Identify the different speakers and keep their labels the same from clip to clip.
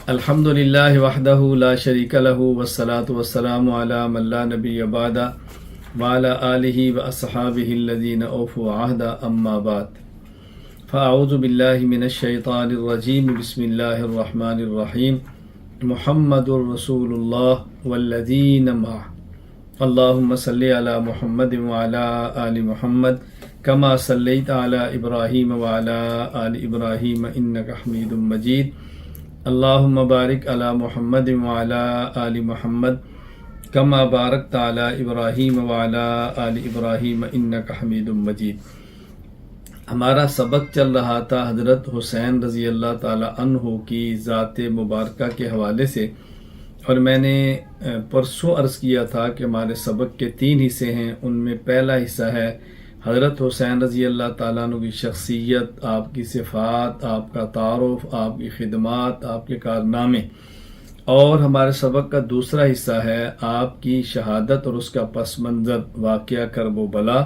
Speaker 1: الحمد للہ وحدہ لا شریک لہ والصلاة والسلام علی من لا نبی بعد وعلی آلہ واصحابہ الذین اوفوا عہدا اما بعد فاعوذ باللہ من الشیطان الرجیم بسم اللہ الرحمن الرحیم محمد رسول اللہ والذین معہ اللہم صلی علی محمد وعلی آل محمد کما صلیت علی ابراہیم وعلی آل ابراہیم انک حمید مجید اللہم بارک علی محمد وعلی آل محمد کما بارکت علی ابراہیم وعلی آل ابراہیم انک حمید مجید۔ ہمارا سبق چل رہا تھا حضرت حسین رضی اللہ تعالی عنہ کی ذات مبارکہ کے حوالے سے، اور میں نے پرسوں عرض کیا تھا کہ ہمارے سبق کے 3 حصے ہیں۔ ان میں پہلا حصہ ہے حضرت حسین رضی اللہ تعالیٰ عنہ کی شخصیت، آپ کی صفات، آپ کا تعارف، آپ کی خدمات، آپ کے کارنامے، اور ہمارے سبق کا دوسرا حصہ ہے آپ کی شہادت اور اس کا پس منظر، واقعہ کرب و بلا،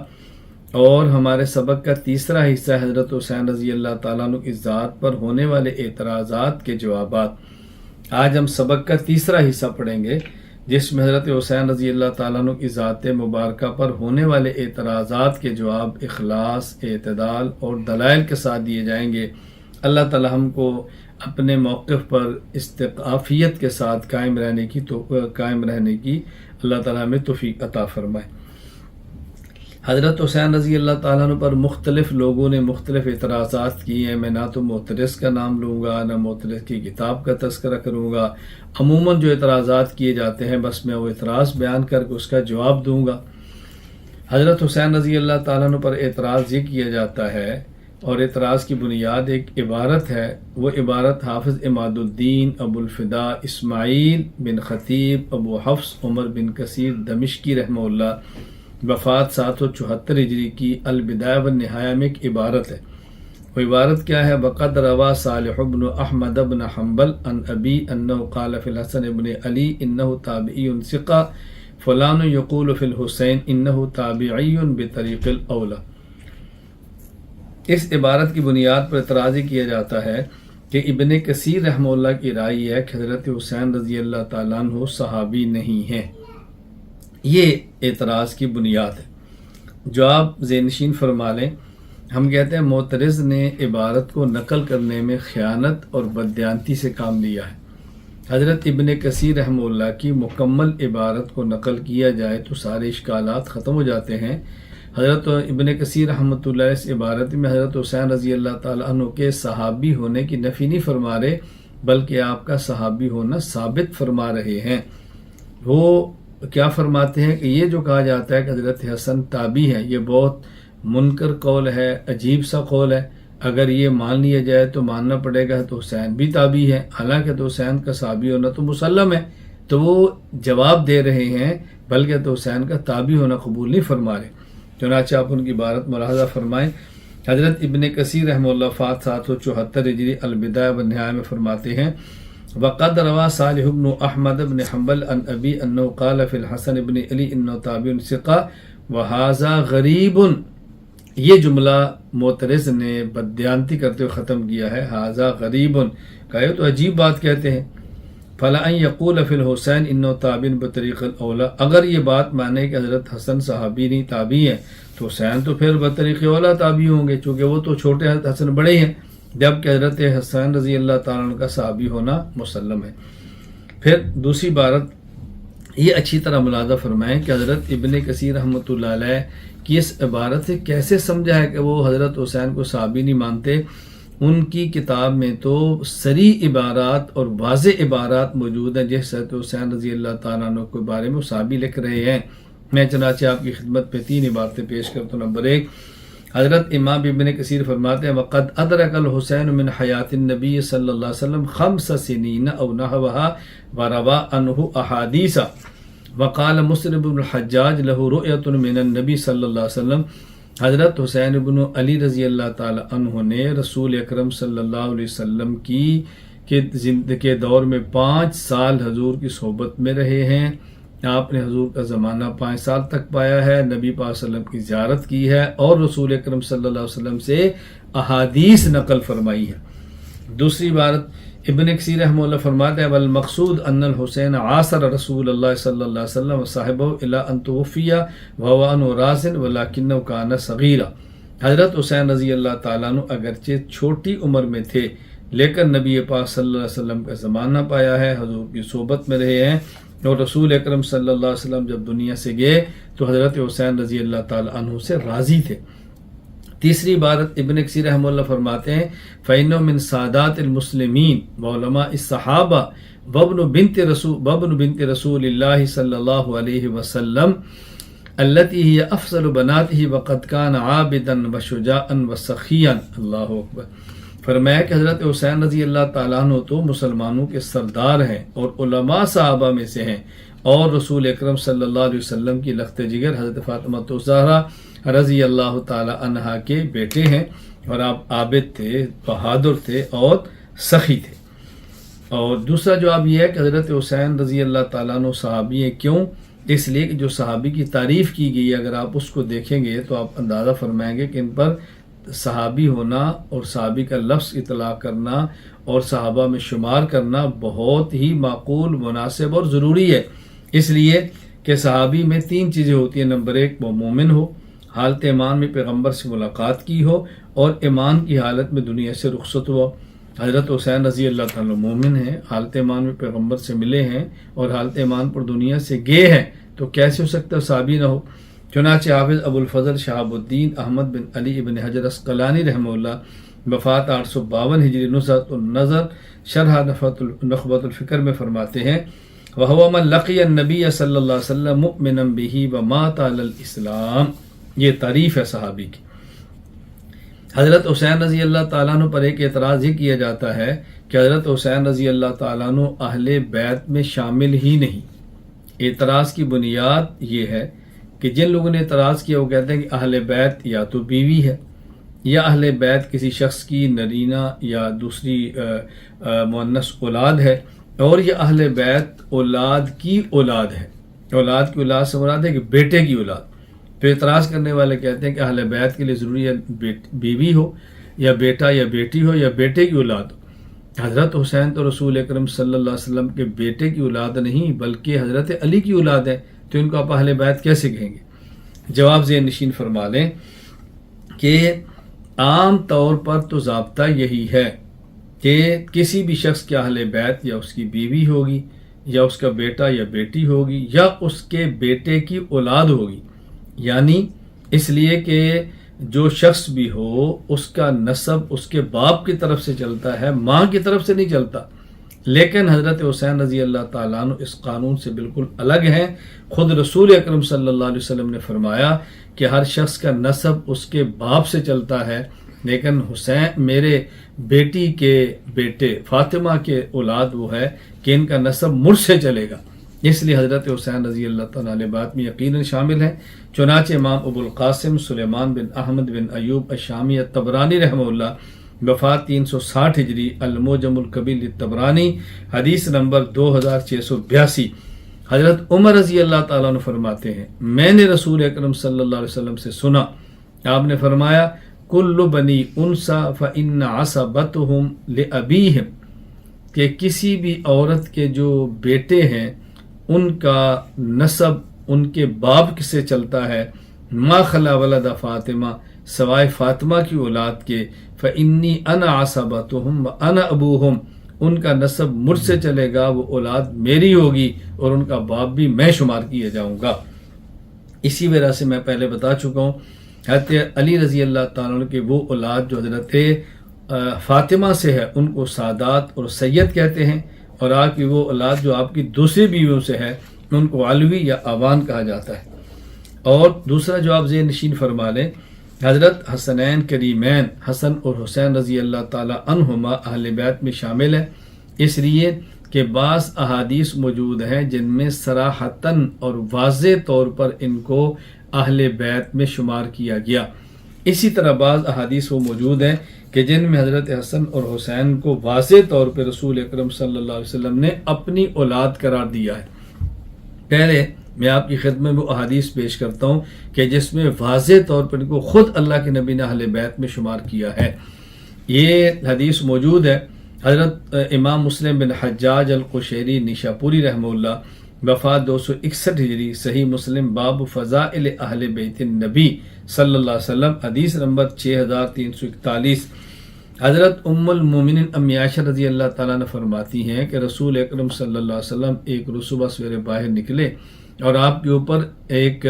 Speaker 1: اور ہمارے سبق کا تیسرا حصہ ہے حضرت حسین رضی اللہ تعالیٰ عنہ کی ذات پر ہونے والے اعتراضات کے جوابات۔ آج ہم سبق کا تیسرا حصہ پڑھیں گے، جس میں حضرت حسین رضی اللہ تعالیٰ عنہ کی ذات مبارکہ پر ہونے والے اعتراضات کے جواب اخلاص، اعتدال اور دلائل کے ساتھ دیے جائیں گے۔ اللہ تعالیٰ ہم کو اپنے موقف پر استقافیت کے ساتھ قائم رہنے کی اللہ تعالیٰ ہمیں توفیق عطا فرمائے۔ حضرت حسین رضی اللہ تعالیٰ عنہ پر مختلف لوگوں نے مختلف اعتراضات کیے ہیں۔ میں نہ تو معترض کا نام لوں گا، نہ معترض کی کتاب کا تذکرہ کروں گا۔ عموماً جو اعتراضات کیے جاتے ہیں بس میں وہ اعتراض بیان کر کے اس کا جواب دوں گا۔ حضرت حسین رضی اللہ تعالیٰ عنہ پر اعتراض یہ کیا جاتا ہے، اور اعتراض کی بنیاد ایک عبارت ہے۔ وہ عبارت حافظ عماد الدین ابو الفداء اسماعیل بن خطیب ابو حفص عمر بن کثیر دمشقی رحمہ اللہ، وفات 774 ہجری کی البدایہ والنہایہ میں ایک عبارت ہے۔ وہ عبارت کیا ہے؟ وقد روا صالح بن احمد بن حنبل عن ابی انہ قال فی الحسن بن علی انہ تابعی ثقہ فلان یقول فی الحسین انہ تابعی بطریق الاولی۔ اس عبارت کی بنیاد پر اعتراض کیا جاتا ہے کہ ابن کثیر رحمہ اللہ کی رائے ہے کہ حضرت حسین رضی اللہ تعالیٰ عنہ صحابی نہیں ہیں۔ یہ اعتراض کی بنیاد ہے۔ جو آپ ذہن نشین فرما لیں، ہم کہتے ہیں معترض نے عبارت کو نقل کرنے میں خیانت اور بددیانتی سے کام لیا ہے۔ حضرت ابن کثیر رحمہ اللہ کی مکمل عبارت کو نقل کیا جائے تو سارے اشکالات ختم ہو جاتے ہیں۔ حضرت ابن کثیر رحمۃ اللہ اس عبارت میں حضرت حسین رضی اللہ تعالیٰ عنہ کے صحابی ہونے کی نفی نہیں فرما رہے، بلکہ آپ کا صحابی ہونا ثابت فرما رہے ہیں۔ وہ کیا فرماتے ہیں کہ یہ جو کہا جاتا ہے کہ حضرت حسن تابعی ہے، یہ بہت منکر قول ہے، عجیب سا قول ہے۔ اگر یہ مان لیا جائے تو ماننا پڑے گا تو حسین بھی تابعی ہے، حالانکہ تو حسین کا صحابی ہونا تو مسلم ہے۔ تو وہ جواب دے رہے ہیں، بلکہ تو حسین کا تابعی ہونا قبول نہیں فرما رہے۔ چنانچہ آپ ان کی عبارت ملاحظہ فرمائیں۔ حضرت ابن کثیر رحمہ اللہ وفات 774 ہجری البدایہ والنہایہ میں فرماتے ہیں وقد روا صالح بن احمد بن حنبل عن ابی انہ قال فی الحسن بن علی انہ تابع ثقہ وہذا غریب۔ یہ جملہ معترض نے بددیانتی کرتے ہوئے ختم کیا ہے۔ ھذا غریب، کہے تو عجیب بات کہتے ہیں۔ فلا ان یقول فی الحسین انہ تابع بطریق الاولی، اگر یہ بات مانے کہ حضرت حسن صحابی نہیں تابعی ہے تو حسین تو پھر بطریق اولی تابعی ہوں گے، چونکہ وہ تو چھوٹے حضرت حسن بڑے ہیں، جبکہ حضرت حسین رضی اللہ تعالیٰ عنہ کا صحابی ہونا مسلم ہے۔ پھر دوسری بات یہ اچھی طرح ملاحظہ فرمائیں کہ حضرت ابن کثیر رحمۃ اللہ علیہ کی اس عبارت سے کیسے سمجھا ہے کہ وہ حضرت حسین کو صحابی نہیں مانتے۔ ان کی کتاب میں تو صریح عبارات اور واضح عبارات موجود ہیں جس حضرت حسین رضی اللہ تعالیٰ عنہ کے بارے میں صحابی لکھ رہے ہیں۔ میں چنانچہ آپ کی خدمت پہ 3 عبارتیں پیش کرتا ہوں۔ نمبر 1، حضرت امام ابن کثیر فرماتے ہیں وقد ادرک الحسین من حیات النبی صلی اللہ علیہ وسلم 5 سنین او نحوها وروا عنہ احادیث وقال مسلم بن الحجاج له رؤیت من النبی صلی اللہ علیہ وسلم۔ حضرت حسین بن علی رضی اللہ تعالی عنہ نے رسول اکرم صلی اللہ علیہ وسلم کے دور میں 5 سال حضور کی صحبت میں رہے ہیں۔ آپ نے حضور کا زمانہ 5 سال تک پایا ہے، نبی پاک صلی اللہ علیہ وسلم کی زیارت کی ہے، اور رسول اکرم صلی اللہ علیہ وسلم سے احادیث نقل فرمائی ہے۔ دوسری عبارت ابن کثیر رحمہ اللہ فرماتے ہیں والمقصود ان الحسین عاصر رسول اللہ صلی اللہ علیہ وسلم وصاحبہ الی ان توفی وهو عنہ راض ولکنہ کان صغیرا۔ حضرت حسین رضی اللہ تعالیٰ عنہ اگرچہ چھوٹی عمر میں تھے لیکن نبی پاک صلی اللہ علیہ وسلم کا زمانہ پایا ہے، حضور کی صحبت میں رہے ہیں، اور رسول اکرم صلی اللہ علیہ وسلم جب دنیا سے گئے تو حضرت حسین رضی اللہ تعالیٰ عنہ سے راضی تھے۔ تیسری عبارت ابن کثیر رحمہ اللہ فرماتے ہیں فَإِنَّهُ مِن سَادَاتِ الْمُسْلِمِينَ وَعُلَمَاءِ الصَّحَابَةِ وَابْنُ بِنْتِ رسول اللہ صلی اللہ علیہ وسلم التي هي افضل بناته وقد كان عابدا وشجاعا وسخيا۔ اللہ اکبر۔ فرمایا کہ حضرت حسین رضی اللہ تعالیٰ عنہ تو مسلمانوں کے سردار ہیں اور علماء صحابہ میں سے ہیں، اور رسول اکرم صلی اللہ علیہ وسلم کی لخت جگر حضرت فاطمہ الزہرا رضی اللہ تعالی عنہا کے بیٹے ہیں، اور آپ عابد تھے، بہادر تھے اور سخی تھے۔ اور دوسرا جواب یہ ہے کہ حضرت حسین رضی اللہ تعالیٰ عنہ صحابی ہیں، کیوں؟ اس لیے کہ جو صحابی کی تعریف کی گئی ہے اگر آپ اس کو دیکھیں گے تو آپ اندازہ فرمائیں گے کہ ان پر صحابی ہونا اور صحابی کا لفظ اطلاق کرنا اور صحابہ میں شمار کرنا بہت ہی معقول، مناسب اور ضروری ہے، اس لیے کہ صحابی میں تین چیزیں ہوتی ہیں۔ نمبر ایک، وہ مومن ہو، حالت ایمان میں پیغمبر سے ملاقات کی ہو، اور ایمان کی حالت میں دنیا سے رخصت ہوا۔ حضرت حسین رضی اللہ تعالیٰ مومن ہیں، حالت ایمان میں پیغمبر سے ملے ہیں اور حالت ایمان پر دنیا سے گئے ہیں، تو کیسے ہو سکتا ہے صحابی نہ ہو؟ چنانچہ حافظ ابو الفضل شہاب الدین احمد بن علی ابن حجر عسقلانی رحمہ اللہ وفات 852 ہجری نزہۃ النظر شرح نخبۃ الفکر میں فرماتے ہیں وَهُوَ مَنْ لَقِيَ النَّبِيَّ صلی اللہ علیہ وسلم مُؤْمِنًا بِهِ وَمَاتَ عَلَى الْإِسْلَامِ۔ یہ تعریف ہے صحابی کی۔ حضرت حسین رضی اللہ تعالیٰ عنہ پر ایک اعتراض یہ کیا جاتا ہے کہ حضرت حسین رضی اللہ تعالیٰ عنہ اہل بیت میں شامل ہی نہیں۔ اعتراض کی بنیاد یہ ہے کہ جن لوگوں نے اعتراض کیا وہ کہتے ہیں کہ اہل بیت یا تو بیوی ہے، یا اہل بیت کسی شخص کی نرینہ یا دوسری مؤنث اولاد ہے، اور یہ اہل بیت اولاد کی اولاد ہے۔ اولاد کی اولاد سے مراد ہے کہ بیٹے کی اولاد۔ تو اعتراض کرنے والے کہتے ہیں کہ اہل بیت کے لیے ضروری ہے بیوی ہو یا بیٹا یا بیٹی ہو یا بیٹے کی اولاد ہو۔ حضرت حسین تو رسول اکرم صلی اللہ علیہ وسلم کے بیٹے کی اولاد نہیں بلکہ حضرت علی کی اولاد ہے، تو ان کو آپ اہل بیت کیسے کہیں گے؟ جواب ذہن نشین فرما لیں کہ عام طور پر تو ضابطہ یہی ہے کہ کسی بھی شخص کے اہل بیت یا اس کی بیوی ہوگی یا اس کا بیٹا یا بیٹی ہوگی یا اس کے بیٹے کی اولاد ہوگی، یعنی اس لیے کہ جو شخص بھی ہو اس کا نسب اس کے باپ کی طرف سے چلتا ہے، ماں کی طرف سے نہیں چلتا۔ لیکن حضرت حسین رضی اللہ تعالیٰ عنہ اس قانون سے بالکل الگ ہیں۔ خود رسول اکرم صلی اللہ علیہ وسلم نے فرمایا کہ ہر شخص کا نسب اس کے باپ سے چلتا ہے، لیکن حسین میرے بیٹی کے بیٹے فاطمہ کے اولاد وہ ہے کہ ان کا نسب مجھ سے چلے گا، اس لیے حضرت حسین رضی اللہ تعالیٰ علیہ بات میں یقیناً شامل ہیں۔ چنانچہ امام ابو القاسم سلیمان بن احمد بن ایوب الشامی الطبرانی رحمہ اللہ وفات 360 ہجری المعجم الکبیر للطبرانی حدیث نمبر 2682 حضرت عمر رضی اللہ تعالیٰ عنہ فرماتے ہیں میں نے رسول اکرم صلی اللہ علیہ وسلم سے سنا، آپ نے فرمایا کل بنی انسا فإن عصبتهم لأبیہم، کہ کسی بھی عورت کے جو بیٹے ہیں ان کا نسب ان کے باپ سے چلتا ہے، ما خلا ولد فاطمہ، سوائے فاطمہ کی اولاد کے، فإنی انا عصبتهم وانا ابوہم، ان کا نسب مجھ سے چلے گا، وہ اولاد میری ہوگی اور ان کا باپ بھی میں شمار کیا جاؤں گا۔ اسی وجہ سے میں پہلے بتا چکا ہوں حضرت علی رضی اللہ تعالیٰ عنہ کے وہ اولاد جو حضرت فاطمہ سے ہے ان کو سادات اور سید کہتے ہیں، اور آپ کی وہ اولاد جو آپ کی دوسری بیویوں سے ہے ان کو علوی یا آوان کہا جاتا ہے۔ اور دوسرا جواب ذہن نشین فرما لیں، حضرت حسنین کریمین حسن اور حسین رضی اللہ تعالی عنہما اہل بیت میں شامل ہے، اس لیے کہ بعض احادیث موجود ہیں جن میں صراحتاً اور واضح طور پر ان کو اہل بیت میں شمار کیا گیا۔ اسی طرح بعض احادیث وہ موجود ہیں کہ جن میں حضرت حسن اور حسین کو واضح طور پہ رسول اکرم صلی اللہ علیہ وسلم نے اپنی اولاد قرار دیا ہے۔ پہلے میں آپ کی خدمت میں وہ احادیث پیش کرتا ہوں کہ جس میں واضح طور پر ان کو خود اللہ کے نبی نے اہل بیت میں شمار کیا ہے۔ یہ حدیث موجود ہے حضرت امام مسلم بن حجاج القشیری نیشاپوری رحمہ اللہ وفات 261 ہجری، صحیح مسلم باب فضائل اہل بیت النبی صلی اللہ علیہ وسلم، حدیث نمبر 6341۔ حضرت ام المومنین امی عائشہ رضی اللہ تعالیٰ عنہ فرماتی ہیں کہ رسول اکرم صلی اللہ علیہ وسلم ایک روز صبح سویرے باہر نکلے اور آپ کے اوپر ایک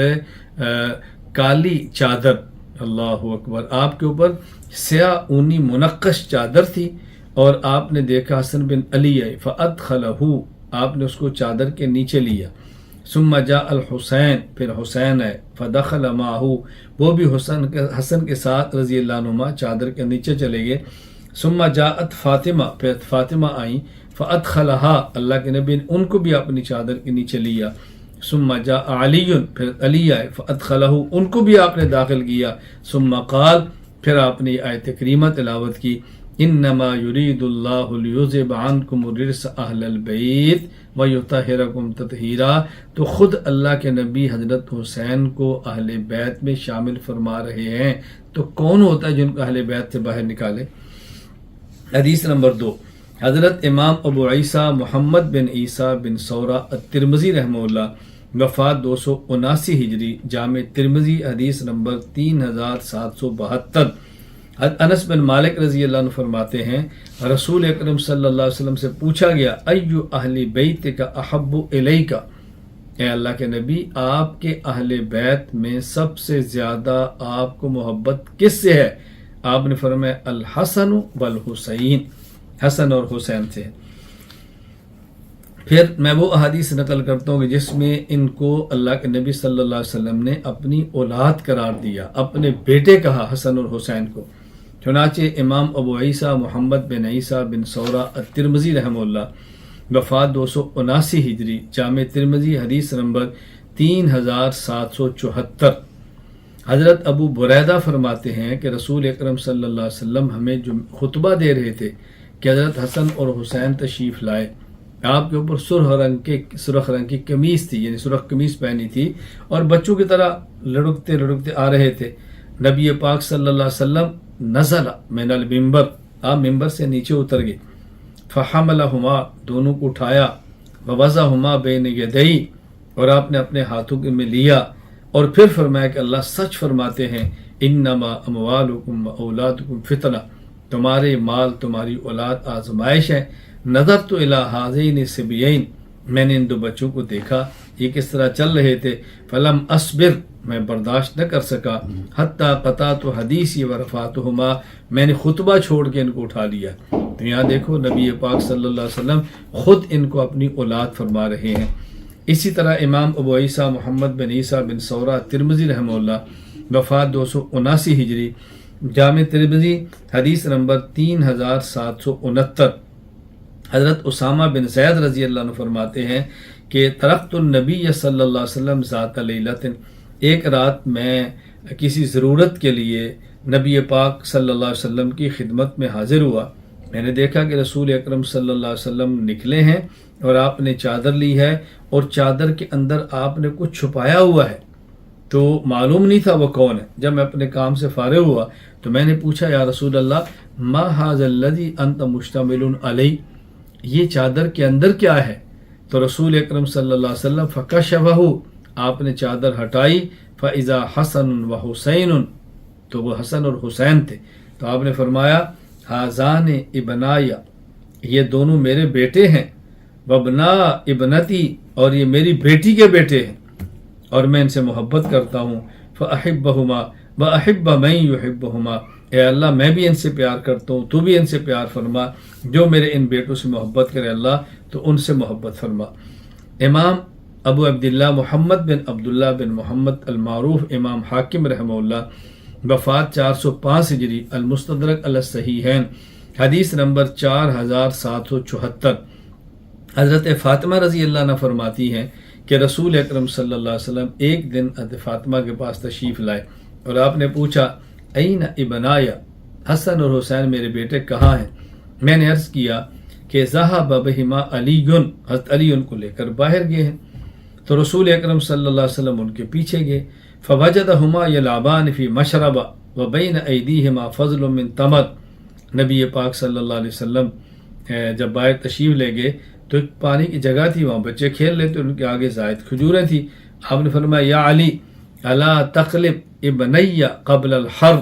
Speaker 1: کالی چادر، اللہ اکبر، آپ کے اوپر سیاہ اونی منقش چادر تھی، اور آپ نے دیکھا حسن بن علی ہے، فَأَدْخَلَهُ، آپ نے اس کو چادر کے نیچے لیا، ثم جاء الحسین، پھر حسین ہے، فدخل معه، وہ بھی حسن کے ساتھ رضی اللہ عنہما چادر کے نیچے چلے گئے، ثم جاءت فاطمہ، پھر فاطمہ آئیں، فادخلها، اللہ کے نبی نے ان کو بھی اپنی چادر کے نیچے لیا، ثم جاء علی، پھر علی آئے، فادخلہ، ان کو بھی آپ نے داخل کیا، ثم قال، پھر آپ نے آیت کریمہ تلاوت کی، انما یرید اللہ لیذہب عنکم الرجس اہل البیت ویطہرکم تطہیرا، تو خود اللہ کے نبی حضرت حسین کو اہل بیت میں شامل فرما رہے ہیں، تو کون ہوتا ہے جن کو اہل بیت سے باہر نکالے؟ حدیث نمبر 2، حضرت امام ابو عیسیٰ محمد بن عیسیٰ بن سورہ الترمذی رحمہ اللہ وفات 279 ہجری، جامع ترمذی، حدیث نمبر 3772۔ انس بن مالک رضی اللہ عنہ فرماتے ہیں رسول اکرم صلی اللہ علیہ وسلم سے پوچھا گیا، ایو اہل بیت کا احب الیک، اے اللہ کے نبی آپ کے اہل بیت میں سب سے زیادہ آپ کو محبت کس سے ہے؟ آپ نے فرمایا الحسن والحسین، حسن اور حسین سے۔ پھر میں وہ احادیث نقل کرتا ہوں کہ جس میں ان کو اللہ کے نبی صلی اللہ علیہ وسلم نے اپنی اولاد قرار دیا، اپنے بیٹے کہا حسن اور حسین کو۔ چنانچہ امام ابو عیسیٰ محمد بن عیسیٰ بن سورہ الترمذی رحمہ اللہ وفات 279 ہجری، جامع ترمذی، حدیث نمبر 3774۔ حضرت ابو بریدہ فرماتے ہیں کہ رسول اکرم صلی اللہ علیہ وسلم ہمیں جو خطبہ دے رہے تھے کہ حضرت حسن اور حسین تشریف لائے، آپ کے اوپر سرخ رنگ کی قمیص تھی، یعنی سرخ قمیص پہنی تھی، اور بچوں کی طرح لڑکتے لڑکتے آ رہے تھے۔ نبی پاک صلی اللہ علیہ وسلم نزل من المنبر، آپ ممبر سے نیچے اتر گئے، فحملہما، دونوں کو اٹھایا، ووضعہما بین یدئی، اور آپ نے اپنے ہاتھوں میں لیا، اور پھر فرمایا کہ اللہ سچ فرماتے ہیں، انما اموالکم و اولادکم فتنہ، تمہارے مال تمہاری اولاد آزمائش ہے۔ نظرت الی ھذین الصبیین، میں نے ان دو بچوں کو دیکھا یہ کس طرح چل رہے تھے، فلم اصبر، میں برداشت نہ کر سکا، حتی قطعت حدیثی ورفعتہما، میں نے خطبہ چھوڑ کے ان کو اٹھا لیا۔ تو یہاں دیکھو نبی پاک صلی اللہ علیہ وسلم خود ان کو اپنی اولاد فرما رہے ہیں۔ اسی طرح امام ابو عیسیٰ محمد بن عیسیٰ بن سورہ ترمذی رحمہ اللہ وفات 279 ہجری، جامع ترمذی، حدیث نمبر 3769۔ حضرت اسامہ بن زید رضی اللہ عنہ فرماتے ہیں کہ ترکت النبی صلی اللہ علیہ وسلم ذات لیلۃ، ایک رات میں کسی ضرورت کے لیے نبی پاک صلی اللہ علیہ وسلم کی خدمت میں حاضر ہوا، میں نے دیکھا کہ رسول اکرم صلی اللہ علیہ وسلم نکلے ہیں اور آپ نے چادر لی ہے، اور چادر کے اندر آپ نے کچھ چھپایا ہوا ہے، تو معلوم نہیں تھا وہ کون ہے۔ جب میں اپنے کام سے فارغ ہوا تو میں نے پوچھا یا رسول اللہ ما ھذا الذی انت مشتمل علیہ، یہ چادر کے اندر کیا ہے؟ تو رسول اکرم صلی اللہ علیہ وسلم فکشفہ، آپ نے چادر ہٹائی، فاذا حسن و حسین، تو وہ حسن اور حسین تھے۔ تو آپ نے فرمایا ھذان ابنایا، یہ دونوں میرے بیٹے ہیں، وابنا ابنتی، اور یہ میری بیٹی کے بیٹے ہیں، اور میں ان سے محبت کرتا ہوں، فاحبہما واحب من یحبہما، اے اللہ میں بھی ان سے پیار کرتا ہوں، تو بھی ان سے پیار فرما، جو میرے ان بیٹوں سے محبت کرے اللہ تو ان سے محبت فرما۔ امام ابو عبداللہ محمد بن عبداللہ بن محمد المعروف امام حاکم رحمہ اللہ وفات 405 ہجری، المستدرک علی الصحیحین، حدیث نمبر 4774۔ حضرت فاطمہ رضی اللہ عنہ فرماتی ہیں کہ رسول اکرم صلی اللہ علیہ وسلم ایک دن حضرت فاطمہ کے پاس تشریف لائے اور آپ نے پوچھا این ابنایا، حسن اور حسین میرے بیٹے کہاں ہیں؟ میں نے عرض کیا کہ ذہب بہما علی، حضرت علی ان کو لے کر باہر گئے ہیں۔ تو رسول اکرم صلی اللہ علیہ وسلم ان کے پیچھے گئے، فوجدہما یلعبان فی مشربہ وبین ایدیہما فضل من تمر، نبی پاک صلی اللہ علیہ وسلم جب باہر تشریف لے گئے تو ایک پانی کی جگہ تھی، وہاں بچے کھیل رہے تھے، ان کے آگے زائد کھجوریں تھیں. آپ نے فرمایا یا علی الا تقلب ابنی قبل الحر،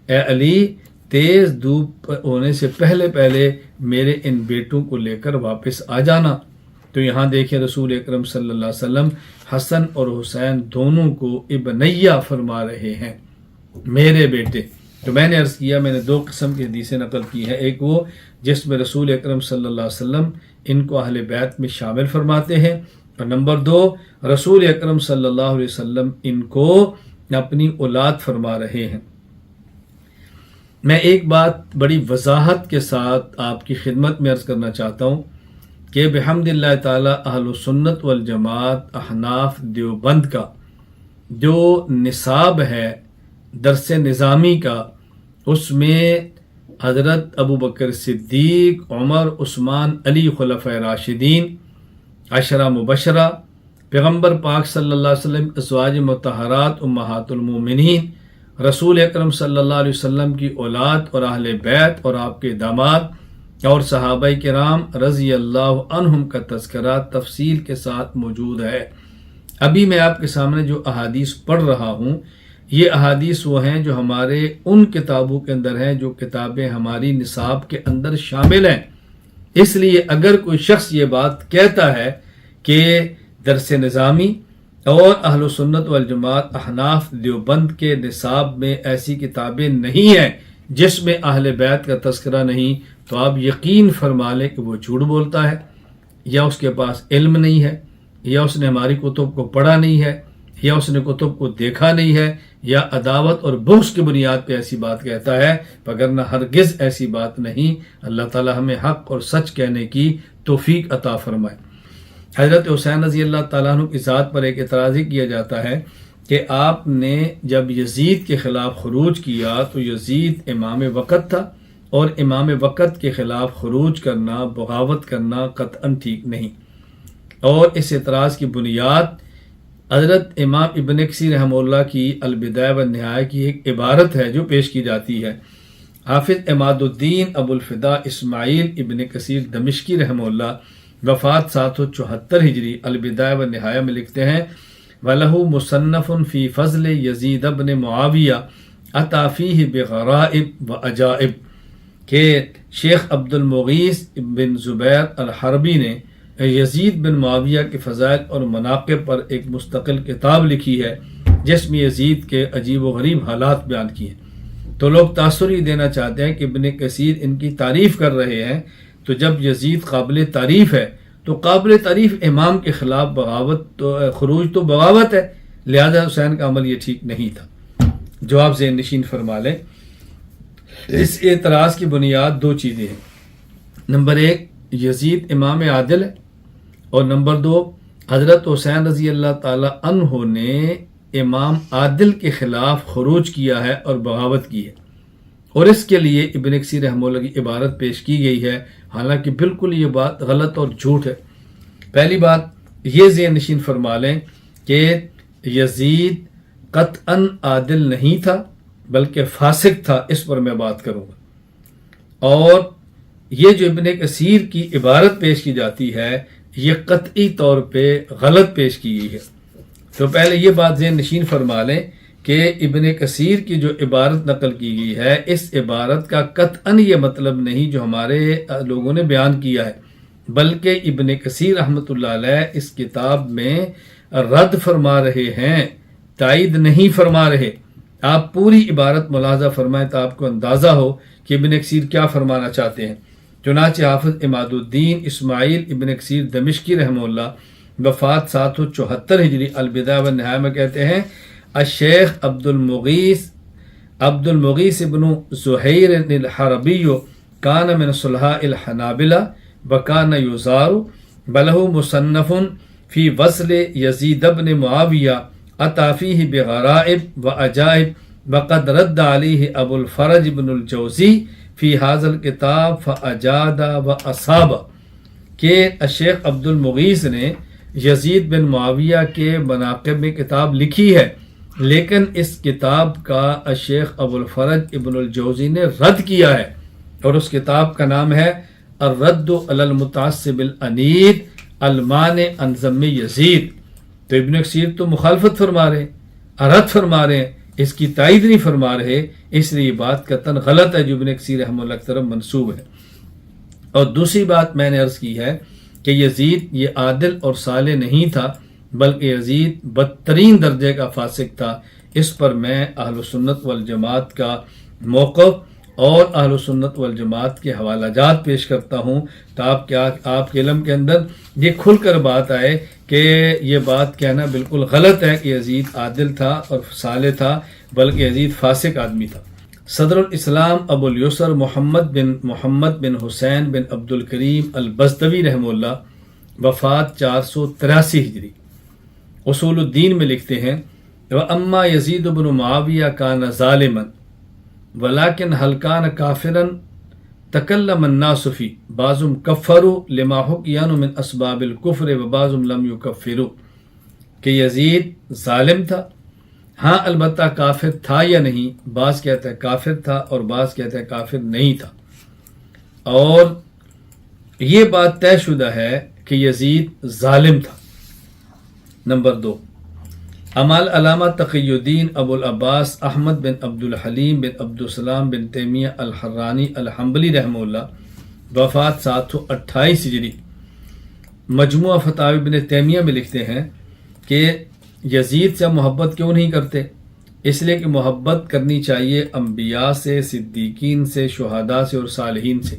Speaker 1: اے علی تیز دھوپ ہونے سے پہلے پہلے میرے ان بیٹوں کو لے کر واپس آ جانا. تو یہاں دیکھیں رسول اکرم صلی اللہ علیہ وسلم حسن اور حسین دونوں کو ابنیہ فرما رہے ہیں، میرے بیٹے. تو میں نے عرض کیا، میں نے 2 قسم کی حدیثیں نقل کی ہیں. ایک وہ جس میں رسول اکرم صلی اللہ علیہ وسلم ان کو اہل بیت میں شامل فرماتے ہیں، اور نمبر 2 رسول اکرم صلی اللہ علیہ وسلم ان کو اپنی اولاد فرما رہے ہیں. میں ایک بات بڑی وضاحت کے ساتھ آپ کی خدمت میں عرض کرنا چاہتا ہوں کہ بحمد اللہ تعالی اہل سنت والجماعت احناف دیوبند کا جو نصاب ہے درس نظامی کا، اس میں حضرت ابو بکر صدیق، عمر، عثمان، علی خلفۂ راشدین، عشرہ مبشرہ، پیغمبر پاک صلی اللہ علیہ وسلم، ازواج مطہرات امہات المومنین، رسول اکرم صلی اللہ علیہ وسلم کی اولاد اور اہل بیت اور آپ کے داماد اور صحابہ کرام رضی اللہ عنہم کا تذکرہ تفصیل کے ساتھ موجود ہے. ابھی میں آپ کے سامنے جو احادیث پڑھ رہا ہوں، یہ احادیث وہ ہیں جو ہمارے ان کتابوں کے اندر ہیں جو کتابیں ہماری نصاب کے اندر شامل ہیں. اس لیے اگر کوئی شخص یہ بات کہتا ہے کہ درس نظامی اور اہل سنت والجماعت احناف دیوبند کے نصاب میں ایسی کتابیں نہیں ہیں جس میں اہل بیت کا تذکرہ نہیں، تو آپ یقین فرما لیں کہ وہ جھوٹ بولتا ہے، یا اس کے پاس علم نہیں ہے، یا اس نے ہماری کتب کو پڑھا نہیں ہے، یا اس نے کتب کو دیکھا نہیں ہے، یا عداوت اور بغض کی بنیاد پہ ایسی بات کہتا ہے، وگرنہ ہرگز ایسی بات نہیں. اللہ تعالی ہمیں حق اور سچ کہنے کی توفیق عطا فرمائے. حضرت حسین رضی اللہ تعالیٰ عنہ کی ذات پر ایک اعتراض کیا جاتا ہے کہ آپ نے جب یزید کے خلاف خروج کیا تو یزید امام وقت تھا، اور امام وقت کے خلاف خروج کرنا، بغاوت کرنا قطعاً ٹھیک نہیں. اور اس اعتراض کی بنیاد حضرت امام ابن کثیر رحمہ اللہ کی البدایہ والنہایہ کی ایک عبارت ہے جو پیش کی جاتی ہے. حافظ عماد الدین ابو الفدا اسماعیل ابن کثیر دمشقی رحمہ اللہ وفات 774 ہجری البدایہ والنہایہ میں لکھتے ہیں وَلَهُ مُصَنَّفٌ فِي فَضْلِ یزید بن معاویہ اَتَى فِیہ بِغَرَائِب وَعَجَائِب، کہ شیخ عبد المغیث بن زبیر الحربی نے یزید بن معاویہ کے فضائل اور مناقب پر ایک مستقل کتاب لکھی ہے جس میں یزید کے عجیب و غریب حالات بیان کیے. تو لوگ تاثر یہ دینا چاہتے ہیں کہ ابن کثیر ان کی تعریف کر رہے ہیں، تو جب یزید قابل تعریف ہے تو قابل تعریف امام کے خلاف بغاوت تو خروج تو بغاوت ہے، لہذا حسین کا عمل یہ ٹھیک نہیں تھا. جواب ذہن نشین فرما لیں. اس اعتراض کی بنیاد 2 چیزیں ہیں. نمبر 1 یزید امام عادل ہے، اور نمبر 2 حضرت حسین رضی اللہ تعالی عنہ نے امام عادل کے خلاف خروج کیا ہے اور بغاوت کی ہے، اور اس کے لیے ابن کثیر رحمہ اللہ کی عبارت پیش کی گئی ہے، حالانکہ بالکل یہ بات غلط اور جھوٹ ہے. پہلی بات یہ ذہن نشین فرما لیں کہ یزید قطعاً عادل نہیں تھا بلکہ فاسق تھا، اس پر میں بات کروں گا. اور یہ جو ابن کثیر کی عبارت پیش کی جاتی ہے یہ قطعی طور پہ غلط پیش کی گئی ہے. تو پہلے یہ بات ذہن نشین فرما لیں کہ ابن کثیر کی جو عبارت نقل کی گئی ہے، اس عبارت کا قطعاً یہ مطلب نہیں جو ہمارے لوگوں نے بیان کیا ہے، بلکہ ابن کثیر رحمۃ اللہ علیہ اس کتاب میں رد فرما رہے ہیں، تائید نہیں فرما رہے. آپ پوری عبارت ملاحظہ فرمائیں تو آپ کو اندازہ ہو کہ ابن کثیر کیا فرمانا چاہتے ہیں. چنانچہ حافظ عماد الدین اسماعیل ابن کثیر دمشقی رحمہ اللہ وفات 774 ہجری البدایہ والنہایہ میں کہتے ہیں الشیخ عبد المغیث ابن زہیر الحربی کان من صلحاء الحنابلہ وکان یزار بلہ مصنف فی وصل یزید بن معاویہ اتی فیہ بغرائب وعجائب وقد رد علیہ ابو الفرج بن الجوزی فی حاضر الکتاب فاجاد واصاب، کہ الشیخ عبد المغیث نے یزید بن معاویہ کے مناقب میں کتاب لکھی ہے، لیکن اس کتاب کا الشیخ ابو الفرج ابن الجوزی نے رد کیا ہے، اور اس کتاب کا نام ہے الرد علی المتعصب العنید المانع عن ذم یزید. تو ابن کثیر تو مخالفت فرما رہے ہیں، رد فرما رہے ہیں، اس کی تائید نہیں فرما رہے، اس لیے یہ بات قطعاً غلط ہے جو ابن کثیر رحمہ اللہ کی طرف منسوب ہے. اور دوسری بات میں نے عرض کی ہے کہ یزید یہ عادل اور صالح نہیں تھا، بلکہ یزید بدترین درجے کا فاسق تھا. اس پر میں اہل سنت والجماعت کا موقف اور اہل سنت والجماعت کے حوالہ جات پیش کرتا ہوں تاکہ آپ کے علم کے اندر یہ کھل کر بات آئے کہ یہ بات کہنا بالکل غلط ہے کہ یزید عادل تھا اور صالح تھا، بلکہ یزید فاسق آدمی تھا. صدر الاسلام ابو الیسر محمد بن حسین بن عبد الکریم البزدوی رحمہ اللہ وفات 483 ہجری اصول الدین میں لکھتے ہیں وَأَمَّا يَزِيدُ بْنُ مُعَاوِيَةَ كَانَ ظَالِمًا وَلَكِنْ هَلْ كَانَ كَافِرًا تَكَلَّمَ النَّاسُ فِي بعضهم كَفَّرُوا لِمَا حُكِيَ مِنْ أَسْبَابِ الْكُفْرِ وَبَعْضُهُمْ لَمْ يُكَفِّرُوا کہ یزید ظالم تھا، ہاں البتہ کافر تھا یا نہیں، بعض کہتے ہیں کافر تھا اور بعض کہتے ہیں کافر نہیں تھا. اور یہ بات طے شدہ ہے کہ یزید ظالم تھا. نمبر 2، امال علامہ تقی الدین ابو العباس احمد بن عبد الحلیم بن عبد السلام بن تیمیہ الحرانی الحنبلی رحمہ اللہ وفات 728 ہجری مجموعہ فتاوی ابن تیمیہ میں لکھتے ہیں کہ یزید سے محبت کیوں نہیں کرتے؟ اس لیے کہ محبت کرنی چاہیے انبیاء سے، صدیقین سے، شہداء سے اور صالحین سے.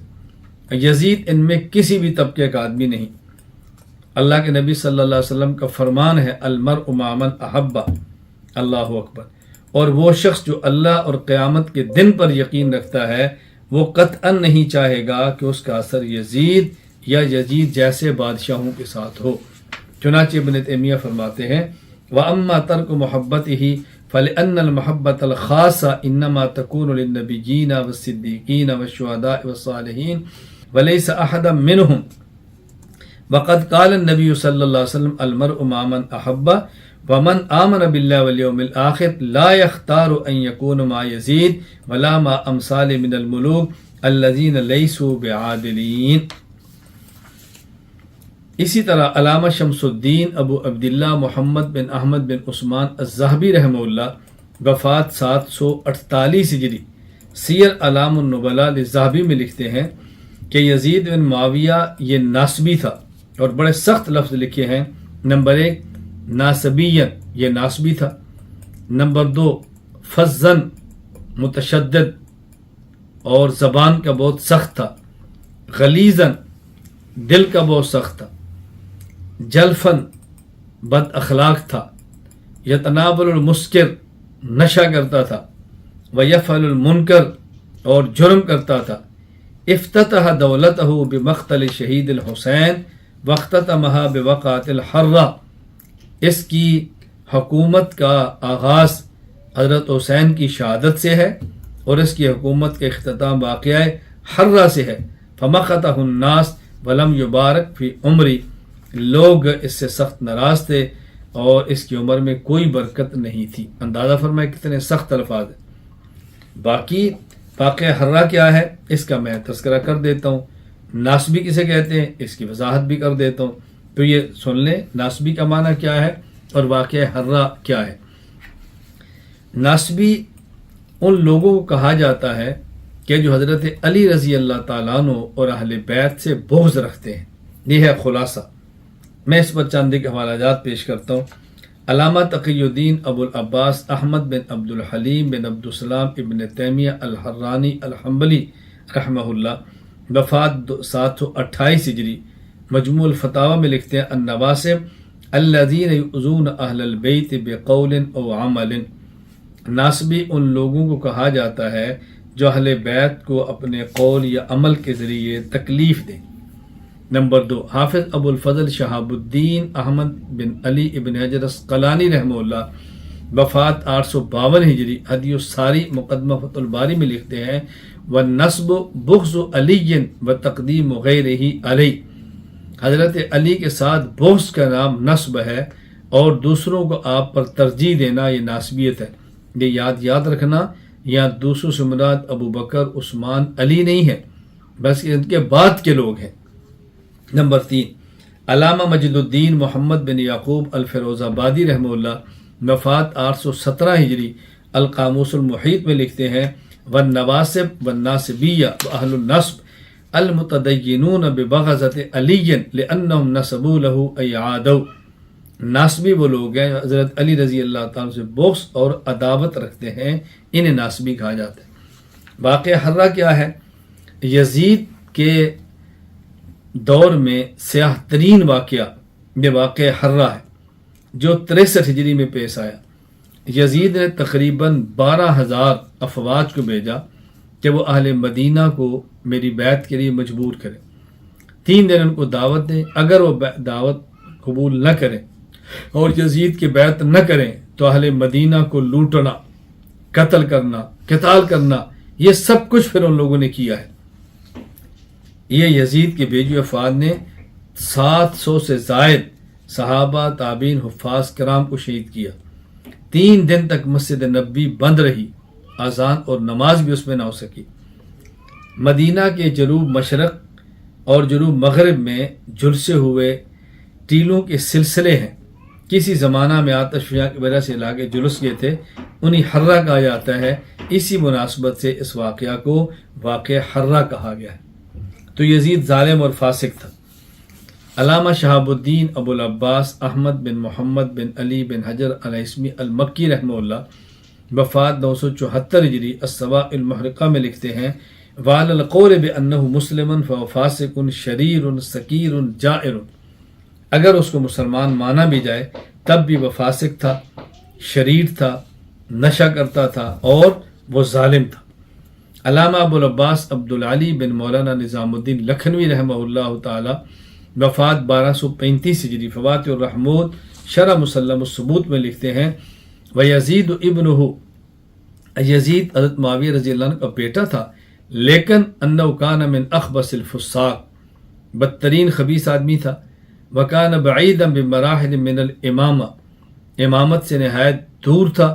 Speaker 1: یزید ان میں کسی بھی طبقے کا آدمی نہیں. اللہ کے نبی صلی اللہ علیہ وسلم کا فرمان ہے المرء مع من احب. اللہ اکبر. اور وہ شخص جو اللہ اور قیامت کے دن پر یقین رکھتا ہے وہ قطعاً نہیں چاہے گا کہ اس کا اثر یزید یا یزید جیسے بادشاہوں کے ساتھ ہو. چنانچہ ابن تیمیہ فرماتے ہیں وَأَمَّا تَرْكُ مُحَبَّتِهِ فَلِأَنَّ الْمَحَبَّةَ الْخَاصَّةَ إِنَّمَا تَكُونُ لِلنَّبِيِّينَ وَالصِّدِّيقِينَ وَالشُّهَدَاءِ وَالصَّالِحِينَ وَلَيْسَ أَحَدًا مِّنْهُمْ وَقَدْ قَالَ النَّبِيُّ صلى الله عليه وسلم الْمَرْءُ مع من أحب ومن آمن بالله واليوم الآخر لا يختار أن يكون مع يزيد ولا مع أمثال من الملوك الذين ليسوا بعادلين. اسی طرح علامہ شمس الدین ابو عبداللہ محمد بن احمد بن عثمان الذہبی رحمہ اللہ وفات 748 ہجری سیر اعلام النبلاء للذہبی میں لکھتے ہیں کہ یزید بن معاویہ یہ ناسبی تھا اور بڑے سخت لفظ لکھے ہیں. نمبر 1 ناسبین، یہ ناسبی تھا. نمبر 2 فزن، متشدد اور زبان کا بہت سخت تھا. غلیظن، دل کا بہت سخت تھا. جلفن، بد اخلاق تھا. یتناول المسکر، نشہ کرتا تھا. ویفعل المنکر، اور جرم کرتا تھا. افتتح دولتہ بمقتل شہید الحسین واختتمہا بوقعۃ الحرہ. اس کی حکومت کا آغاز حضرت حسین کی شہادت سے ہے اور اس کی حکومت کا اختتام واقعہ حرہ سے ہے. فمقتہ الناس ولم یبارک فی عمری. لوگ اس سے سخت ناراض تھے اور اس کی عمر میں کوئی برکت نہیں تھی. اندازہ فرمائے کتنے سخت الفاظ ہیں. باقی واقعہ حرہ کیا ہے اس کا میں تذکرہ کر دیتا ہوں. ناسبی کسے کہتے ہیں اس کی وضاحت بھی کر دیتا ہوں. تو یہ سن لیں ناسبی کا معنی کیا ہے اور واقعہ حرہ کیا ہے. ناسبی ان لوگوں کو کہا جاتا ہے کہ جو حضرت علی رضی اللہ تعالیٰ عنہ اور اہل بیت سے بغض رکھتے ہیں. یہ ہے خلاصہ. میں اس پر چند ایک حوالہ جات پیش کرتا ہوں. علامہ تقی الدین ابو العباس احمد بن عبد الحلیم بن عبد السلام ابن تیمیہ الحرانی الحنبلی رحمہ اللہ وفات 728 ہجری مجموع الفتاوی میں لکھتے ہیں النواسب الذین یؤذون اہل البیت بقول او عمل. ناسبی ان لوگوں کو کہا جاتا ہے جو اہل بیت کو اپنے قول یا عمل کے ذریعے تکلیف دیں. نمبر 2 حافظ ابو الفضل شہاب الدین احمد بن علی ابن حجر عسقلانی رحمہ اللہ وفات 852 ہجری ہدی الساری مقدمہ فتح الباری میں لکھتے ہیں والنسب بغض علی وتقدیم غیرہ علی. حضرت علی کے ساتھ بغض کا نام نسب ہے اور دوسروں کو آپ پر ترجیح دینا یہ ناسبیت ہے. یہ یاد رکھنا، یہاں دوسروں سے مراد ابو بکر، عثمان، علی نہیں ہے بس ان کے بعد کے لوگ ہیں۔ نمبر 3، علامہ مجد الدین محمد بن یعقوب الفیروز آبادی رحمہ اللہ وفات 817 ہجری القاموس المحیط میں لکھتے ہیں، والنواسب والناسبیہ واہل النصب المتدینون ببغضۃ علی لانہم نسبوا لہ ایعادوا۔ ناسبی وہ لوگ ہیں حضرت علی رضی اللہ تعالیٰ سے بغض اور عداوت رکھتے ہیں، انہیں ناسبی کہا جاتا ہے۔ واقعہ حرہ کیا ہے؟ یزید کے دور میں سیاہ ترین واقعہ یہ واقعہ حرہ ہے جو 63 ہجری میں پیش آیا۔ یزید نے تقریباً 12,000 افواج کو بھیجا کہ وہ اہل مدینہ کو میری بیعت کے لیے مجبور کریں، 3 دن ان کو دعوت دیں، اگر وہ دعوت قبول نہ کریں اور یزید کی بیعت نہ کریں تو اہل مدینہ کو لوٹنا، قتل کرنا، قتال کرنا، یہ سب کچھ پھر ان لوگوں نے کیا ہے۔ یہ یزید کے بھیجی افواج نے 700 سے زائد صحابہ، تابعین، حفاظ کرام کو شہید کیا۔ 3 دن تک مسجد نبوی بند رہی، اذان اور نماز بھی اس میں نہ ہو سکی۔ مدینہ کے جنوب مشرق اور جنوب مغرب میں جھلسے ہوئے ٹیلوں کے سلسلے ہیں، کسی زمانہ میں آتش فشاں کی وجہ سے علاقے جلس گئے تھے، انہیں حرہ کہا جاتا ہے۔ اسی مناسبت سے اس واقعہ کو واقعہ حرہ کہا گیا ہے۔ تو یزید ظالم اور فاسق تھا۔ علامہ شہاب الدین ابو العباس احمد بن محمد بن علی بن حجر الہیثمی المکی رحمہ اللہ وفات 974 ہجری الصواع المحرقہ میں لکھتے ہیں، وعلی القول بأنہ مسلم فهو فاسق شریر سکیر جائر۔ اگر اس کو مسلمان مانا بھی جائے تب بھی وہ فاسق تھا، شریر تھا، نشہ کرتا تھا اور وہ ظالم تھا۔ علامہ ابو العباس عبدالعلی بن مولانا نظام الدین لکھنوی رحمہ اللہ تعالی وفات 1235 ہجری فواتح الرحمود شرح مسلم الثبوت میں لکھتے ہیں، ویزید ابنہ، یزید حضرت معاویہ رضی اللہ عنہ کا بیٹا تھا، لیکن انہ کان من اخبث الفساق، بدترین خبیث آدمی تھا، وکان بعیدا بمراحل من الامامہ، امامت سے نہایت دور تھا،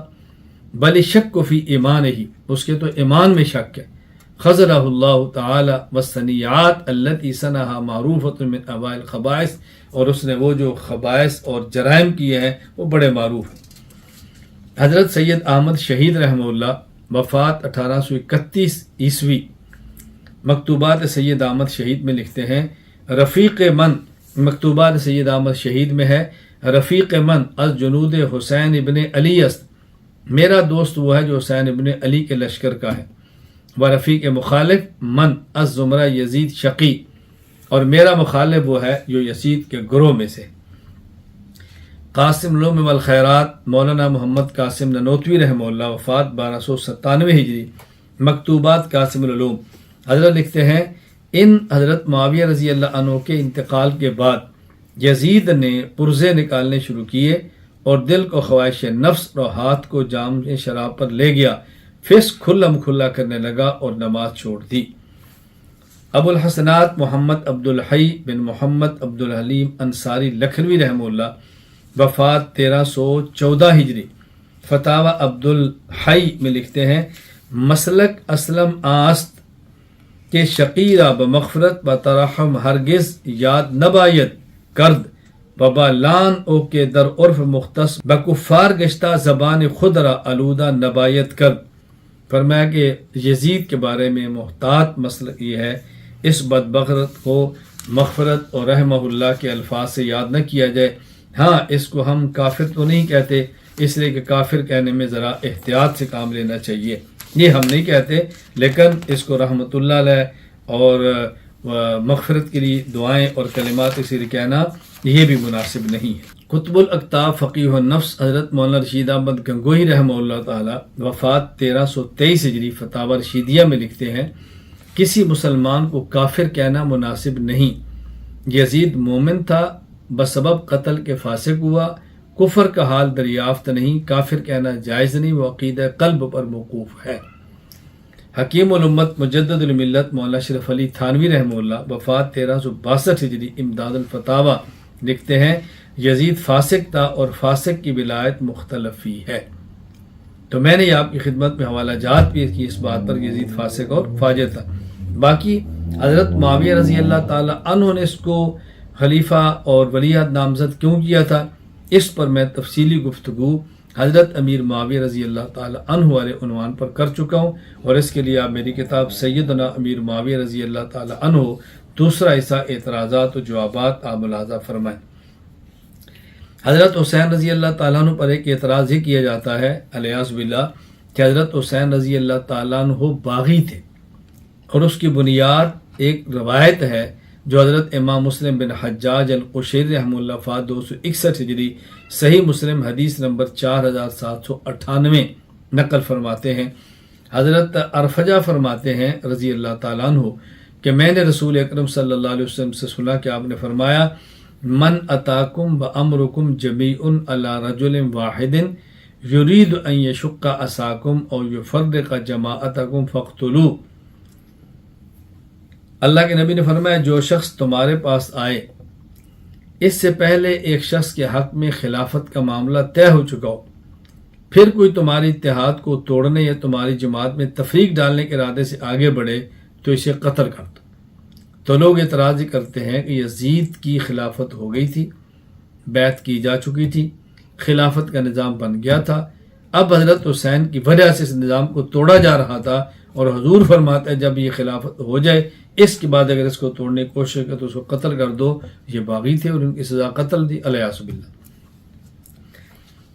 Speaker 1: بل شک فی ایمانہ، اس کے تو ایمان میں شک ہے، خزرہ اللہ تعالی والصنیعات التي صنعها معروفۃ من اوائل الخبائث، اور اس نے وہ جو خبائث اور جرائم کیے ہیں وہ بڑے معروف ہیں۔ حضرت سید احمد شہید رحمہ اللہ وفات 1831 عیسوی مکتوبات سید احمد شہید میں لکھتے ہیں، رفیق من، مکتوبات سید احمد شہید میں ہے، رفیق من از جنود حسین ابن علی است، میرا دوست وہ ہے جو حسین ابن علی کے لشکر کا ہے، و رفیق مخالف من از زمرہ یزید شقی، اور میرا مخالف وہ ہے جو یزید کے گروہ میں سے۔ قاسم العلوم والخیرات مولانا محمد قاسم ننوتوی رحمہ اللہ وفات 1297 ہجری مکتوبات قاسم العلوم، حضرت لکھتے ہیں، ان حضرت معاویہ رضی اللہ عنہ کے انتقال کے بعد یزید نے پرزے نکالنے شروع کیے اور دل کو خواہش نفس اور ہاتھ کو جام شراب پر لے گیا، فسق کھلا کھلا کرنے لگا اور نماز چھوڑ دی۔ ابو الحسنات محمد عبدالحی بن محمد عبدالحلیم انصاری لکھنوی رحمہ اللہ وفات 1314 ہجری فتاوی عبدالحی میں لکھتے ہیں، مسلک اسلم آست کہ شقیرہ بمغفرت و ترحم ہرگز یاد نباید کرد، بابا لان او کے در عرف مختص بکفار گشتہ زبان خود را آلودہ نبایت کرد۔ فرمایا کہ یزید کے بارے میں محتاط مسلک یہ ہے، اس بدبخت کو مغفرت اور رحمہ اللہ کے الفاظ سے یاد نہ کیا جائے۔ ہاں اس کو ہم کافر تو نہیں کہتے، اس لیے کہ کافر کہنے میں ذرا احتیاط سے کام لینا چاہیے، یہ ہم نہیں کہتے، لیکن اس کو رحمۃ اللہ علیہ اور مغفرت کے لیے دعائیں اور کلمات اسی لیے کہنا یہ بھی مناسب نہیں ہے۔ قطب الاقطاب فقیہ النفس حضرت مولانا رشید احمد گنگوہی رحمہ اللہ تعالی وفات 1323 ہجری فتاوی رشیدیہ میں لکھتے ہیں، کسی مسلمان کو کافر کہنا مناسب نہیں۔ یزید مومن تھا، بسبب قتل کے فاسق ہوا، کفر کا حال دریافت نہیں، کافر کہنا جائز نہیں، وہ عقیدہ قلب پر موقوف ہے۔ حکیم الامت مجدد الملت مولانا اشرف علی تھانوی رحمہ اللہ وفات 1362 ہجری امداد الفتاوی لکھتے ہیں، یزید فاسق تھا اور فاسق کی ولایت مختلف ہی ہے۔ تو میں نے آپ کی خدمت میں حوالہ جات پیش کی اس بات پر، یزید فاسق اور فاجر تھا۔ باقی حضرت معاویہ رضی اللہ تعالی عنہ نے اس کو خلیفہ اور ولیعہد نامزد کیوں کیا تھا، اس پر میں تفصیلی گفتگو حضرت امیر معاویہ رضی اللہ تعالی عنہ والے عنوان پر کر چکا ہوں، اور اس کے لیے آپ میری کتاب سیدنا امیر معاویہ رضی اللہ تعالی عنہ دوسرا حصہ اعتراضات و جوابات آپ ملاحظہ فرمائیں۔ حضرت حسین رضی اللہ تعالیٰ عنہ پر ایک اعتراض یہ کیا جاتا ہے الیاذ باللہ کہ حضرت حسین رضی اللہ تعالیٰ عنہ باغی تھے، اور اس کی بنیاد ایک روایت ہے جو حضرت امام مسلم بن حجاج القشیری رحمہ اللہ وفات 261 ہجری صحیح مسلم حدیث نمبر 4798 نقل فرماتے ہیں۔ حضرت ارفجہ فرماتے ہیں رضی اللہ تعالیٰ عنہ کہ میں نے رسول اکرم صلی اللہ علیہ وسلم سے سنا کہ آپ نے فرمایا من اتاکم وامرکم جمیع علی رجل واحد یرید ان یشق عصاکم او یفرق جماعتکم فاقتلوا۔ اللہ کے نبی نے فرمایا جو شخص تمہارے پاس آئے اس سے پہلے ایک شخص کے حق میں خلافت کا معاملہ طے ہو چکا ہو، پھر کوئی تمہاری اتحاد کو توڑنے یا تمہاری جماعت میں تفریق ڈالنے کے ارادے سے آگے بڑھے تو اسے قتل کر دو۔ تو لوگ اعتراض کرتے ہیں کہ یزید کی خلافت ہو گئی تھی، بیعت کی جا چکی تھی، خلافت کا نظام بن گیا تھا، اب حضرت حسین کی وجہ سے اس نظام کو توڑا جا رہا تھا، اور حضور فرماتے ہیں جب یہ خلافت ہو جائے اس کے بعد اگر اس کو توڑنے کی کوشش کرے تو اس کو قتل کر دو۔ یہ باغی تھے اور ان کی سزا قتل دی الیاذ باللہ۔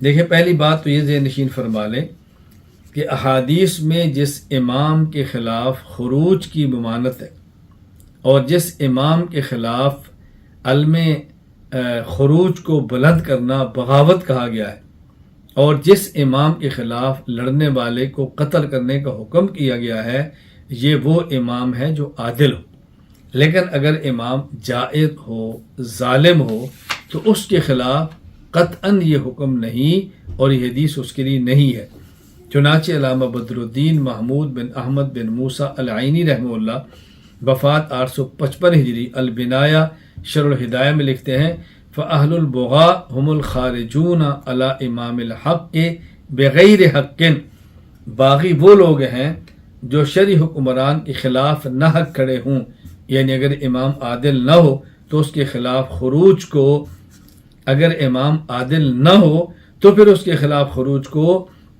Speaker 1: دیکھیں پہلی بات تو یہ ذہن نشین فرما لیں کہ احادیث میں جس امام کے خلاف خروج کی ممانت ہے اور جس امام کے خلاف علم خروج کو بلند کرنا بغاوت کہا گیا ہے، اور جس امام کے خلاف لڑنے والے کو قتل کرنے کا حکم کیا گیا ہے، یہ وہ امام ہے جو عادل ہو۔ لیکن اگر امام جائر ہو، ظالم ہو، تو اس کے خلاف قطعاً یہ حکم نہیں اور یہ حدیث اس کے لیے نہیں ہے۔ چنانچہ علامہ بدر الدین محمود بن احمد بن موسیٰ العینی رحمہ اللہ وفات 855 ہجری البنایہ شرح الہدایہ میں لکھتے ہیں فَأَهْلُ الْبُغَاء هُمُ الْخَارِجُونَ عَلَى امام الحق بغیر حق۔ باغی وہ لوگ ہیں جو شرعی حکمران کے خلاف نہ حق کھڑے ہوں، یعنی اگر امام عادل نہ ہو تو اس کے خلاف خروج کو، اگر امام عادل نہ ہو تو پھر اس کے خلاف خروج کو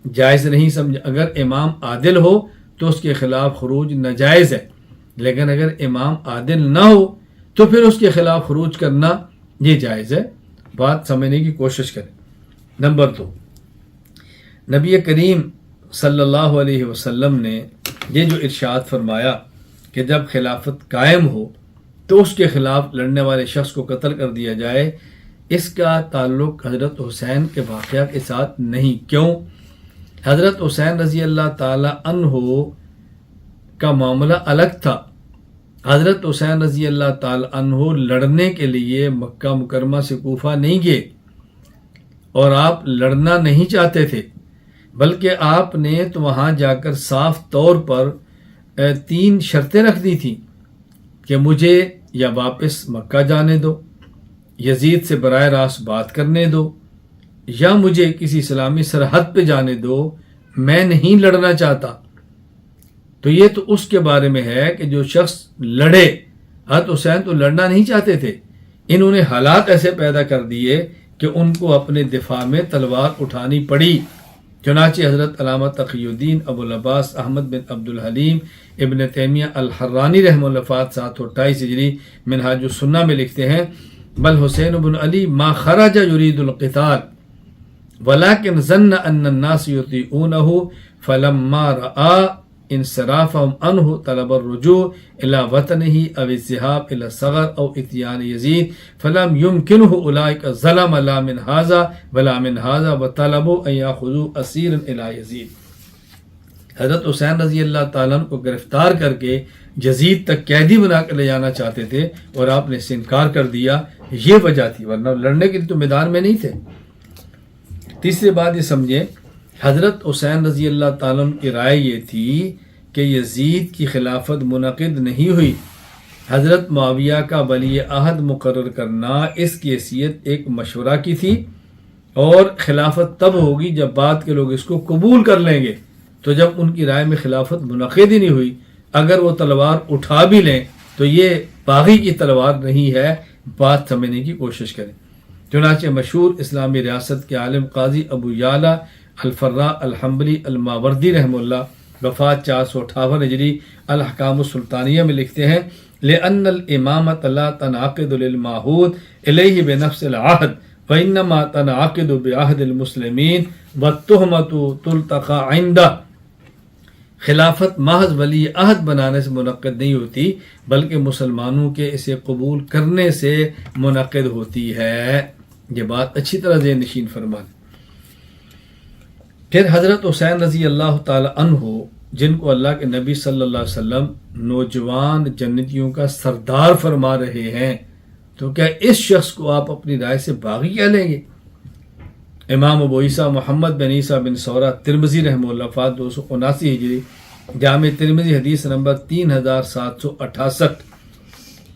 Speaker 1: جائز نہیں سمجھا، اگر امام عادل ہو تو اس کے خلاف خروج ناجائز ہے، لیکن اگر امام عادل نہ ہو تو پھر اس کے خلاف خروج کرنا یہ جائز ہے۔ بات سمجھنے کی کوشش کریں۔ نمبر 2، نبی کریم صلی اللہ علیہ وسلم نے یہ جو ارشاد فرمایا کہ جب خلافت قائم ہو تو اس کے خلاف لڑنے والے شخص کو قتل کر دیا جائے، اس کا تعلق حضرت حسین کے واقعہ کے ساتھ نہیں۔ کیوں؟ حضرت حسین رضی اللہ تعالی عنہ کا معاملہ الگ تھا۔ حضرت حسین رضی اللہ تعالی عنہ لڑنے کے لیے مکہ مکرمہ سے کوفہ نہیں گئے، اور آپ لڑنا نہیں چاہتے تھے، بلکہ آپ نے تو وہاں جا کر صاف طور پر 3 شرطیں رکھ دی تھیں کہ مجھے یا واپس مکہ جانے دو، یزید سے براہ راست بات کرنے دو، یا مجھے کسی اسلامی سرحد پہ جانے دو، میں نہیں لڑنا چاہتا۔ تو یہ تو اس کے بارے میں ہے کہ جو شخص لڑے، حضرت حسین تو لڑنا نہیں چاہتے تھے، انہوں نے حالات ایسے پیدا کر دیے کہ ان کو اپنے دفاع میں تلوار اٹھانی پڑی۔ چنانچہ حضرت علامہ تقی الدین ابو العباس احمد بن عبد الحلیم ابن تیمیہ الحرانی رحمہ اللہ وفات 728 ہجری منہاج السنہ میں لکھتے ہیں بل حسین بن علی ما خرج یرید القتال ولكن ظن ان الناس يطيعونه فلما راى انصرافهم عنه طلب الرجوع الى وطنه او الذهاب الى الصغر او اتيان يزيد فلم يمكنه اولئك ظلم لا من هذا ولا من هذا وطلبوا ان ياخذوا اسيرا الى يزيد۔ حضرت حسین رضی اللہ تعالیٰ عنہ کو گرفتار کر کے یزید تک قیدی بنا کر لے جانا چاہتے تھے، اور آپ نے اسے انکار کر دیا، یہ وجہ تھی، ورنہ لڑنے کے لیے تو میدان میں نہیں تھے۔ تیسری بات یہ سمجھیں، حضرت حسین رضی اللہ تعالیٰ عنہ کی رائے یہ تھی کہ یزید کی خلافت منعقد نہیں ہوئی، حضرت معاویہ کا ولی عہد مقرر کرنا اس کی حیثیت ایک مشورہ کی تھی، اور خلافت تب ہوگی جب بعد کے لوگ اس کو قبول کر لیں گے۔ تو جب ان کی رائے میں خلافت منعقد ہی نہیں ہوئی، اگر وہ تلوار اٹھا بھی لیں تو یہ باغی کی تلوار نہیں ہے، بات سمجھنے کی کوشش کریں۔ چنانچہ مشہور اسلامی ریاست کے عالم قاضی ابو یعلا الفراء الحنبلی الماوردی رحمہ اللہ وفات 458 ہجری الاحکام السلطانیہ میں لکھتے ہیں لأن الامامۃ لا تنعقد للمعہود الیہ بنفس العہد وانما تنعقد بعہد المسلمین والتہمۃ تلتقى عندہ۔ خلافت محض ولی عہد بنانے سے منعقد نہیں ہوتی بلکہ مسلمانوں کے اسے قبول کرنے سے منعقد ہوتی ہے۔ یہ بات اچھی طرح ذہن نشین فرما لیں۔ پھر حضرت حسین رضی اللہ تعالی عنہ جن کو اللہ کے نبی صلی اللہ علیہ وسلم نوجوان جنتیوں کا سردار فرما رہے ہیں، تو کیا اس شخص کو آپ اپنی رائے سے باغی کہہ لیں گے؟ امام ابو عیسیٰ محمد بن عیسیٰ بن سورہ ترمذی رحمہ اللہ وفات 279 ہجری جامع ترمذی حدیث نمبر 3768۔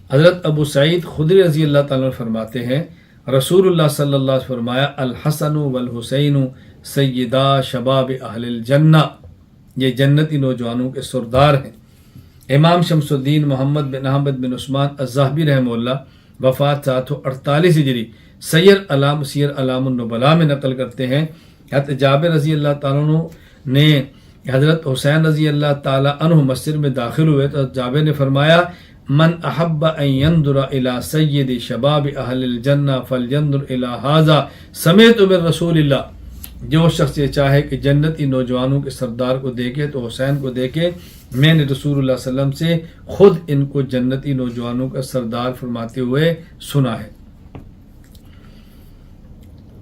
Speaker 1: حضرت ابو سعید خدری رضی اللہ تعالیٰ عنہ فرماتے ہیں رسول اللہ صلی اللہ علیہ وسلم فرمایا الحسن والحسین سیدہ شباب اہل الجنہ، یہ جنتی نوجوانوں کے سردار ہیں۔ امام شمس الدین محمد بن احمد بن عثمان الذہبی رحمہ اللہ وفات 748 ہجری سیر علام النبلاء میں نقل کرتے ہیں حضرت جابر رضی اللہ تعالیٰ عنہ نے حضرت حسین رضی اللہ تعالیٰ عنہ مسجد میں داخل ہوئے تو جابر نے فرمایا من احب ان ينظر الى سید شباب اہل الجنہ فلینظر الى هذا سمعت من رسول اللہ، جو شخص یہ چاہے کہ جنتی نوجوانوں کے سردار کو دیکھے تو حسین کو دیکھے، میں نے رسول اللہ صلی اللہ علیہ وسلم سے خود ان کو جنتی نوجوانوں کا سردار فرماتے ہوئے سنا ہے۔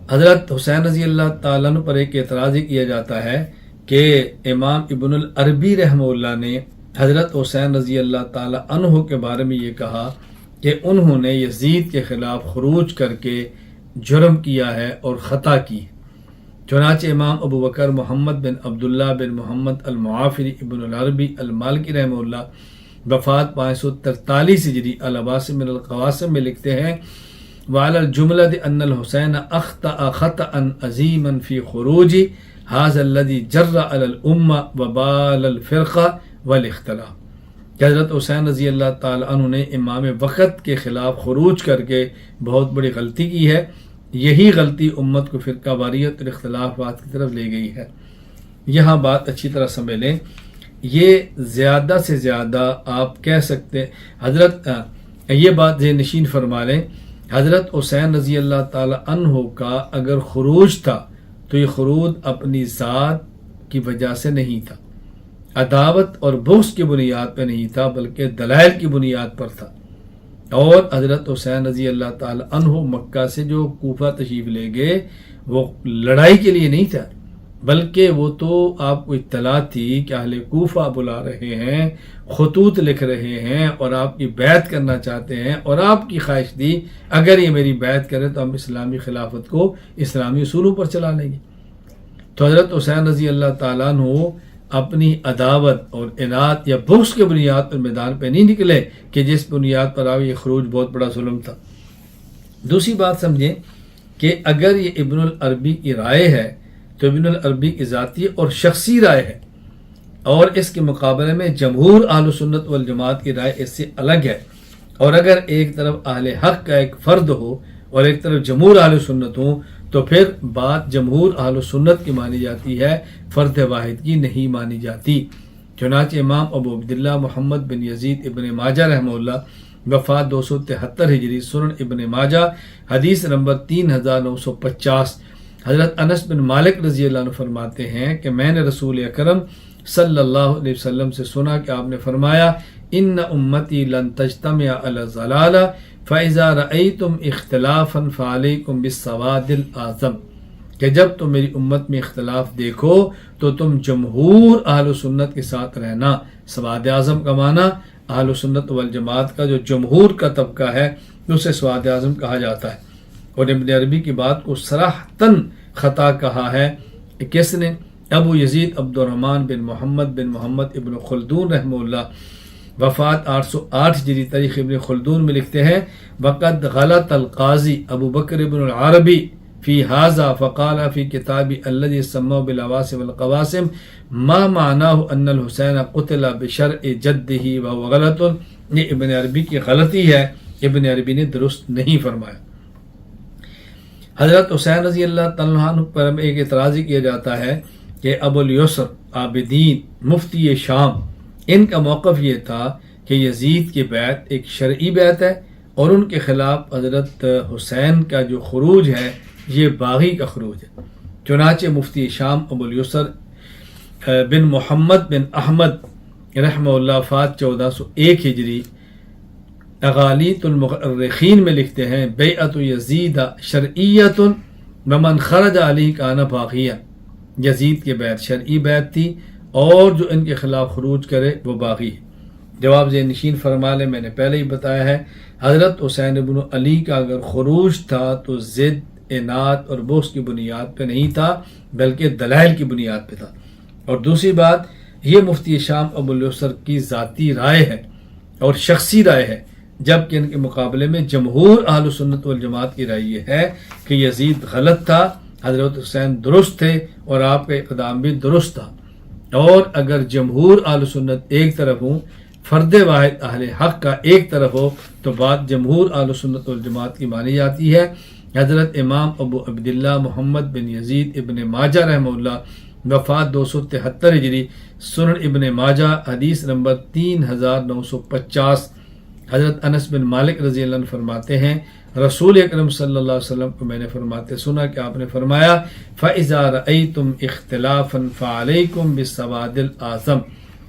Speaker 1: حضرت حسین رضی اللہ تعالیٰ عنہ پر ایک اعتراض کیا جاتا ہے کہ امام ابن العربی رحمہ اللہ نے حضرت حسین رضی اللہ تعالیٰ عنہ کے بارے میں یہ کہا کہ انہوں نے یزید کے خلاف خروج کر کے جرم کیا ہے اور خطا کی ہے۔ چنانچہ امام ابو بکر محمد بن عبداللہ بن محمد المعافری ابن العربی المالکی رحمہ اللہ وفات 543 ہجری العباسم من القواسم میں لکھتے ہیں وعلى الجملة ان الحسین اخطأ خطأ عظیما فی خروج هذا الذي جر على الامة وبال الفرقہ والاختلاف، کہ حضرت حسین رضی اللہ تعالی عنہ نے امام وقت کے خلاف خروج کر کے بہت بڑی غلطی کی ہے، یہی غلطی امت کو فرقہ واریت اور اختلافات کی طرف لے گئی ہے۔ یہاں بات اچھی طرح سمجھ لیں، یہ زیادہ سے زیادہ آپ کہہ سکتے حضرت یہ بات ذہن نشین فرما لیں، حضرت حسین رضی اللہ تعالی عنہ کا اگر خروج تھا تو یہ خروج اپنی ذات کی وجہ سے نہیں تھا، عداوت اور بغض کی بنیاد پہ نہیں تھا بلکہ دلائل کی بنیاد پر تھا۔ اور حضرت حسین رضی اللہ تعالی عنہ مکہ سے جو کوفہ تشریف لے گئے وہ لڑائی کے لیے نہیں تھا بلکہ وہ تو آپ کو اطلاع تھی کہ اہل کوفہ بلا رہے ہیں، خطوط لکھ رہے ہیں اور آپ کی بیعت کرنا چاہتے ہیں، اور آپ کی خواہش تھی اگر یہ میری بیعت کرے تو ہم اسلامی خلافت کو اسلامی اصولوں پر چلا لیں گے۔ تو حضرت حسین رضی اللہ تعالیٰ عنہ اپنی عداوت اور عناد یا بغض کے بنیاد پر میدان پہ نہیں نکلے کہ جس بنیاد پر آئے یہ خروج بہت بڑا ظلم تھا۔ دوسری بات سمجھیں کہ اگر یہ ابن العربی کی رائے ہے تو ابن العربی کی ذاتی اور شخصی رائے ہے، اور اس کے مقابلے میں جمہور اہل سنت والجماعت کی رائے اس سے الگ ہے۔ اور اگر ایک طرف اہل حق کا ایک فرد ہو اور ایک طرف جمہور اہل سنت ہو تو پھر بات جمہور اہل سنت کی مانی جاتی ہے، فرد واحد کی نہیں مانی جاتی۔ چنانچہ امام ابو عبداللہ محمد بن یزید ابن ماجہ رحمہ اللہ وفات 273 ہجری سنن ابن ماجہ حدیث نمبر 3950۔ حضرت انس بن مالک رضی اللہ عنہ فرماتے ہیں کہ میں نے رسول اکرم صلی اللہ علیہ وسلم سے سنا کہ آپ نے فرمایا ان امتی لن تجتمع علی الضلالہ فاذا رأیتم اختلافا فعلیکم بالسواد الاعظم، کہ جب تم میری امت میں اختلاف دیکھو تو تم جمہور اہل سنت کے ساتھ رہنا۔ سواد اعظم کا معنی اہل سنت والجماعت کا جو جمہور کا طبقہ ہے اسے سواد اعظم کہا جاتا ہے۔ اور ابن عربی کی بات کو صراحتاً خطا کہا ہے کس نے؟ ابو یزید عبد الرحمن بن محمد ابن خلدون رحمہ اللہ وفات 808 ہجری تاریخ ابن خلدون میں لکھتے ہیں وقد غلط القاضی ابو بکر ابن العربی فی ھذا فقال فی کتاب الذی سموا بالعواصم والقواسم ما معناه ان الحسین قتل بشرع جدہ وهو غلط. یہ ابن عربی کی غلطی ہے، ابن عربی نے درست نہیں فرمایا. حضرت حسین رضی اللہ تعالیٰ عنہ پر ایک اعتراض کیا جاتا ہے کہ ابو الیسر عابدین مفتی شام، ان کا موقف یہ تھا کہ یزید کی بیعت ایک شرعی بیعت ہے اور ان کے خلاف حضرت حسین کا جو خروج ہے یہ باغی کا خروج ہے. چنانچہ مفتی شام ابو الیسر بن محمد بن احمد رحمہ اللہ فات 1401 ہجری اغالیت المؤرخین میں لکھتے ہیں بیعت یزید شرعیت ومن خرج علیہ کان باغیا. یزید کی بیعت شرعی بیعت تھی اور جو ان کے خلاف خروج کرے وہ باغی ہے. جواب ذہن نشین فرما لیں، میں نے پہلے ہی بتایا ہے حضرت حسین ابن علی کا اگر خروج تھا تو ضد، اناد اور بغض کی بنیاد پہ نہیں تھا بلکہ دلائل کی بنیاد پہ تھا. اور دوسری بات، یہ مفتی شام ابو الیسر کی ذاتی رائے ہے اور شخصی رائے ہے، جبکہ ان کے مقابلے میں جمہور اہل سنت والجماعت کی رائے یہ ہے کہ یزید غلط تھا، حضرت حسین درست تھے اور آپ کا اقدام بھی درست تھا. اور اگر جمہور اہل سنت ایک طرف ہوں، فرد واحد اہل حق کا ایک طرف ہو، تو بات جمہور اہل سنت والجماعت کی مانی جاتی ہے. حضرت امام ابو عبداللہ محمد بن یزید ابن ماجہ رحمہ اللہ وفات 273 ہجری، سنن ابن ماجہ حدیث نمبر 3950. حضرت انس بن مالک رضی اللہ عنہ فرماتے ہیں رسول اکرم صلی اللہ علیہ وسلم کو میں نے فرماتے سنا کہ آپ نے فرمایا فَإِذَا رَأَيْتُمْ اخْتِلَافًا فَعَلَيْكُمْ بِالسَّوَادِ الْأَعْظَمِ،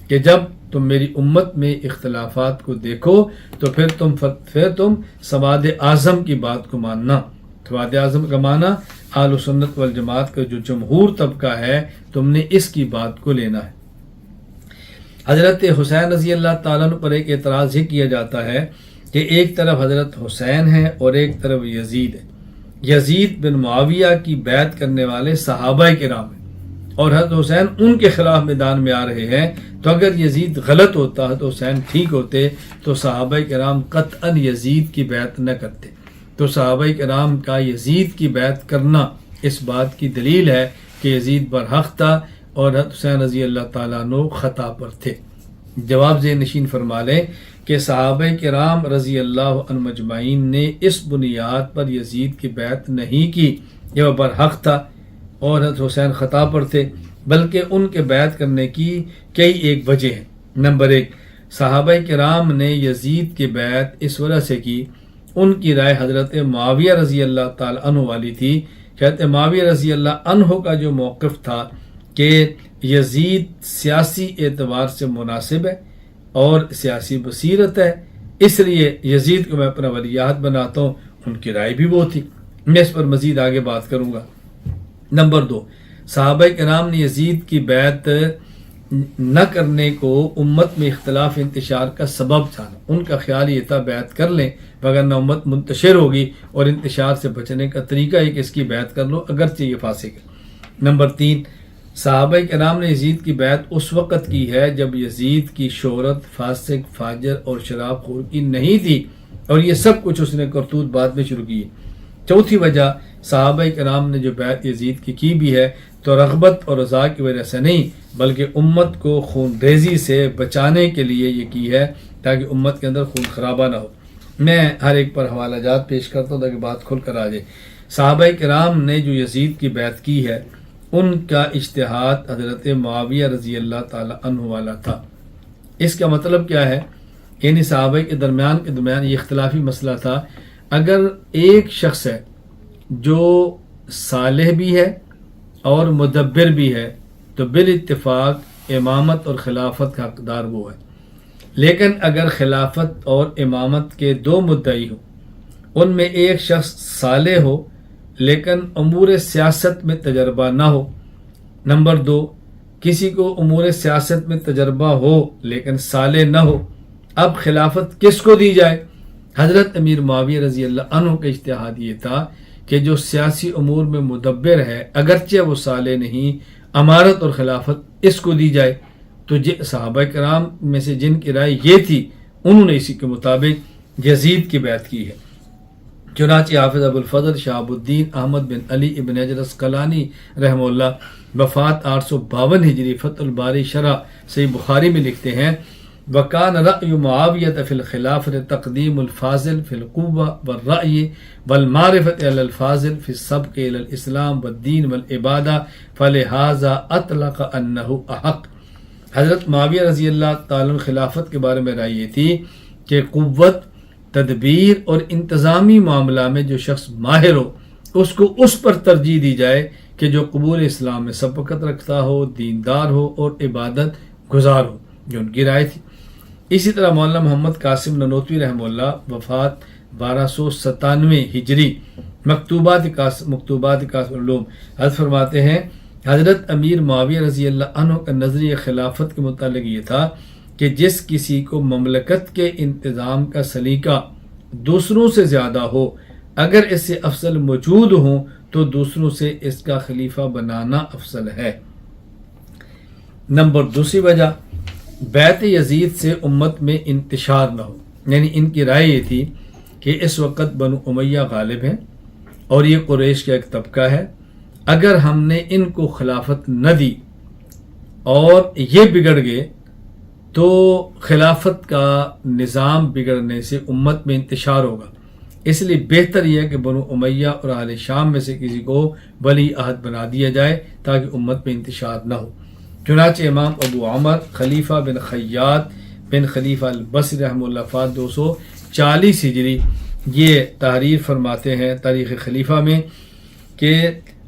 Speaker 1: کہ جب تم میری امت میں اختلافات کو دیکھو تو پھر تم سواد اعظم کی بات کو ماننا. سواد اعظم کا معنی اہل سنت والجماعت کا جو جمہور طبقہ ہے تم نے اس کی بات کو لینا ہے. حضرت حسین رضی اللہ تعالیٰ عنہ پر ایک اعتراض یہ کیا جاتا ہے کہ ایک طرف حضرت حسین ہے اور ایک طرف یزید ہے. یزید بن معاویہ کی بیعت کرنے والے صحابہ کرام ہیں اور حضرت حسین ان کے خلاف میدان میں آ رہے ہیں. تو اگر یزید غلط ہوتا تو حسین ٹھیک ہوتے تو صحابہ کرام قطعاً یزید کی بیعت نہ کرتے. تو صحابہ کرام کا یزید کی بیعت کرنا اس بات کی دلیل ہے کہ یزید برحق تھا اور حضرت حسین رضی اللہ تعالیٰ عنہ خطا پر تھے. جواب ذہن نشین فرما لیں کہ صحابہ کرام رضی اللہ عنہ مجمعین نے اس بنیاد پر یزید کی بیعت نہیں کی کہ وہ برحق تھا اور حضرت حسین خطا پر تھے، بلکہ ان کے بیعت کرنے کی کئی ایک وجہ ہیں. نمبر 1، صحابہ کرام نے یزید کی بیعت اس وجہ سے کی، ان کی رائے حضرت معاویہ رضی اللہ تعالی عنہ والی تھی. حضرت معاویہ رضی اللہ عنہ کا جو موقف تھا کہ یزید سیاسی اعتبار سے مناسب ہے اور سیاسی بصیرت ہے، اس لیے یزید کو میں اپنا ولی عہد بناتا ہوں. ان کی رائے بھی وہ تھی. میں اس پر مزید آگے بات کروں گا. نمبر 2، صحابہ کرام نے یزید کی بیعت نہ کرنے کو امت میں اختلاف انتشار کا سبب جانا. ان کا خیال یہ تھا بیعت کر لیں وگرنہ امت منتشر ہوگی اور انتشار سے بچنے کا طریقہ ہے کہ اس کی بیعت کر لو اگرچہ یہ فاسق ہے. نمبر 3، صحابہ کرام نے یزید کی بیعت اس وقت کی ہے جب یزید کی شہرت فاسق، فاجر اور شراب خور کی نہیں تھی اور یہ سب کچھ اس نے کرتوت بعد میں شروع کی. چوتھی وجہ، صحابہ کرام نے جو بیعت یزید کی بھی ہے تو رغبت اور رضا کی وجہ سے نہیں بلکہ امت کو خون ریزی سے بچانے کے لیے یہ کی ہے تاکہ امت کے اندر خون خرابہ نہ ہو. میں ہر ایک پر حوالہ جات پیش کرتا ہوں تاکہ بات کھل کر آ جائے. صحابہ کرام نے جو یزید کی بیعت کی ہے ان کا اجتہاد حضرت معاویہ رضی اللہ تعالی عنہ والا تھا. اس کا مطلب کیا ہے؟ یعنی صحابہ کے درمیان یہ اختلافی مسئلہ تھا. اگر ایک شخص ہے جو صالح بھی ہے اور مدبر بھی ہے تو بالاتفاق امامت اور خلافت کا حقدار وہ ہے. لیکن اگر خلافت اور امامت کے دو مدعی ہوں، ان میں ایک شخص صالح ہو لیکن امور سیاست میں تجربہ نہ ہو. نمبر 2، کسی کو امور سیاست میں تجربہ ہو لیکن صالح نہ ہو. اب خلافت کس کو دی جائے؟ حضرت امیر معاویہ رضی اللہ عنہ کا اجتہاد یہ تھا کہ جو سیاسی امور میں مدبر ہے اگرچہ وہ صالح نہیں، امارت اور خلافت اس کو دی جائے. تو صحابہ کرام میں سے جن کی رائے یہ تھی انہوں نے اسی کے مطابق یزید کی بیعت کی ہے. چنانچہ حافظ ابوالفضل شہاب الدین احمد بن علی ابن حجر اسقلانی رحمہ اللہ وفات 852 ہجری فتح الباری شرح صحیح بخاری میں لکھتے ہیں وکان رأی معاویہ فی الخلافۃ تقدیم الفاضل فی القوہ والرأی والمعرفۃ علی الفاضل فی السبق الی الاسلام والدین والعبادہ فلہذا اطلق انہ احق۔ حضرت معاویہ رضی اللہ تعالیٰ عنہ خلافت کے بارے میں رائے یہ تھی کہ قوت، تدبیر اور انتظامی معاملہ میں جو شخص ماہر ہو اس کو اس پر ترجیح دی جائے کہ جو قبول اسلام میں سبقت رکھتا ہو، دیندار ہو اور عبادت گزار ہو، جو ان کی رائے تھی۔ اسی طرح مولانا محمد قاسم ننوتوی رحمہ اللہ وفات 1297 ہجری مکتوبات قاسم العلوم حضرت فرماتے ہیں حضرت امیر معاویہ رضی اللہ عنہ کا نظریہ خلافت کے متعلق یہ تھا کہ جس کسی کو مملکت کے انتظام کا سلیقہ دوسروں سے زیادہ ہو، اگر اس سے افضل موجود ہوں تو دوسروں سے اس کا خلیفہ بنانا افضل ہے۔ نمبر دوسری وجہ بیعت یزید سے امت میں انتشار نہ ہو، یعنی ان کی رائے یہ تھی کہ اس وقت بنو امیہ غالب ہیں اور یہ قریش کا ایک طبقہ ہے، اگر ہم نے ان کو خلافت نہ دی اور یہ بگڑ گئے تو خلافت کا نظام بگڑنے سے امت میں انتشار ہوگا، اس لیے بہتر یہ ہے کہ بنو امیہ اور اہل شام میں سے کسی کو ولی عہد بنا دیا جائے تاکہ امت میں انتشار نہ ہو۔ چنانچہ امام ابو عمر خلیفہ بن خیاط بن خلیفہ البصری رحمہ اللہ وفات 240 ہجری یہ تحریر فرماتے ہیں تاریخ خلیفہ میں کہ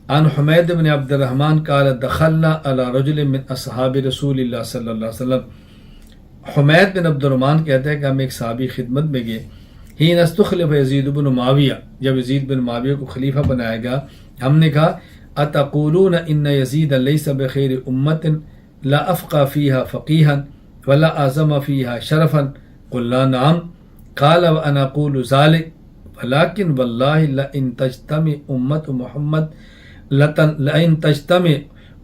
Speaker 1: عن حمید بن عبد الرحمن قال دخلنا علی رجل من اصحاب رسول اللہ صلی اللہ علیہ وسلم۔ حمید بن عبد الرحمن کہتے ہیں کہ ہم ایک صحابی خدمت میں گئے، حین استخلف یزید بن معاویہ، جب یزید بن معاویہ کو خلیفہ بنایا گیا، ہم نے کہا اتقولون ان یزید لیس بخیر امت لا افقہ فیہا فقیہا ولا اعظم فیہا شرفا قلنا نعم قال وانا اقول ذلك ولكن والله لئن تجتمع امت محمد لئن تجتمع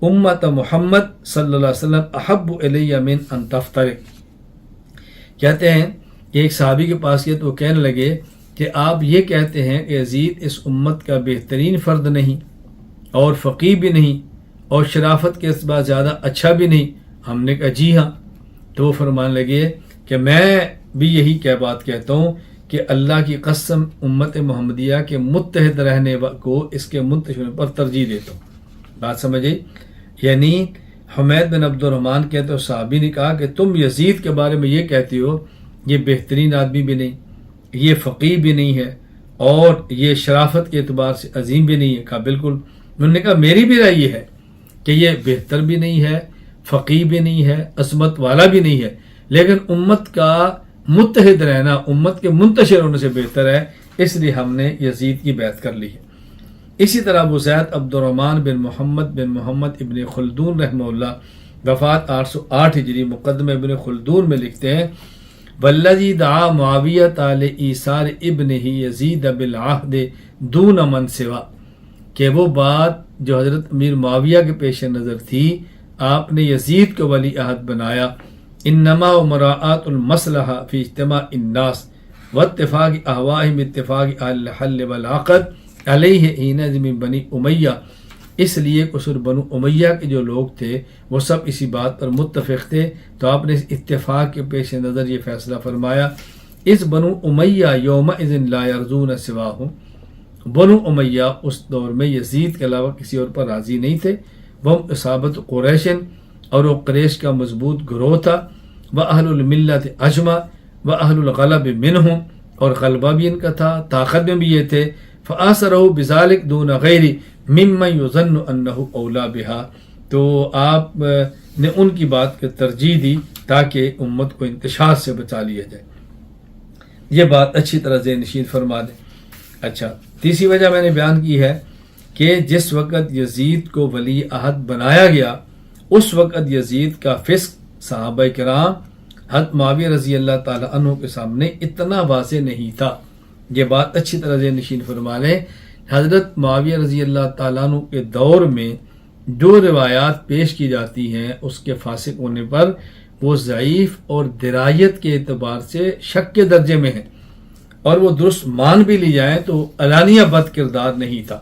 Speaker 1: امت محمد صلی اللہ علیہ وسلم احب الی من ان تفترق۔ کہتے ہیں کہ ایک صحابی کے پاس یہ تو وہ کہنے لگے کہ آپ یہ کہتے ہیں کہ یزید اس امت کا بہترین فرد نہیں اور فقیہ بھی نہیں اور شرافت کے اس بعد زیادہ اچھا بھی نہیں۔ ہم نے کہا جی ہاں، تو وہ فرمانے لگے کہ میں بھی یہی بات کہتا ہوں کہ اللہ کی قسم امت محمدیہ کے متحد رہنے کو اس کے منتشر پر ترجیح دیتا ہوں۔ بات سمجھے؟ یعنی حمید بن عبد الرحمن کہتے ہو صحابی نے کہا کہ تم یزید کے بارے میں یہ کہتے ہو یہ بہترین آدمی بھی نہیں، یہ فقیہ بھی نہیں ہے اور یہ شرافت کے اعتبار سے عظیم بھی نہیں ہے۔ کہا بالکل۔ انہوں نے کہا میری بھی رائے یہ ہے کہ یہ بہتر بھی نہیں ہے، فقیہ بھی نہیں ہے، عظمت والا بھی نہیں ہے، لیکن امت کا متحد رہنا امت کے منتشر ہونے سے بہتر ہے، اس لیے ہم نے یزید کی بیعت کر لی ہے۔ اسی طرح ابو زید عبد الرحمن بن محمد ابن خلدون رحمہ اللہ وفات 808 ہجری مقدمہ ابن خلدون میں لکھتے ہیں والذی دعا معاویہ لایثار ابنہ یزید بالعہد دون من سوا، کہ وہ بات جو حضرت امیر معاویہ کے پیش نظر تھی آپ نے یزید کو ولی عہد بنایا، انما مراعات المصلحہ فی اجتماع الناس واتفاق اہواہم اتفاق اہل الحل والعقد علیہ حینئذ من بنی امیہ، اس لیے قصور بنو امیہ کے جو لوگ تھے وہ سب اسی بات پر متفق تھے، تو آپ نے اس اتفاق کے پیش نظر یہ فیصلہ فرمایا اس بنو امیہ یومئذ لا یرضون سواہم، بنو امیہ اس دور میں یزید کے علاوہ کسی اور پر راضی نہیں تھے، وہ اصابت قریشن اور وہ قریش کا مضبوط گروہ تھا، وَأَهْلُ الْمِلَّةِ اجمع وَأَهْلُ الْغَلَبِ مِنْهُمْ، اور غلبہ بھی ان کا تھا، طاقت میں بھی یہ تھے، فَآثَرَهُ بِذَلِكَ دُونَ غَيْرِ مِمَّنْ يُظَنُّ أَنَّهُ أَوْلَى بِهَا، تو آپ نے ان کی بات کی ترجیح دی تاکہ امت کو انتشار سے بچا لیا جائے۔ یہ بات اچھی طرح ذہن نشین فرما دیں۔ اچھا، تیسری وجہ میں نے بیان کی ہے کہ جس وقت یزید کو ولی عہد بنایا گیا اس وقت یزید کا فسق صحابہ کرام حضرت معاویہ رضی اللہ تعالی عنہ کے سامنے اتنا واضح نہیں تھا۔ یہ بات اچھی طرح ذہن نشین فرما لیں، حضرت معاویہ رضی اللہ تعالیٰ عنہ کے دور میں جو روایات پیش کی جاتی ہیں اس کے فاسق ہونے پر وہ ضعیف اور درایت کے اعتبار سے شک کے درجے میں ہیں۔ اور وہ درست مان بھی لی جائیں تو علانیہ بد کردار نہیں تھا،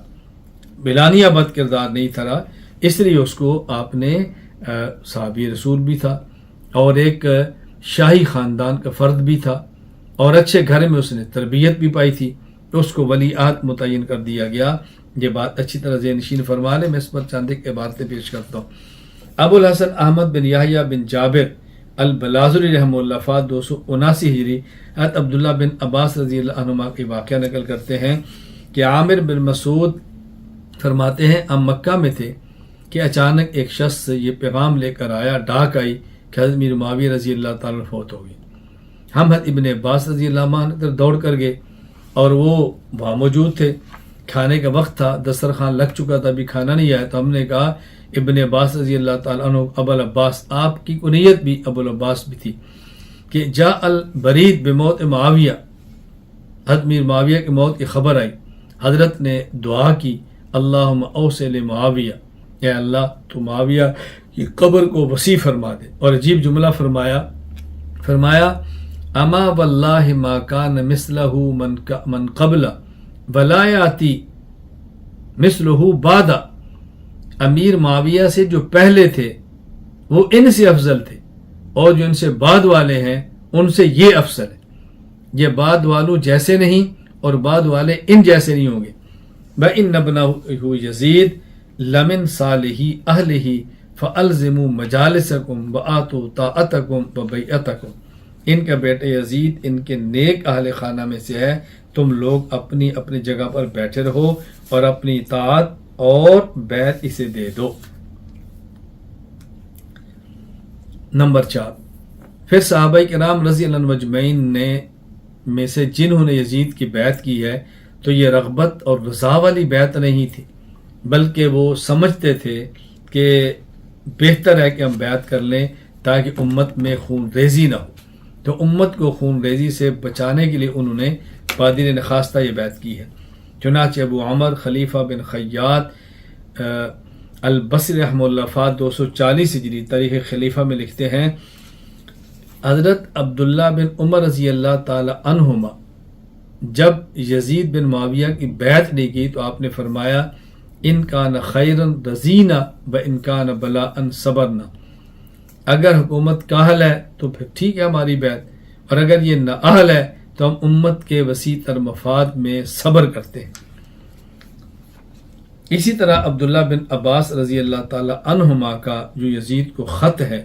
Speaker 1: بلانیہ بد کردار نہیں تھا، اس لیے اس کو آپ نے صحابی رسول بھی تھا اور ایک شاہی خاندان کا فرد بھی تھا اور اچھے گھر میں اس نے تربیت بھی پائی تھی، تو اس کو ولی عہد متعین کر دیا گیا۔ یہ بات اچھی طرح ذہن نشین فرما لیں، میں اس پر چند ایک عبارتیں پیش کرتا ہوں۔ ابو الحسن احمد بن یحییٰ بن جابر البلازری رحمہ اللہ وفات 279 ہجری حضرت عبداللہ بن عباس رضی اللہ عنہما کی واقعہ نقل کرتے ہیں کہ عامر بن مسعود فرماتے ہیں ہم مکہ میں تھے کہ اچانک ایک شخص یہ پیغام لے کر آیا، ڈاک آئی کہ حضرت امیر معاویہ رضی اللہ تعالیٰ فوت ہو گئی۔ ہم حضرت ابن عباس رضی اللہ عنہ کی طرف دوڑ کر گئے اور وہ وہاں موجود تھے، کھانے کا وقت تھا، دسترخوان لگ چکا تھا، ابھی کھانا نہیں آیا، تو ہم نے کہا ابن عباس رضی اللہ تعالیٰ عنہ ابو العباس، آپ کی کنیت بھی ابو العباس بھی تھی، کہ جاء البرید بموت معاویہ، حضرت امیر معاویہ کی موت کی خبر آئی، حضرت نے دعا کی اللہم اوصل معاویہ، اے اللہ تو معاویہ کی قبر کو وسیع فرما دے، اور عجیب جملہ فرمایا اما واللہ ما کان مثلہ من قبل ولا یاتی مثلہ بعد، امیر معاویہ سے جو پہلے تھے وہ ان سے افضل تھے اور جو ان سے بعد والے ہیں ان سے یہ افضل ہے، یہ بعد والوں جیسے نہیں اور بعد والے ان جیسے نہیں ہوں گے۔ وَإِنَّ ابْنَهُ یزید لمن صالحی اہلہ فَأَلْزِمُوا مَجَالِسَكُمْ وَآتُوا طَاعَتَكُمْ وَبَيْعَتَكُمْ، ان کا بیٹا یزید ان کے نیک اہل خانہ میں سے ہے، تم لوگ اپنی اپنی جگہ پر بیٹھے رہو اور اپنی اطاعت اور بیعت اسے دے دو۔ نمبر 4، پھر صحابہ کرام رضی اللہ عنہم اجمعین میں سے جنہوں نے یزید کی بیعت کی ہے تو یہ رغبت اور رضا والی بیعت نہیں تھی، بلکہ وہ سمجھتے تھے کہ بہتر ہے کہ ہم بیعت کر لیں تاکہ امت میں خون ریزی نہ ہو، تو امت کو خون ریزی سے بچانے کے لیے انہوں نے پادری نخواستہ یہ بیعت کی ہے۔ چنانچہ ابو عمر خلیفہ بن خیاط البصری رحمہ اللہ وفات 240 ہجری تاریخ خلیفہ میں لکھتے ہیں حضرت عبداللہ بن عمر رضی اللہ تعالی عنہما جب یزید بن معاویہ کی بیعت لی گئی تو آپ نے فرمایا ان کان خیرن رضینا و ان کان بلاء صبرنا، اگر حکومت کاہل ہے تو پھر ٹھیک ہے ہماری بیعت، اور اگر یہ نااہل ہے تو ہم امت کے وسیع تر مفاد میں صبر کرتے ہیں۔ اسی طرح عبداللہ بن عباس رضی اللہ تعالی عنہما کا جو یزید کو خط ہے،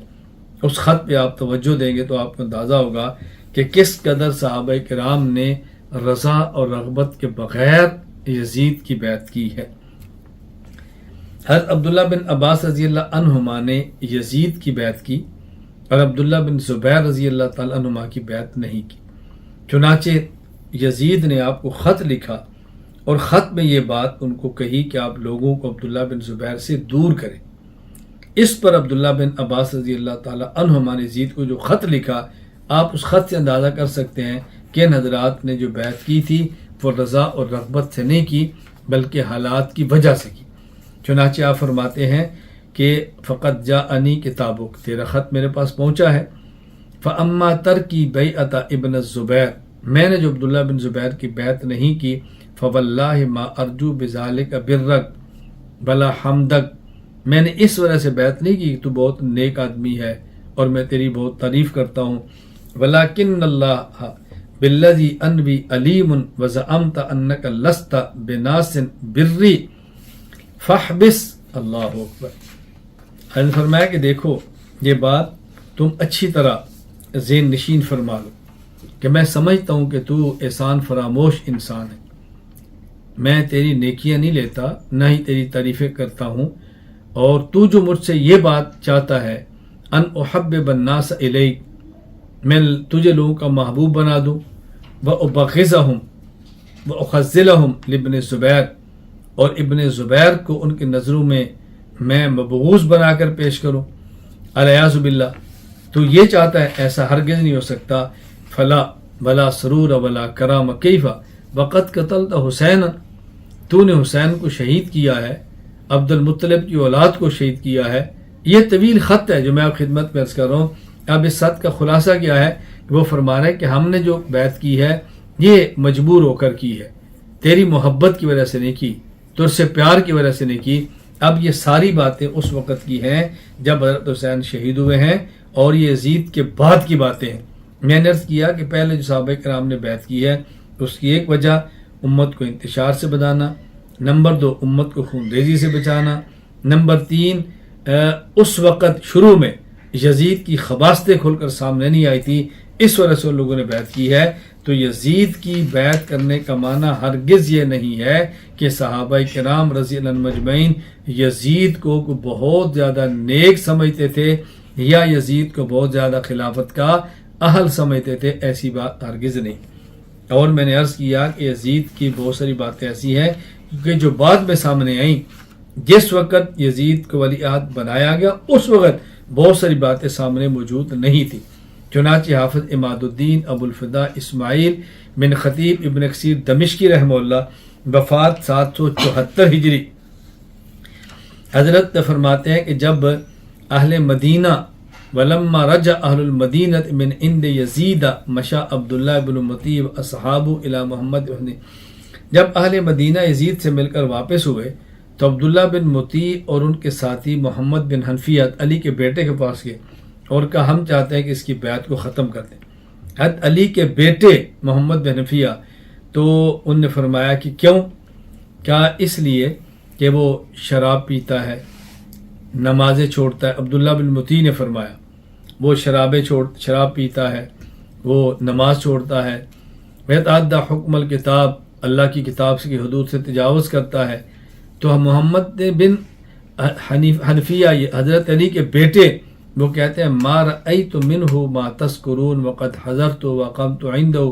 Speaker 1: اس خط پہ آپ توجہ دیں گے تو آپ کو اندازہ ہوگا کہ کس قدر صحابہ کرام نے رضا اور رغبت کے بغیر یزید کی بیعت کی ہے۔ حضرت عبداللہ بن عباس رضی اللہ عنہما نے یزید کی بیعت کی اور عبداللہ بن زبیر رضی اللہ تعالی عنہما کی بیعت نہیں کی، چنانچہ یزید نے آپ کو خط لکھا اور خط میں یہ بات ان کو کہی کہ آپ لوگوں کو عبداللہ بن زبیر سے دور کریں۔ اس پر عبداللہ بن عباس رضی اللہ تعالی عنہما نے یزید کو جو خط لکھا، آپ اس خط سے اندازہ کر سکتے ہیں کہ ان حضرات نے جو بیعت کی تھی وہ رضا اور رغبت سے نہیں کی بلکہ حالات کی وجہ سے کی۔ چنانچہ آپ فرماتے ہیں کہ فقط جاءنی کتابک، تیرا خط میرے پاس پہنچا ہے، فاما ترکی بیعت ابن الزبیر، میں نے جو عبداللہ بن زبیر کی بیعت نہیں کی، فواللہ ما ارجو بذالک برک بلا حمدک، میں نے اس وجہ سے بیعت نہیں کی کہ تو بہت نیک آدمی ہے اور میں تیری بہت تعریف کرتا ہوں، ولکن اللہ بالذی انوی علیم وزعمت انک لست بناس بری فاحبس، اللہ اکبر۔ حضرت فرمایا کہ دیکھو یہ بات تم اچھی طرح ذہن نشین فرما لو کہ میں سمجھتا ہوں کہ تو احسان فراموش انسان ہے، میں تیری نیکیاں نہیں لیتا نہ ہی تیری تعریفیں کرتا ہوں، اور تو جو مجھ سے یہ بات چاہتا ہے ان احبب الناس الیک، میں تجھے لوگوں کا محبوب بنا دوں، وابغضہم واخذلہم لابن زبیر، اور ابن زبیر کو ان کی نظروں میں مبغوض بنا کر پیش کروں، الیاذ باللہ، تو یہ چاہتا ہے، ایسا ہرگز نہیں ہو سکتا، فلا ولا سرور ولا کرام کیفا وقد قتلت حسینا، تو نے حسین کو شہید کیا ہے، عبد المطلب کی اولاد کو شہید کیا ہے۔ یہ طویل خط ہے جو میں آپ خدمت میں عرض کر رہا ہوں۔ اب اس خط کا خلاصہ کیا ہے کہ وہ فرما رہے ہیں کہ ہم نے جو بیعت کی ہے یہ مجبور ہو کر کی ہے، تیری محبت کی وجہ سے نہیں کی، تجھ سے پیار کی وجہ سے نہیں کی۔ اب یہ ساری باتیں اس وقت کی ہیں جب حضرت حسین شہید ہوئے ہیں، اور یہ یزید کے بعد کی باتیں ہیں۔ میں نے عرض کیا کہ پہلے جو صحابہ کرام نے بیعت کی ہے اس کی ایک وجہ امت کو انتشار سے بچانا، نمبر 2 امت کو خون ریزی سے بچانا، نمبر 3 اس وقت شروع میں یزید کی خباثتیں کھل کر سامنے نہیں آئی تھی، اس وجہ سے ان لوگوں نے بیعت کی ہے۔ تو یزید کی بیعت کرنے کا معنی ہرگز یہ نہیں ہے کہ صحابہ کرام رضی اللہ عنہم مجمعین یزید کو بہت زیادہ نیک سمجھتے تھے یا یزید کو بہت زیادہ خلافت کا اہل سمجھتے تھے، ایسی بات ہرگز نہیں۔ اور میں نے عرض کیا کہ یزید کی بہت ساری باتیں ایسی ہیں کہ جو بعد میں سامنے آئیں، جس وقت یزید کو ولی عہد بنایا گیا اس وقت بہت ساری باتیں سامنے موجود نہیں تھی۔ چنانچہ حافظ عماد الدین ابو الفدا اسماعیل بن خطیب ابن کثیر دمشقی رحمہ اللہ وفات 774 ہجری، حضرت فرماتے ہیں کہ جب اہل مدینہ ولما رجع اہل المدینہ من عند یزید مشى عبداللہ بن مطیع اصحاب الی محمد، جب اہل مدینہ یزید سے مل کر واپس ہوئے تو عبداللہ بن مطیع اور ان کے ساتھی محمد بن حنفیہ علی کے بیٹے کے پاس گئے اور کہا ہم چاہتے ہیں کہ اس کی بیعت کو ختم کر دیں۔ حضرت علی کے بیٹے محمد بن حنفیہ تو ان نے فرمایا کہ کیوں؟ کیا اس لیے کہ وہ شراب پیتا ہے، نمازیں چھوڑتا ہے؟ عبداللہ بن مطیع نے فرمایا وہ شراب پیتا ہے، وہ نماز چھوڑتا ہے، وَيَتَعَدَّى حُکْمَ الْکِتاب، اللہ کی کتاب کی حدود سے تجاوز کرتا ہے۔ تو محمد بن حنفیہ حضرت علی کے بیٹے وہ کہتے ہیں ما رأیت منہ ما تذکرون وقد حضرت وقمت عنده،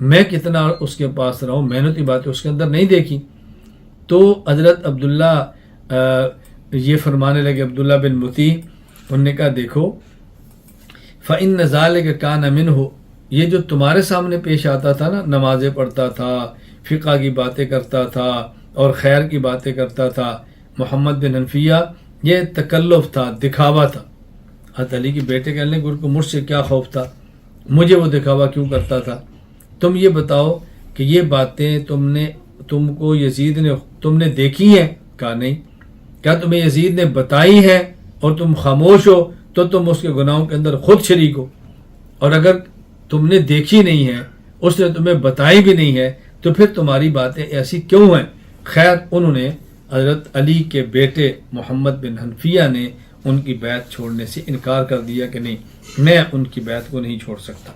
Speaker 1: میں کتنا اس کے پاس رہا ہوں، محنتی باتیں اس کے اندر نہیں دیکھی۔ تو حضرت عبداللہ یہ فرمانے لگے، عبداللہ بن مطیع، انہوں نے کہا دیکھو فإن ذلك كان منہ، یہ جو تمہارے سامنے پیش آتا تھا نا، نمازیں پڑھتا تھا، فقہ کی باتیں کرتا تھا اور خیر کی باتیں کرتا تھا، محمد بن حنفیہ، یہ تکلف تھا، دکھاوا تھا۔ حضرت علی کے بیٹے کہنے لگے کو مجھ سے کیا خوف تھا، مجھے وہ دکھاوا کیوں کرتا تھا؟ تم یہ بتاؤ کہ یہ باتیں تم کو یزید نے تم نے دیکھی ہیں؟ کہا نہیں۔ کیا تمہیں یزید نے بتائی ہیں اور تم خاموش ہو تو تم اس کے گناہوں کے اندر خود شریک ہو، اور اگر تم نے دیکھی نہیں ہے، اس نے تمہیں بتائی بھی نہیں ہے، تو پھر تمہاری باتیں ایسی کیوں ہیں؟ خیر انہوں نے حضرت علی کے بیٹے محمد بن حنفیہ نے ان کی بیعت چھوڑنے سے انکار کر دیا کہ نہیں، میں ان کی بیعت کو نہیں چھوڑ سکتا۔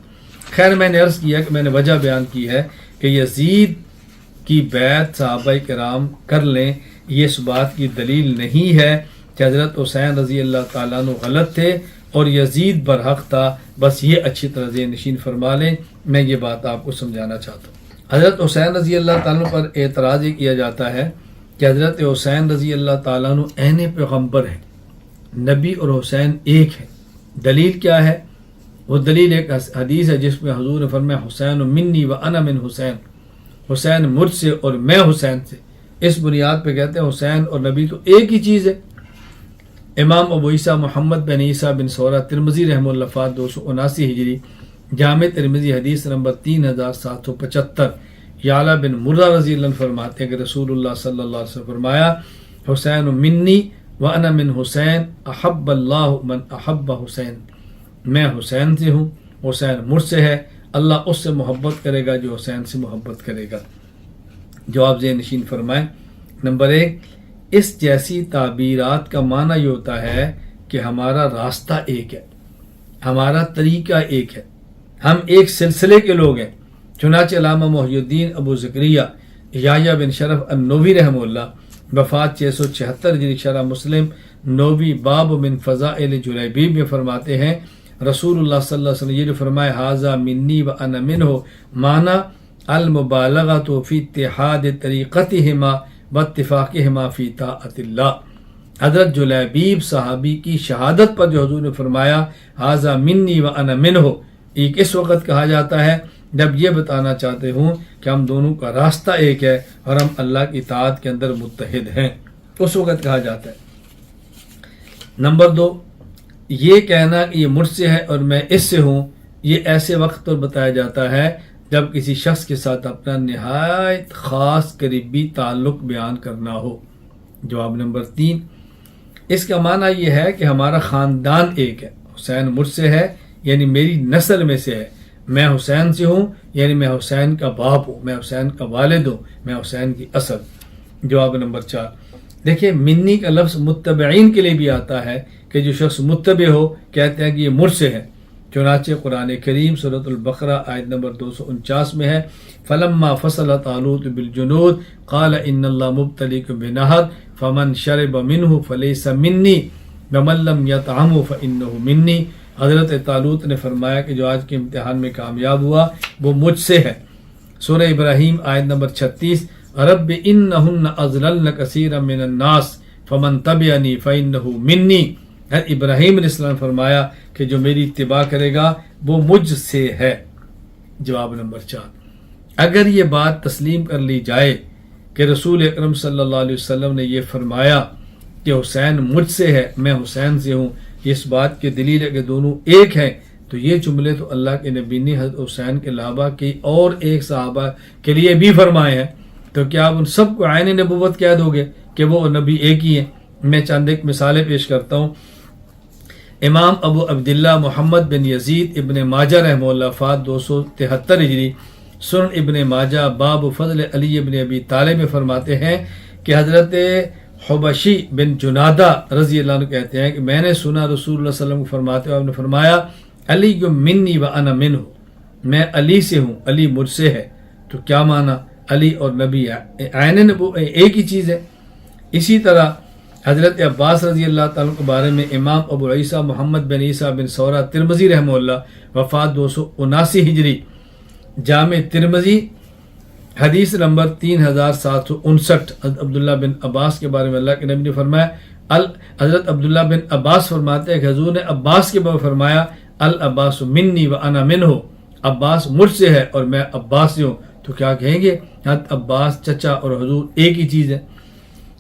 Speaker 1: خیر میں نے عرض کیا کہ میں نے وجہ بیان کی ہے کہ یزید کی بیعت صحابہ کرام کر لیں، یہ اس بات کی دلیل نہیں ہے کہ حضرت حسین رضی اللہ تعالیٰ عنہ غلط تھے اور یزید برحق تھا، بس یہ اچھی طرح ذہن نشین فرما لیں۔ میں یہ بات آپ کو سمجھانا چاہتا ہوں۔ حضرت حسین رضی اللہ تعالیٰ عنہ پر اعتراض یہ کیا جاتا ہے کہ حضرت حسین رضی اللہ تعالیٰ عنہ عین پیغمبر ہیں، نبی اور حسین ایک ہے۔ دلیل کیا ہے؟ وہ دلیل ایک حدیث ہے جس میں حضور نے فرمایا حسین منی و انا من حسین، حسین مجھ سے اور میں حسین سے۔ اس بنیاد پہ کہتے ہیں حسین اور نبی تو ایک ہی چیز ہے۔ امام ابو عیسیٰ محمد بن عیسیٰ بن سورہ ترمذی رحمہ اللہ وفات 279 ہجری، جامع ترمذی حدیث نمبر 3775، یعلا بن مرہ رضی اللہ عنہ فرماتے ہیں کہ رسول اللہ صلی اللہ علیہ وسلم فرمایا حسین منی وانا من حسین احب اللہ من احب حسین، میں حسین سے ہوں، حسین مجھ سے ہے، اللہ اس سے محبت کرے گا جو حسین سے محبت کرے گا۔ جواب ذہن نشین فرمائیں۔ نمبر 1، اس جیسی تعبیرات کا معنی یہ ہوتا ہے کہ ہمارا راستہ ایک ہے، ہمارا طریقہ ایک ہے، ہم ایک سلسلے کے لوگ ہیں۔ چنانچہ علامہ محی الدین ابو زکریا یحییٰ بن شرف النووی رحمہ اللہ وفات 676 ہجری، شرح مسلم نووی باب من فضائل جلیبیب میں فرماتے ہیں رسول اللہ صلی اللہ علیہ وسلم یہ جو فرمائے ھذا منی و انا منہ، معنی المبالغۃ فی اتحاد طریقتہما واتفاقہما فی طاعت اللہ۔ حضرت جلیبیب صحابی کی شہادت پر جو حضور نے فرمایا ھذا منی و انا منہ، ایک اس وقت کہا جاتا ہے جب یہ بتانا چاہتے ہوں کہ ہم دونوں کا راستہ ایک ہے اور ہم اللہ کی اطاعت کے اندر متحد ہیں، اس وقت کہا جاتا ہے۔ نمبر 2، یہ کہنا کہ یہ مجھ سے ہے اور میں اس سے ہوں، یہ ایسے وقت پر بتایا جاتا ہے جب کسی شخص کے ساتھ اپنا نہایت خاص قریبی تعلق بیان کرنا ہو۔ جواب نمبر 3، اس کا معنی یہ ہے کہ ہمارا خاندان ایک ہے، حسین مجھ سے ہے یعنی میری نسل میں سے ہے، میں حسین سے ہوں یعنی میں حسین کا باپ ہوں، میں حسین کا والد ہوں، میں حسین کی اصل۔ جواب نمبر 4، دیکھیں منی کا لفظ متبعین کے لیے بھی آتا ہے کہ جو شخص متبع ہو کہتے ہیں کہ یہ مجھ سے ہے، چنانچہ قرآن کریم سورۃ البقرہ آیت نمبر 249 میں ہے فلما فصل طالوت بالجنود قال ان اللہ مبتلیکم بنہر فمن شرب منہ فلیس منی ومن لم یطعمہ فانہ منی۔ حضرت طالوت نے فرمایا کہ جو آج کے امتحان میں کامیاب ہوا وہ مجھ سے ہے۔ سورہ ابراہیم آیت نمبر 36 رب انہن اضللن کثیرا من الناس فمن تبعنی فانہ منی۔ ابراہیم علیہ السلام فرمایا کہ جو میری اتباع کرے گا وہ مجھ سے ہے۔ جواب نمبر 4، اگر یہ بات تسلیم کر لی جائے کہ رسول اکرم صلی اللہ علیہ وسلم نے یہ فرمایا کہ حسین مجھ سے ہے، میں حسین سے ہوں، اس بات کی دلیل ہے کہ دونوں ایک ہیں، تو یہ جملے تو اللہ کے نبی نے حضرت حسین کے علاوہ کی اور ایک صحابہ کے لیے بھی فرمائے ہیں، تو کیا آپ ان سب کو عین نبوت کہہ دو گے کہ وہ نبی ایک ہی ہیں؟ میں چند ایک مثالیں پیش کرتا ہوں۔ امام ابو عبداللہ محمد بن یزید ابن ماجہ رحمہ اللہ وفات 273 ہجری، سنن ابن ماجہ باب فضل علی ابن ابی طالب میں فرماتے ہیں کہ حضرت حبشی بن جنادہ رضی اللہ عنہ کہتے ہیں کہ میں نے سنا رسول اللہ صلی اللہ علیہ وسلم کو فرماتے ہوئے، آپ نے فرمایا علی منی و انا منہ، میں علی سے ہوں، علی مجھ سے ہے۔ تو کیا معنی؟ علی اور نبی عین ایک ہی چیز ہے۔ اسی طرح حضرت عباس رضی اللہ تعالیٰ کے بارے میں امام ابو عیسیٰ محمد بن عیسیٰ بن سورہ ترمذی رحمہ اللہ وفات 279 ہجری، جامع ترمذی حدیث نمبر 3759، حضرت عبداللہ بن عباس کے بارے میں اللہ کے نبی نے فرمایا، حضرت عبداللہ بن عباس فرماتے ہیں کہ حضور نے عباس کے بارے میں فرمایا العباس منی و انا منہ، عباس مجھ سے ہے اور میں عباس سے ہوں۔ تو کیا کہیں گے؟ حضرت عباس چچا اور حضور ایک ہی چیز ہے۔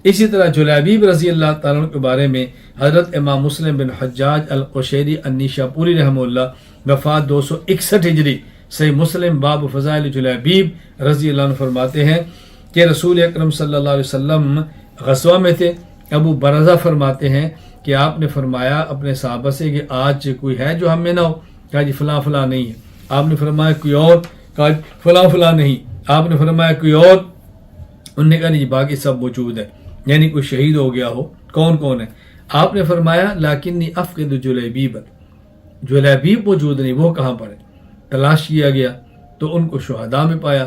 Speaker 1: اسی طرح جلیبیب رضی اللہ تعالیٰ عنہ کے بارے میں حضرت امام مسلم بن حجاج القشیری النیشاپوری رحمہ اللہ وفات 261 ہجری، صحیح مسلم باب فضائل جلیبیب رضی اللہ عنہ فرماتے ہیں کہ رسول اکرم صلی اللہ علیہ وسلم غزوہ میں تھے۔ ابو برزہ فرماتے ہیں کہ آپ نے فرمایا اپنے صحابہ سے کہ آج کوئی ہے جو ہم میں نہ ہو؟ کہا جی فلاں فلاں نہیں ہے۔ آپ نے فرمایا کوئی اور؟ کہا فلاں فلاں نہیں۔ آپ نے فرمایا کوئی اور؟ انہوں نے کہا نہیں باقی سب موجود ہے، یعنی کوئی شہید ہو گیا ہو۔ کون کون ہے؟ آپ نے فرمایا لیکنی افقد جلیبیب، جلیبیب موجود نہیں، وہ کہاں پر ہے؟ تلاش کیا گیا تو ان کو شہداء میں پایا،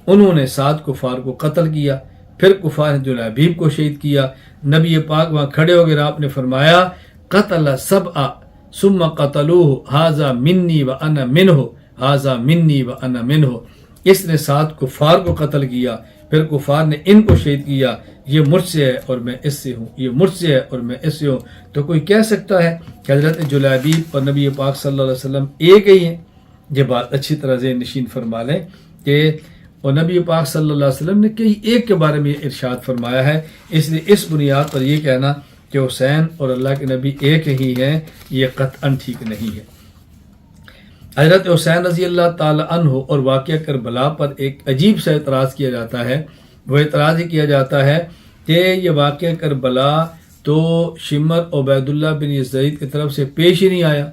Speaker 1: انہوں نے 7 کفار کو قتل کیا، پھر کفار نے جلیبیب کو شہید کیا۔ نبی پاک وہاں کھڑے ہو گئے، آپ نے فرمایا قتل 7 ثم قتلوه ھذا منی و انا منہ، ھذا منی و انا منہ۔ اس نے 7 کفار کو قتل کیا، پھر کفار نے ان کو شہید کیا، یہ مجھ سے ہے اور میں اس سے ہوں، یہ مجھ سے ہے اور میں اس سے ہوں۔ تو کوئی کہہ سکتا ہے کہ حضرت جلیبیب اور نبی پاک صلی اللہ علیہ وسلم ایک ہی ہیں؟ یہ بات اچھی طرح ذہن نشین فرما لیں کہ اور نبی پاک صلی اللہ علیہ وسلم نے کئی ایک کے بارے میں ارشاد فرمایا ہے، اس لیے اس بنیاد پر یہ کہنا کہ حسین اور اللہ کے نبی ایک ہی ہیں یہ قطعاً ٹھیک نہیں ہے۔ حضرت حسین رضی اللہ تعالی عنہ اور واقعہ کربلا پر ایک عجیب سا اعتراض کیا جاتا ہے۔ وہ اعتراض ہی کیا جاتا ہے کہ یہ واقعہ کربلا تو شمر عبید اللہ بن یزید کی طرف سے پیش ہی نہیں آیا۔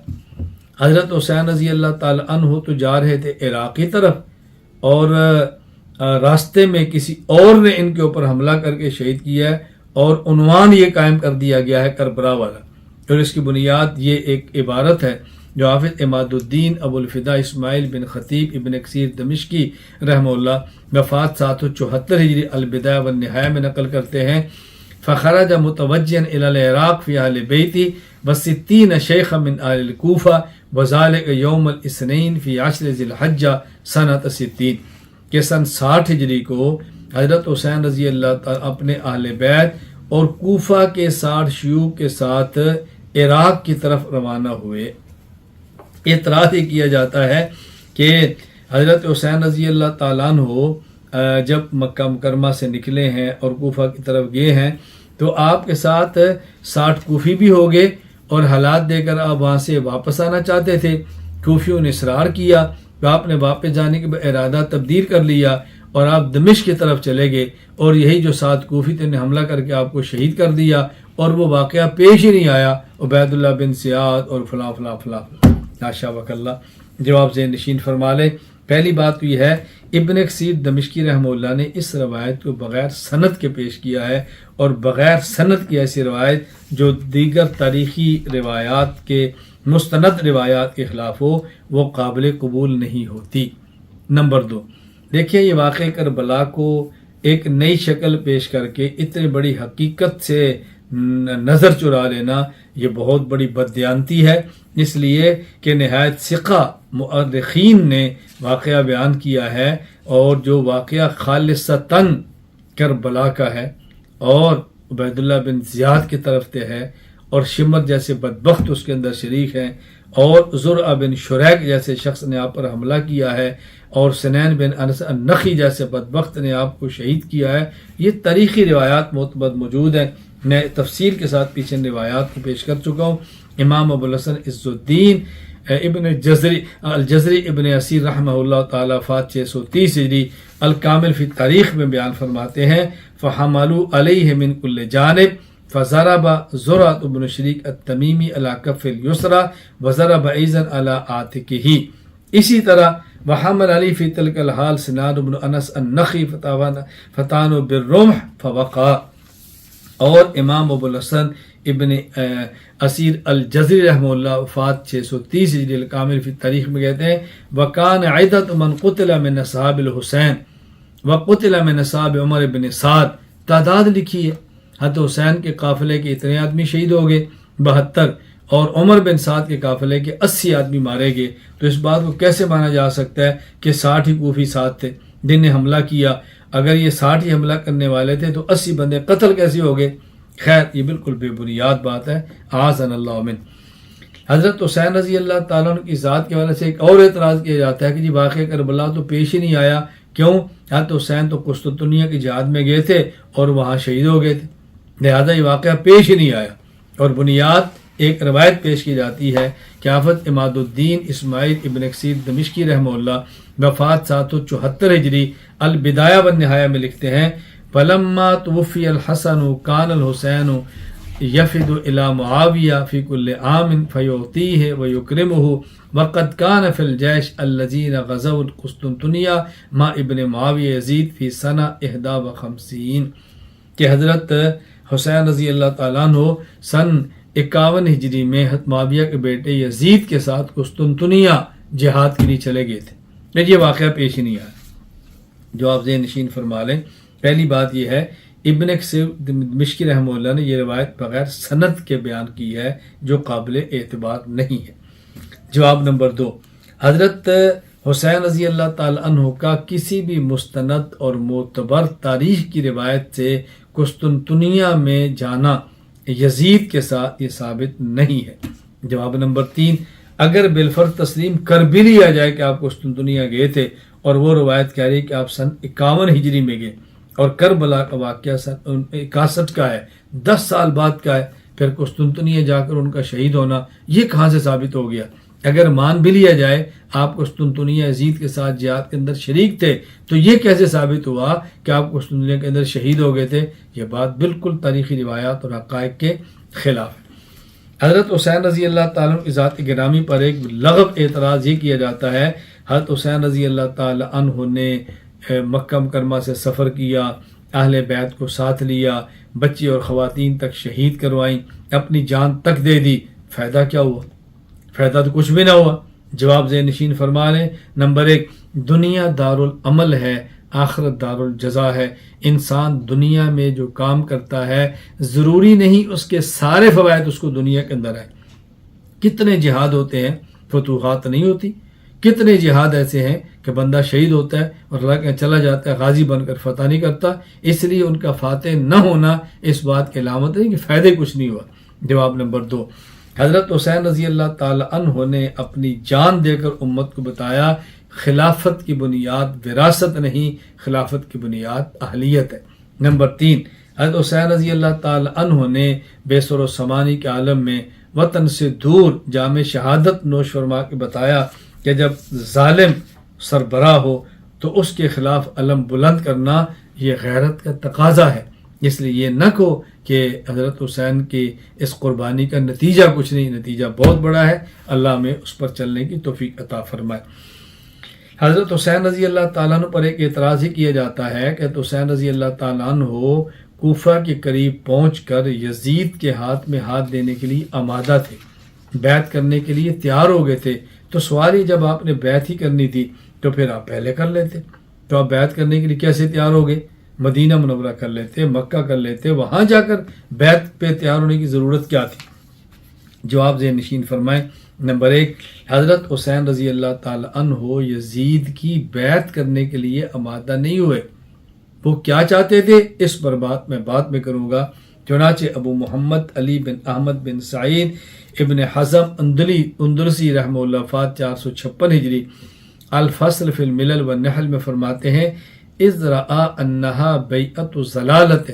Speaker 1: حضرت حسین رضی اللہ تعالی عنہ تو جا رہے تھے عراق کی طرف، اور راستے میں کسی اور نے ان کے اوپر حملہ کر کے شہید کیا ہے، اور عنوان یہ قائم کر دیا گیا ہے کربلا والا، اور اس کی بنیاد یہ ایک عبارت ہے جو حافظ عماد الدین ابو الفدا اسماعیل بن خطیب ابن کثیر دمشقی رحمہ اللہ وفات 774 ہجری البدایہ والنہایہ میں نقل کرتے ہیں۔ فخرج متوجہا الی العراق فی اہل بیتی و60 شیخا من اہل الکوفہ وذلک یوم الاثنین فی 10 ذی الحجہ سنۃ 60، کہ سن 60 ہجری کو حضرت حسین رضی اللہ تعالیٰ اپنے اہل بیت اور کوفہ کے 60 شیوخ کے ساتھ عراق کی طرف روانہ ہوئے۔ اعتراض یہ کیا جاتا ہے کہ حضرت حسین رضی اللہ تعالیٰ عنہ جب مکہ مکرمہ سے نکلے ہیں اور کوفہ کی طرف گئے ہیں تو آپ کے ساتھ 60 کوفی بھی ہو گئے، اور حالات دے کر آپ وہاں سے واپس آنا چاہتے تھے۔ کوفیوں نے اصرار کیا تو آپ نے واپس جانے کے ارادہ تبدیل کر لیا اور آپ دمشق کی طرف چلے گئے، اور یہی جو 7 کوفی تھے نے حملہ کر کے آپ کو شہید کر دیا، اور وہ واقعہ پیش ہی نہیں آیا، عبید اللہ بن زیاد اور فلاں فلاں فلاں حاشا وک اللہ۔ جواب ذہن نشین فرما لیں۔ پہلی بات تو یہ ہے، ابن کثیر دمشقی رحمہ اللہ نے اس روایت کو بغیر سند کے پیش کیا ہے، اور بغیر سند کی ایسی روایت جو دیگر تاریخی روایات کے مستند روایات کے خلاف ہو، وہ قابل قبول نہیں ہوتی۔ نمبر 2، دیکھیے یہ واقعہ کربلا کو ایک نئی شکل پیش کر کے اتنی بڑی حقیقت سے نظر چرا لینا، یہ بہت بڑی بددیانتی ہے، اس لیے کہ نہایت ثقہ مؤرخین نے واقعہ بیان کیا ہے، اور جو واقعہ خالصتاً کربلا کا ہے اور عبید اللہ بن زیاد کی طرف سے ہے، اور شمر جیسے بدبخت اس کے اندر شریک ہیں، اور زرع بن شریک جیسے شخص نے آپ پر حملہ کیا ہے، اور سنین بن انس النخی جیسے بدبخت نے آپ کو شہید کیا ہے۔ یہ تاریخی روایات معتبر موجود ہیں، میں تفصیل کے ساتھ پیچھے روایات کو پیش کر چکا ہوں۔ امام ابو الحسن عز الدین ابن الجزری ابن اسیر رحمہ اللہ تعالیٰ فات 630 ہجری الکامل فی تاریخ میں بیان فرماتے ہیں، فحملوا علیہ من کل جانب فضرب زرعۃ بن شریک التمیمی علی کف الیسری وضرب ایضا علی عاتقہ۔ اسی طرح وحمل علی فی تلک الحال سنان بن انس النخی فتان بالرمح فوقع۔ اور امام ابو الحسن ابن اسیر الجزری رحمہ اللہ وفات 630 ہجری الکامل فی تاریخ میں کہتے ہیں، وکان عدۃ من قتل من اصحاب الحسین وقتل من اصحاب عمر بن سعد، تعداد لکھی ہے، حضرت حسین کے قافلے کے اتنے آدمی شہید ہو گئے 72، اور عمر بن سعد کے قافلے کے 80 آدمی مارے گئے۔ تو اس بات کو کیسے مانا جا سکتا ہے کہ 60 ہی کوفی ساتھ تھے جن نے حملہ کیا؟ اگر یہ 60 ہی حملہ کرنے والے تھے تو 80 بندے قتل کیسے ہو گئے؟ خیر یہ بالکل بے بنیاد بات ہے، اعاذنا اللہ من۔ حضرت حسین رضی اللہ تعالیٰ عنہ کی ذات کے حوالے سے ایک اور اعتراض کیا جاتا ہے کہ جی واقعہ کربلا تو پیش ہی نہیں آیا، کیوں؟ حضرت حسین تو قسطنطنیہ کی جہاد میں گئے تھے اور وہاں شہید ہو گئے تھے، لہذا یہ واقعہ پیش ہی نہیں آیا۔ اور بنیاد ایک روایت پیش کی جاتی ہے کہ حافظ عماد الدین اسماعیل ابن کثیر دمشقی رحمہ اللہ وفات 774 ہجری البدایہ والنہایہ میں لکھتے ہیں، فلما توفی الحسن کان الحسین یفد الی معاویہ فی کل عام فیعطیہ ویکرمہ وقد کان فی الجیش الذین غزوا القسطنطنیہ مع ابن معاویہ یزید فی سنہ 51، کہ حضرت حسین رضی اللہ تعالیٰ عنہ سن 51 ہجری میں حضرت معاویہ کے بیٹے یزید کے ساتھ قسطنطنیہ جہاد کے لیے چلے گئے تھے۔ یہ واقعہ پیش ہی نہیں آیا۔ جو آپ ذہن نشین فرما لیں، پہلی بات یہ ہے ابن کثیر دمشقی رحمہ اللہ نے یہ روایت بغیر سند کے بیان کی ہے جو قابل اعتبار نہیں ہے۔ جواب نمبر 2، حضرت حسین رضی اللہ تعالی عنہ کا کسی بھی مستند اور معتبر تاریخ کی روایت سے قسطنطنیہ میں جانا یزید کے ساتھ یہ ثابت نہیں ہے۔ جواب نمبر 3، اگر بالفرض تسلیم کر بھی لیا جائے کہ آپ قسطنطنیہ گئے تھے اور وہ روایت کہہ رہی ہے کہ آپ سن 51 ہجری میں گئے اور کربلا کا واقعہ سن 61 کا ہے، 10 سال بعد کا ہے، پھر قسطنطنیہ جا کر ان کا شہید ہونا یہ کہاں سے ثابت ہو گیا؟ اگر مان بھی لیا جائے آپ قسطنطنیہ یزید کے ساتھ جہاد کے اندر شریک تھے تو یہ کیسے ثابت ہوا کہ آپ قسطنطنیہ کے اندر شہید ہو گئے تھے؟ یہ بات بالکل تاریخی روایات اور حقائق کے خلاف ہے۔ حضرت حسین رضی اللہ تعالیٰ کی ذات گرامی پر ایک لغو اعتراض یہ کیا جاتا ہے، حضرت حسین رضی اللہ تعالیٰ عنہ نے مکہ مکرمہ سے سفر کیا، اہل بیت کو ساتھ لیا، بچے اور خواتین تک شہید کروائیں، اپنی جان تک دے دی، فائدہ کیا ہوا؟ فائدہ تو کچھ بھی نہ ہوا۔ جواب ذہن نشین فرما لیں، نمبر 1، دنیا دارالعمل ہے، آخرت دارالجزا ہے۔ انسان دنیا میں جو کام کرتا ہے ضروری نہیں اس کے سارے فوائد اس کو دنیا کے اندر ہے۔ کتنے جہاد ہوتے ہیں، فتوحات نہیں ہوتی، کتنے جہاد ایسے ہیں کہ بندہ شہید ہوتا ہے اور اللہ کے چلا جاتا ہے، غازی بن کر فتح نہیں کرتا، اس لیے ان کا فاتح نہ ہونا اس بات کی علامت ہے کہ فائدے کچھ نہیں ہوا۔ جواب نمبر 2، حضرت حسین رضی اللہ تعالی عنہ نے اپنی جان دے کر امت کو بتایا خلافت کی بنیاد وراثت نہیں، خلافت کی بنیاد اہلیت ہے۔ نمبر 3، حضرت حسین رضی اللہ تعالی عنہ نے بے سر و سمانی کے عالم میں وطن سے دور جام شہادت نوش فرما کے بتایا کہ جب ظالم سربراہ ہو تو اس کے خلاف علم بلند کرنا یہ غیرت کا تقاضا ہے۔ اس لیے یہ نہ کہو کہ حضرت حسین کی اس قربانی کا نتیجہ کچھ نہیں، نتیجہ بہت بڑا ہے، اللہ ہمیں اس پر چلنے کی توفیق عطا فرمائے۔ حضرت حسین رضی اللہ تعالیٰ عنہ پر ایک اعتراض ہی کیا جاتا ہے کہ حسین رضی اللہ تعالیٰ عنہ کوفہ کے قریب پہنچ کر یزید کے ہاتھ میں ہاتھ دینے کے لیے آمادہ تھے، بیعت کرنے کے لیے تیار ہو گئے تھے۔ تو سوال ہی جب آپ نے بیعت ہی کرنی تھی تو پھر آپ پہلے کر لیتے، تو آپ بیعت کرنے کے لیے کیسے تیار ہو گئے؟ مدینہ منورہ کر لیتے، مکہ کر لیتے، وہاں جا کر بیعت پہ تیار ہونے کی ضرورت کیا تھی؟ جواب ذہن نشین فرمائیں۔ نمبر 1، حضرت حسین رضی اللہ تعالی عنہ یزید کی بیعت کرنے کے لیے آمادہ نہیں ہوئے۔ وہ کیا چاہتے تھے اس پر میں بعد میں کروں گا۔ چنانچہ ابو محمد علی بن احمد بن سعید ابن حزم اندلسی رحمہ اللہ وفات 456 ہجری الفصل فی الملل والنحل میں فرماتے ہیں اذ رأى انہا بیعت ضلالت،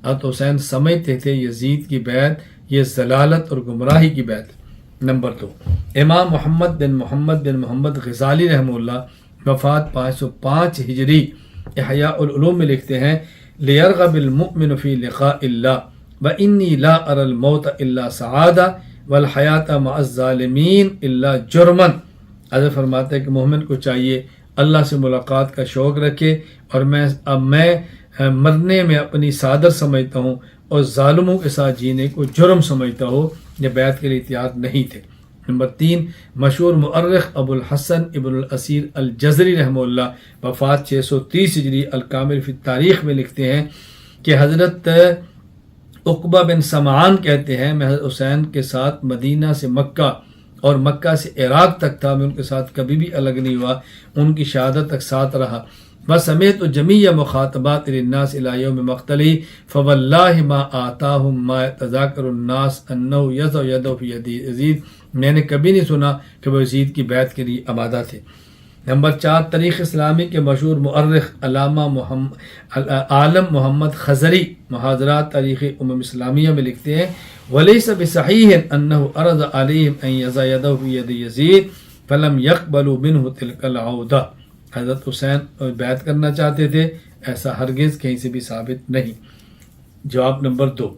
Speaker 1: حضرت حسین سمجھتے تھے یزید کی بیعت یہ ضلالت اور گمراہی کی بیعت۔ نمبر 2، امام محمد بن محمد غزالی رحمہ اللہ وفات 505 ہجری احیاء العلوم میں لکھتے ہیں لیرغب المؤمن فی لقاء اللہ وانی لا اری الموت الا سعادہ والحیات مع الظالمین الا جرما۔ حضرت فرماتے ہیں کہ مومن کو چاہیے اللہ سے ملاقات کا شوق رکھے، اور میں مرنے میں اپنی سعادت سمجھتا ہوں اور ظالموں کے ساتھ جینے کو جرم سمجھتا ہوں۔ یہ بیعت کے لیے تیار نہیں تھے۔ نمبر 3، مشہور مؤرخ ابو الحسن ابن الاسیر الجزری رحمہ اللہ وفات 630 ہجری الکامل فی التاریخ میں لکھتے ہیں کہ حضرت عقبہ بن سمعان کہتے ہیں میں حضرت حسین کے ساتھ مدینہ سے مکہ اور مکہ سے عراق تک تھا، میں ان کے ساتھ کبھی بھی الگ نہیں ہوا، ان کی شہادت تک ساتھ رہا۔ وسمعت جمیع مخاطبات للناس الی یوم مقتلہ فواللہ ما آتاہم ما یتذاکر الناس انہ یضع یدہ فی ید یزید، میں نے کبھی نہیں سنا کہ وہ یزید کی بیعت کے لیے آمادہ تھے۔ نمبر 4، تاریخ اسلامی کے مشہور مؤرخ علامہ عالم محمد خضری محاضرات تاریخ اسلامیہ میں لکھتے ہیں ولیس بصحیح انہ عرض علیہم ان یضع یدہ فی ید یزید فلم یقبلوا منہ تلک العودہ۔ حضرت حسین بیعت کرنا چاہتے تھے، ایسا ہرگز کہیں سے بھی ثابت نہیں۔ جواب نمبر 2،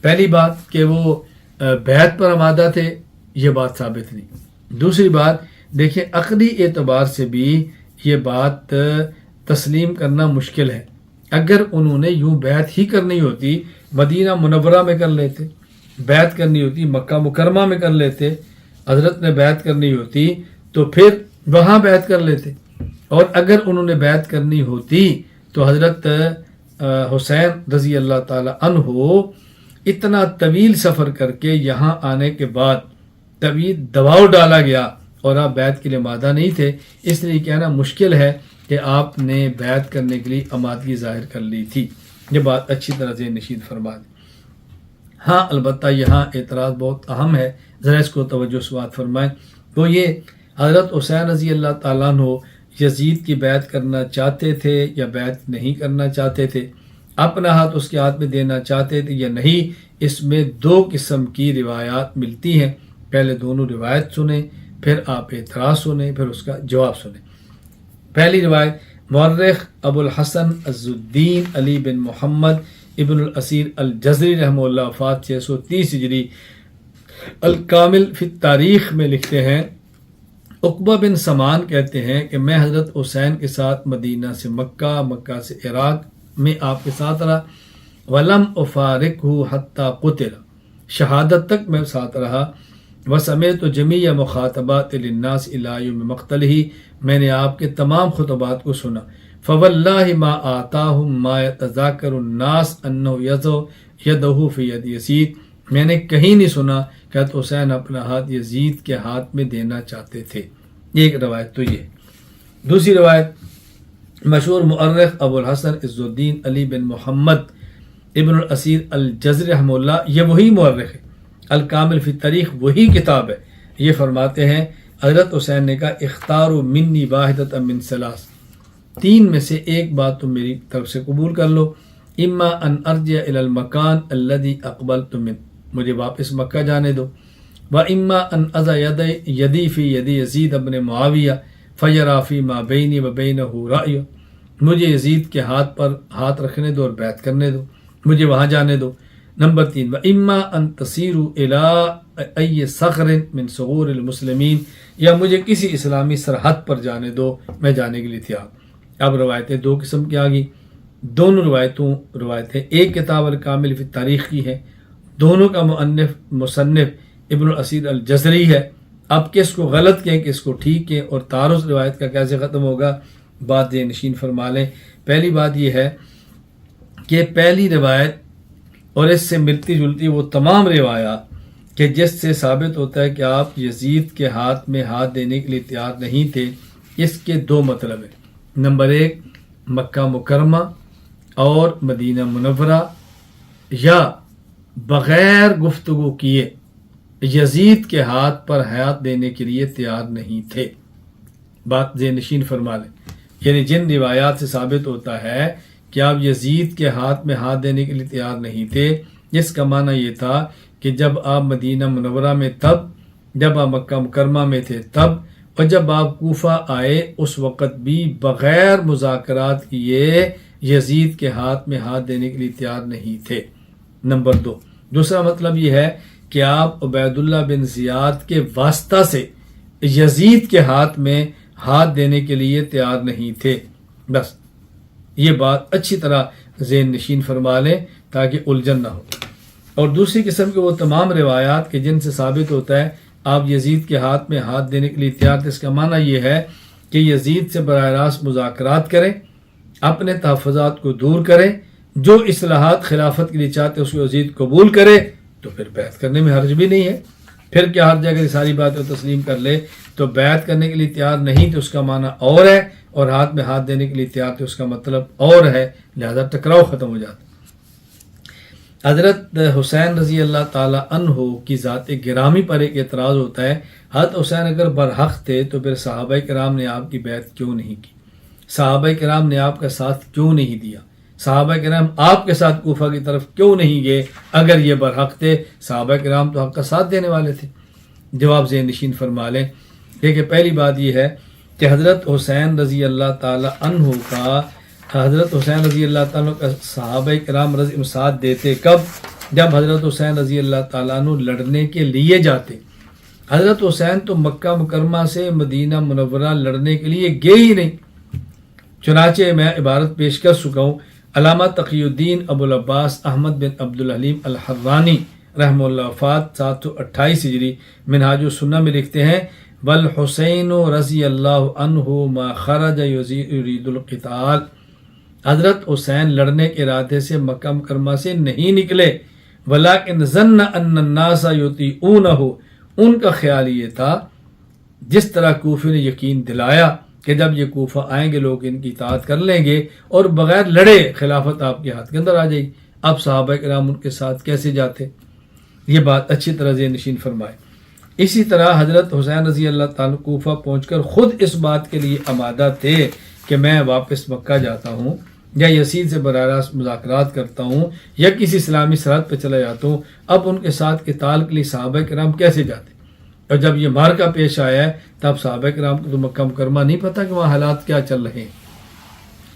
Speaker 1: پہلی بات کہ وہ بیعت پر آمادہ تھے، یہ بات ثابت نہیں۔ دوسری بات دیکھیں عقلی اعتبار سے بھی یہ بات تسلیم کرنا مشکل ہے۔ اگر انہوں نے یوں بیعت ہی کرنی ہوتی مدینہ منورہ میں کر لیتے، بیعت کرنی ہوتی مکہ مکرمہ میں کر لیتے، حضرت نے بیعت کرنی ہوتی تو پھر وہاں بیعت کر لیتے، اور اگر انہوں نے بیعت کرنی ہوتی تو حضرت حسین رضی اللہ تعالی عنہ اتنا طویل سفر کر کے یہاں آنے کے بعد طویل دباؤ ڈالا گیا اور آپ بیعت کے لیے آمادہ نہیں تھے، اس لیے کہنا مشکل ہے کہ آپ نے بیعت کرنے کے لیے آمادگی ظاہر کر لی تھی۔ یہ بات اچھی طرح سے نشید فرما دیں۔ ہاں البتہ یہاں اعتراض بہت اہم ہے، ذرا اس کو توجہ سے بات فرمائیں، تو یہ حضرت حسین رضی اللہ تعالیٰ عنہ یزید کی بیعت کرنا چاہتے تھے یا بیعت نہیں کرنا چاہتے تھے، اپنا ہاتھ اس کے ہاتھ میں دینا چاہتے تھے یا نہیں، اس میں 2 قسم کی روایات ملتی ہیں۔ پہلے دونوں روایت سنیں، پھر آپ اعتراض سنیں، پھر اس کا جواب سنیں۔ پہلی روایت مورخ ابو الحسن عز الدین علی بن محمد ابن الاسیر الجزری رحمہ اللہ وفات 630 ہجری الکامل فی التاریخ میں لکھتے ہیں عقبہ بن سمان کہتے ہیں کہ میں حضرت حسین کے ساتھ مدینہ سے مکہ، مکہ سے عراق میں آپ کے ساتھ رہا، ولم افارقہ حتی قتل، شہادت تک میں ساتھ رہا، وسمعت جمیع مخاطبات للناس الی یوم مقتلہ، میں نے آپ کے تمام خطبات کو سنا، فواللہ ما آتاہم ما یتذاکر الناس انہ یضع یدہ فی ید یزید، میں نے کہیں نہیں سنا کہ حسین اپنا ہاتھ یزید کے ہاتھ میں دینا چاہتے تھے۔ ایک روایت تو یہ۔ دوسری روایت مشہور مؤرخ ابو الحسن عز الدین علی بن محمد ابن الاسیر الجزری رحمہ اللہ، یہ وہی مؤرخ ہے، الکامل فی التاریخ وہی کتاب ہے، یہ فرماتے ہیں حضرت حسین نے کہا اختاروا منی واحدۃ من ثلاث، 3 میں سے ایک بات تم میری طرف سے قبول کر لو، اما ان ارجع الی المکان الذی اقبلت منہ، مجھے واپس مکہ جانے دو، و اما ان اضع یدی فی ید یزید ابن معاویہ فَيَرَا فِي مَا بَيْنِي وَبَيْنَهُ رَأْيٌ، مجھے یزید کے ہاتھ پر ہاتھ رکھنے دو اور بیعت کرنے دو، مجھے وہاں جانے دو۔ نمبر 3، وَإِمَّا أَن تَسِيرُوا إِلَىٰ أَيِّ صَخْرٍ مِّن صُخُورِ الْمُسْلِمِينَ، یا مجھے کسی اسلامی سرحد پر جانے دو، میں جانے کے لیے تیار۔ اب روایتیں دو قسم کی آ گئی، دونوں روایتیں ایک کتاب الکامل فی التاریخ کی ہے، دونوں کا مصنف ابن الاسیر الجزری ہے۔ اب کس کو غلط کہیں کس کو ٹھیک کہیں، اور تعارض روایت کا کیسے ختم ہوگا، بات ذہن نشین فرما لیں۔ پہلی بات یہ ہے کہ پہلی روایت اور اس سے ملتی جلتی وہ تمام روایات کہ جس سے ثابت ہوتا ہے کہ آپ یزید کے ہاتھ میں ہاتھ دینے کے لیے تیار نہیں تھے، اس کے دو مطلب ہیں۔ نمبر 1، مکہ مکرمہ اور مدینہ منورہ یا بغیر گفتگو کیے یزید کے ہاتھ پر ہاتھ دینے کے لیے تیار نہیں تھے، بات ذہن نشین فرما لیں۔ یعنی جن روایات سے ثابت ہوتا ہے کہ آپ یزید کے ہاتھ میں ہاتھ دینے کے لیے تیار نہیں تھے، اس کا معنی یہ تھا کہ جب آپ مدینہ منورہ میں تب، جب آپ مکہ مکرمہ میں تھے تب، اور جب آپ کوفہ آئے اس وقت بھی بغیر مذاکرات کیے یزید کے ہاتھ میں ہاتھ دینے کے لیے تیار نہیں تھے۔ نمبر 2، دوسرا مطلب یہ ہے کہ آپ عبید اللہ بن زیاد کے واسطہ سے یزید کے ہاتھ میں ہاتھ دینے کے لیے تیار نہیں تھے۔ بس یہ بات اچھی طرح ذہن نشین فرما لیں تاکہ الجھن نہ ہو۔ اور دوسری قسم کے وہ تمام روایات کہ جن سے ثابت ہوتا ہے آپ یزید کے ہاتھ میں ہاتھ دینے کے لیے تیار تھے، اس کا معنی یہ ہے کہ یزید سے براہ راست مذاکرات کریں، اپنے تحفظات کو دور کریں، جو اصلاحات خلافت کے لیے چاہتے اس کو یزید قبول کرے تو پھر بیعت کرنے میں حرج بھی نہیں ہے۔ پھر کیا حرج ہے اگر یہ ساری باتیں تسلیم کر لے تو بیعت کرنے کے لیے تیار نہیں تو اس کا معنی اور ہے، اور ہاتھ میں ہاتھ دینے کے لیے تیار تو اس کا مطلب اور ہے، لہذا ٹکراؤ ختم ہو جاتا۔ حضرت حسین رضی اللہ تعالی عنہ کی ذات گرامی پر ایک اعتراض ہوتا ہے، حضرت حسین اگر برحق تھے تو پھر صحابہ کرام نے آپ کی بیعت کیوں نہیں کی، صحابہ کرام نے آپ کا ساتھ کیوں نہیں دیا، صحابہ کرام آپ کے ساتھ کوفہ کی طرف کیوں نہیں گئے؟ اگر یہ برحق تھے، صحابہ کرام تو حق کا ساتھ دینے والے تھے۔ جواب ذہن نشین فرما لیں کہ پہلی بات یہ ہے کہ حضرت حسین رضی اللہ تعالی عنہ کا صحابہ کرام رضی ساتھ دیتے کب؟ جب حضرت حسین رضی اللہ تعالیٰ عنہ لڑنے کے لیے جاتے۔ حضرت حسین تو مکہ مکرمہ سے مدینہ منورہ لڑنے کے لیے گئے ہی نہیں۔ چنانچہ میں عبارت پیش کر چکا ہوں، علامہ تقی الدین ابو العباس احمد بن عبد الحلیم الحرانی رحمہ اللہ وفات 728 ہجری منہاج السنہ میں لکھتے ہیں، والحسین رضی اللہ عنہ ما خرج یرید القتال، حضرت حسین لڑنے کے ارادے سے مکہ مکرمہ سے نہیں نکلے، ولیکن ظن ان الناس یطیعونہ، ان کا خیال یہ تھا جس طرح کوفی نے یقین دلایا کہ جب یہ کوفہ آئیں گے لوگ ان کی اطاعت کر لیں گے اور بغیر لڑے خلافت آپ کے ہاتھ کے اندر آ جائے گی۔ اب صحابہ کرام ان کے ساتھ کیسے جاتے؟ یہ بات اچھی طرح ذہن نشین فرمائے۔ اسی طرح حضرت حسین رضی اللہ تعالیٰ کوفہ پہنچ کر خود اس بات کے لیے آمادہ تھے کہ میں واپس مکہ جاتا ہوں یا یزید سے براہ راست مذاکرات کرتا ہوں یا کسی اسلامی سرحد پہ چلا جاتا ہوں۔ اب ان کے ساتھ قتال کے لیے صحابہ کرام کیسے جاتے؟ اور جب یہ مارکا پیش آیا ہے تب صحابہ کرام کو تو مکہ مکرمہ نہیں پتہ کہ وہاں حالات کیا چل رہے ہیں۔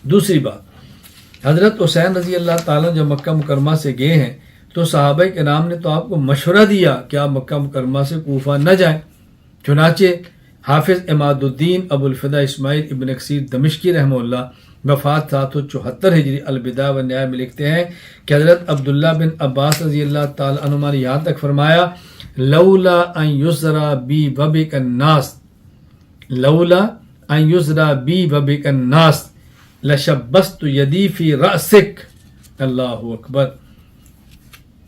Speaker 1: دوسری بات، حضرت حسین رضی اللہ تعالیٰ جب مکہ مکرمہ سے گئے ہیں تو صحابہ کرام نے تو آپ کو مشورہ دیا کہ آپ مکہ مکرمہ سے کوفہ نہ جائیں۔ چنانچہ حافظ عماد الدین ابو الفدا اسماعیل ابن کثیر دمشقی رحمہ اللہ وفات 774 ہجری البدایہ والنہایہ میں لکھتے ہیں کہ حضرت عبداللہ بن عباس رضی اللہ تعالیٰ عنہما نے یہاں تک فرمایا، لولا ان یزرا بی وبک الناس، لولا ان یزرا بی وبک الناس لشبست یدی فی رأسک، اللہ اکبر۔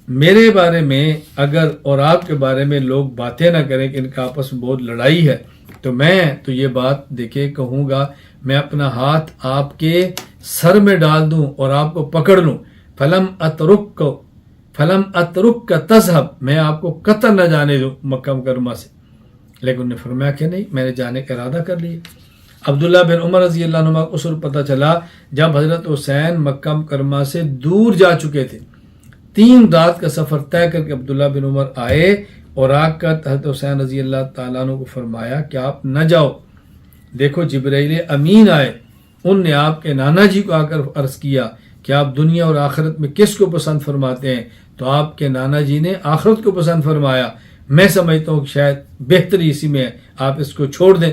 Speaker 1: میرے بارے میں اگر اور آپ کے بارے میں لوگ باتیں نہ کریں کہ ان کا آپس میں بہت لڑائی ہے تو میں تو یہ بات دیکھے کہوں گا، میں اپنا ہاتھ آپ کے سر میں ڈال دوں اور آپ کو پکڑ لوں، فلم اترک کا تذہب، میں آپ کو قطر نہ جانے دوں مکہ مکرمہ سے۔ لیکن انہوں نے فرمایا کہ نہیں، میں نے جانے کا ارادہ کر لیا۔ عبداللہ بن عمر رضی اللہ عنہ کو اصول پتہ چلا جب حضرت حسین مکہ مکرمہ سے دور جا چکے تھے، 3 رات کا سفر طے کر کے عبداللہ بن عمر آئے اور آ کر حضرت حسین رضی اللہ تعالیٰ عنہ کو فرمایا کہ آپ نہ جاؤ، دیکھو جبرائیل امین آئے، ان نے آپ کے نانا جی کو آ کر عرض کیا کہ آپ دنیا اور آخرت میں کس کو پسند فرماتے ہیں؟ تو آپ کے نانا جی نے آخرت کو پسند فرمایا۔ میں سمجھتا ہوں کہ شاید بہتری اسی میں ہے، آپ اس کو چھوڑ دیں۔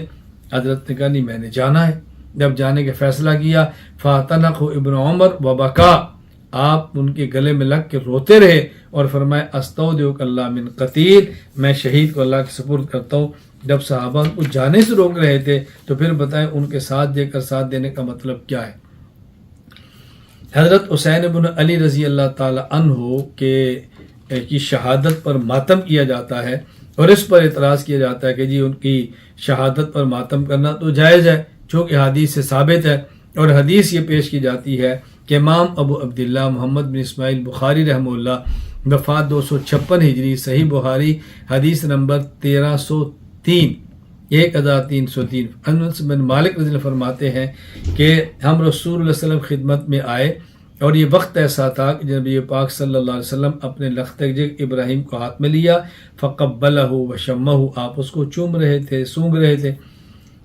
Speaker 1: حضرت نے کہا نہیں، میں نے جانا ہے۔ جب جانے کا فیصلہ کیا، فَاعْتَنَقَهُ ابن عمر وَبَكَى، آپ ان کے گلے میں لگ کے روتے رہے اور فرمایا استودعک اللہ من قتیل، میں شہید کو اللہ کے سپرد کرتا ہوں۔ جب صحابہ کو جانے سے روک رہے تھے تو پھر بتائیں ان کے ساتھ دے کر ساتھ دینے کا مطلب کیا ہے؟ حضرت حسین بن علی رضی اللہ تعالی عنہ کی شہادت پر ماتم کیا جاتا ہے، اور اس پر اعتراض کیا جاتا ہے کہ جی ان کی شہادت پر ماتم کرنا تو جائز ہے چونکہ حدیث سے ثابت ہے، اور حدیث یہ پیش کی جاتی ہے کہ امام ابو عبداللہ محمد بن اسماعیل بخاری رحمہ اللہ وفات 256 ہجری، صحیح بخاری حدیث نمبر 1303 1303، انس بن مالک رضی اللہ فرماتے ہیں کہ ہم رسول اللہ صلی اللہ علیہ وسلم خدمت میں آئے، اور یہ وقت ایسا تھا کہ نبی پاک صلی اللہ علیہ وسلم اپنے لخت جگر ابراہیم کو ہاتھ میں لیا، فقبلہ وشمہ، آپ اس کو چوم رہے تھے، سونگ رہے تھے،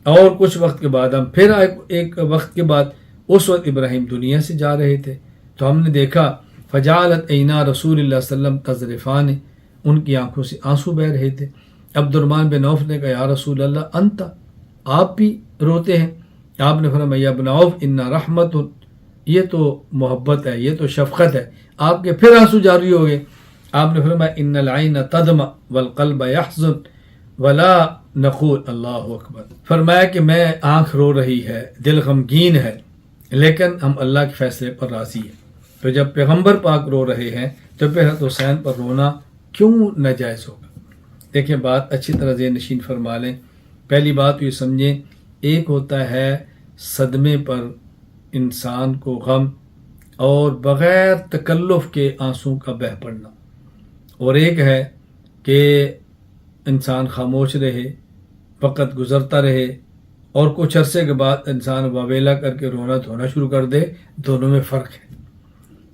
Speaker 1: اور کچھ وقت کے بعد ہم پھر ایک وقت کے بعد، اس وقت ابراہیم دنیا سے جا رہے تھے، تو ہم نے دیکھا فجعلت عینا رسول اللہ صلی اللہ علیہ وسلم تذرفان، ان کی آنکھوں سے آنسو بہہ رہے تھے۔ عبد الرحمن بن عوف نے کہا یا رسول اللہ انت، آپ بھی روتے ہیں؟ آپ نے فرمایا یا ابن عوف ان رحمت، یہ تو محبت ہے، یہ تو شفقت ہے۔ آپ کے پھر آنسو جاری ہو گئے۔ آپ نے فرمایا ان العین تدمع والقلب یحزن ولا نقول اللہ اکبر، فرمایا کہ میں آنکھ رو رہی ہے، دل غمگین ہے، لیکن ہم اللہ کے فیصلے پر راضی ہیں۔ تو جب پیغمبر پاک رو رہے ہیں تو پھر حضرت حسین پر رونا کیوں ناجائز ہوگا؟ دیکھیں بات اچھی طرح ذہن نشین فرما لیں۔ پہلی بات یہ سمجھیں، ایک ہوتا ہے صدمے پر انسان کو غم اور بغیر تکلف کے آنسوں کا بہہ پڑنا، اور ایک ہے کہ انسان خاموش رہے، وقت گزرتا رہے، اور کچھ عرصے کے بعد انسان واویلا کر کے رونا دھونا شروع کر دے۔ دونوں میں فرق ہے۔